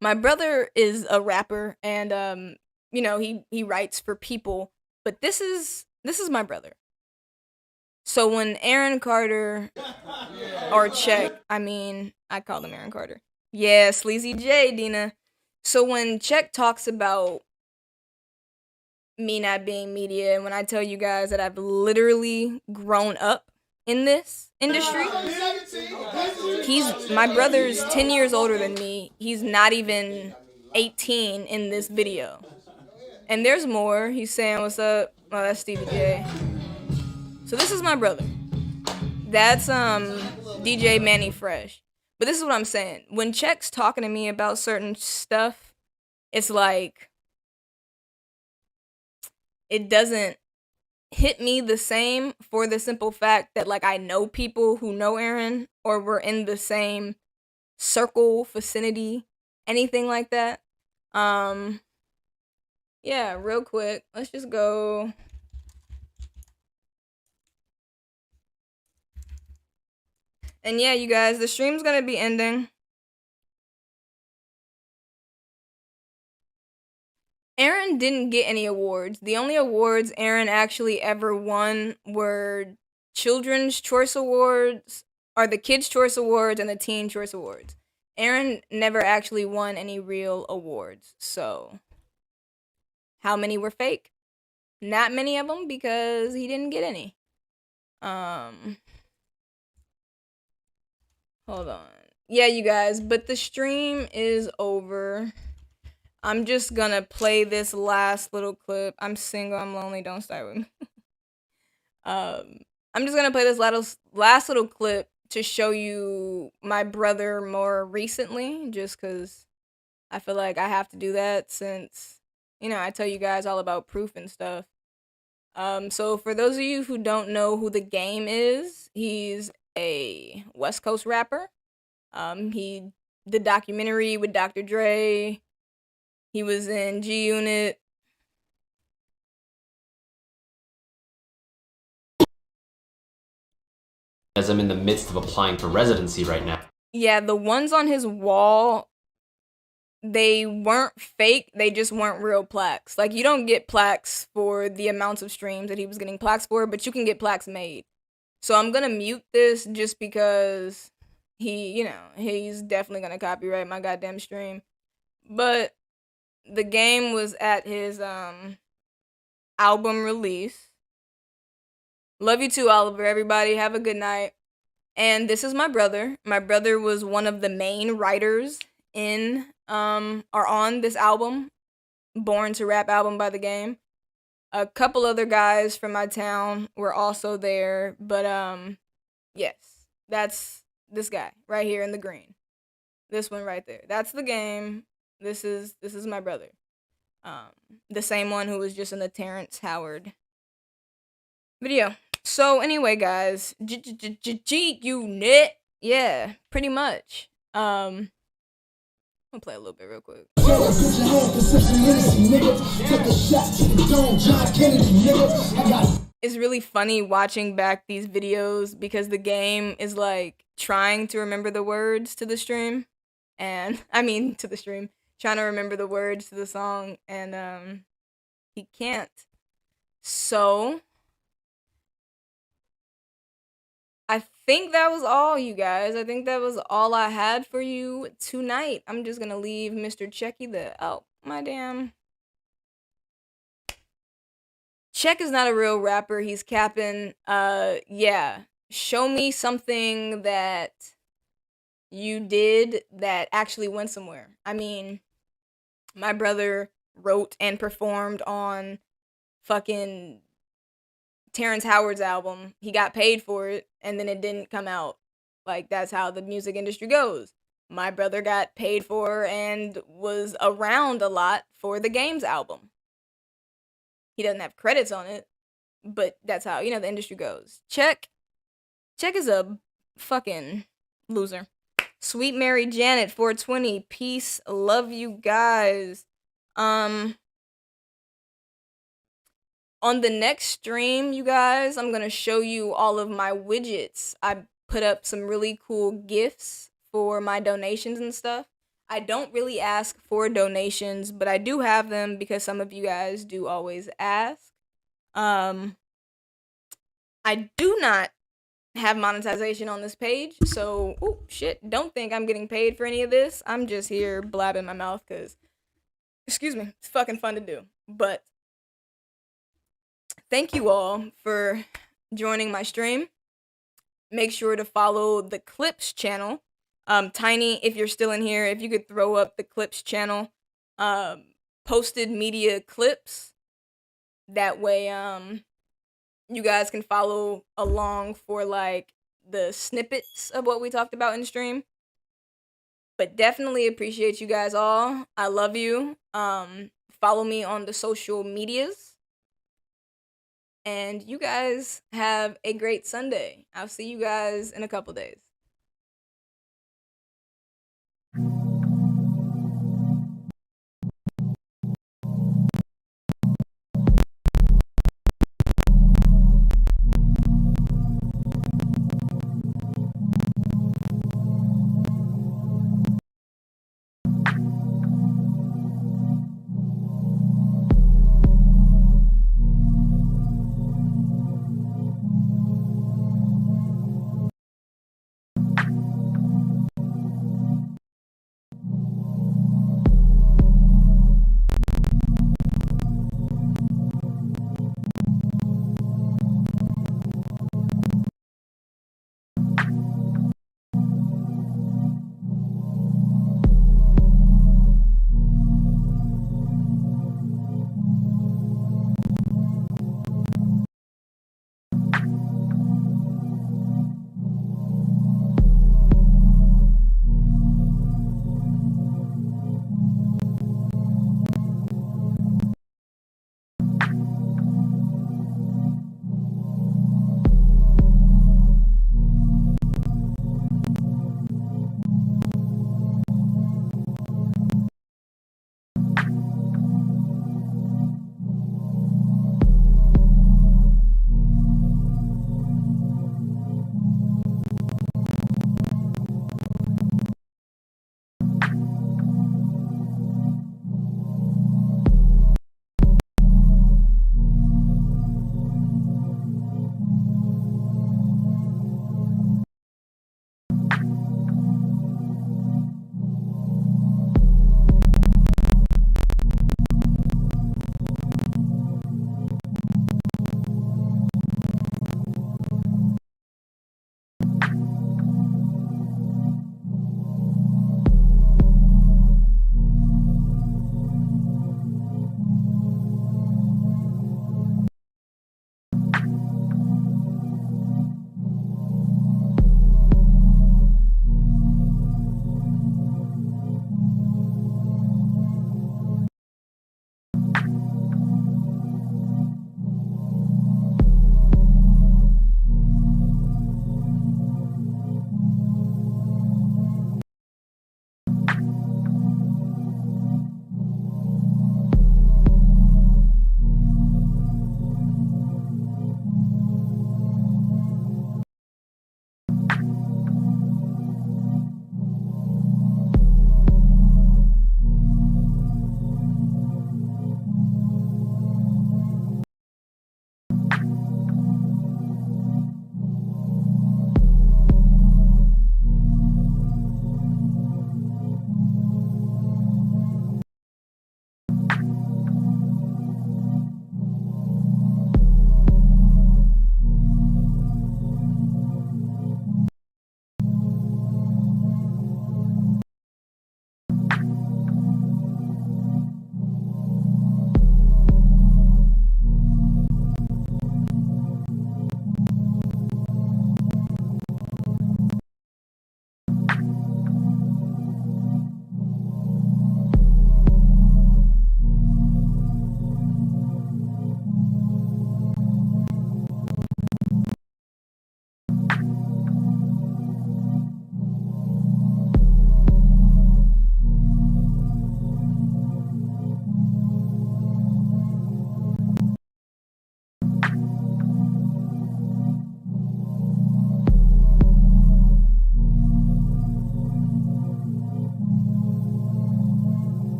My brother is a rapper and you know, he writes for people, but this is my brother. So when Aaron Carter or Check, I call him Aaron Carter. Yeah, Sleazy J, Dina. So when Check talks about me not being media, and when I tell you guys that I've literally grown up in this industry, my brother's 10 years older than me. He's not even 18 in this video. And there's more. He's saying, what's up? Oh, that's Stevie J. So this is my brother. That's DJ Manny Fresh. But this is what I'm saying. When Check's talking to me about certain stuff, it's like, it doesn't hit me the same for the simple fact that, like, I know people who know Aaron, or we're in the same circle, vicinity, anything like that. Yeah, real quick, let's just go. And yeah, you guys, the stream's gonna be ending. Aaron didn't get any awards. The only awards Aaron actually ever won were Children's Choice Awards, or the Kids' Choice Awards, and the Teen Choice Awards. Aaron never actually won any real awards. So, how many were fake? Not many of them, because he didn't get any. Hold on. Yeah, you guys, but the stream is over. I'm just gonna play this last little clip. I'm single, I'm lonely, don't start with me. I'm just gonna play this last little clip to show you my brother more recently, just because I feel like I have to do that since, you know, I tell you guys all about proof and stuff. So for those of you who don't know who The Game is, he's a West Coast rapper. He did documentary with Dr. Dre. He was in G Unit. As I'm in the midst of applying for residency right now. Yeah, the ones on his wall, they weren't fake, they just weren't real plaques. Like, you don't get plaques for the amounts of streams that he was getting plaques for, but you can get plaques made. So I'm gonna mute this just because he's definitely gonna copyright my goddamn stream. But The Game was at his album release. Love you too, Oliver, everybody. Have a good night. And this is my brother. My brother was one of the main writers in or on this album, Born to Rap album by The Game. A couple other guys from my town were also there, but yes, that's this guy right here in the green. This one right there. That's The Game. This is my brother. The same one who was just in the Terrence Howard video. So anyway, guys, G Unit, yeah, pretty much. I'm gonna play a little bit real quick. It's really funny watching back these videos because The Game is like trying to remember the words to the stream, and trying to remember the words to the song, and he can't. So I think that was all, you guys. I think that was all I had for you tonight. I'm just gonna leave Mr. Checky my damn. Check is not a real rapper. He's capping. Yeah. Show me something that you did that actually went somewhere. I mean, my brother wrote and performed on fucking Terrence Howard's album. He got paid for it, and then it didn't come out. Like, that's how the music industry goes. My brother got paid for and was around a lot for The Game's album. He doesn't have credits on it, but that's how, the industry goes. Check is a fucking loser. Sweet Mary Janet 420, peace, love you guys. On the next stream, you guys, I'm going to show you all of my widgets. I put up some really cool gifts for my donations and stuff. I don't really ask for donations, but I do have them because some of you guys do always ask. I do not have monetization on this page, so, oh, shit, don't think I'm getting paid for any of this. I'm just here blabbing my mouth because, excuse me, it's fucking fun to do. But thank you all for joining my stream. Make sure to follow the Clips channel. Tiny, if you're still in here, if you could throw up the Clips channel, posted media clips. That way, you guys can follow along for like the snippets of what we talked about in the stream. But definitely appreciate you guys all. I love you. Follow me on the social medias. And you guys have a great Sunday. I'll see you guys in a couple days.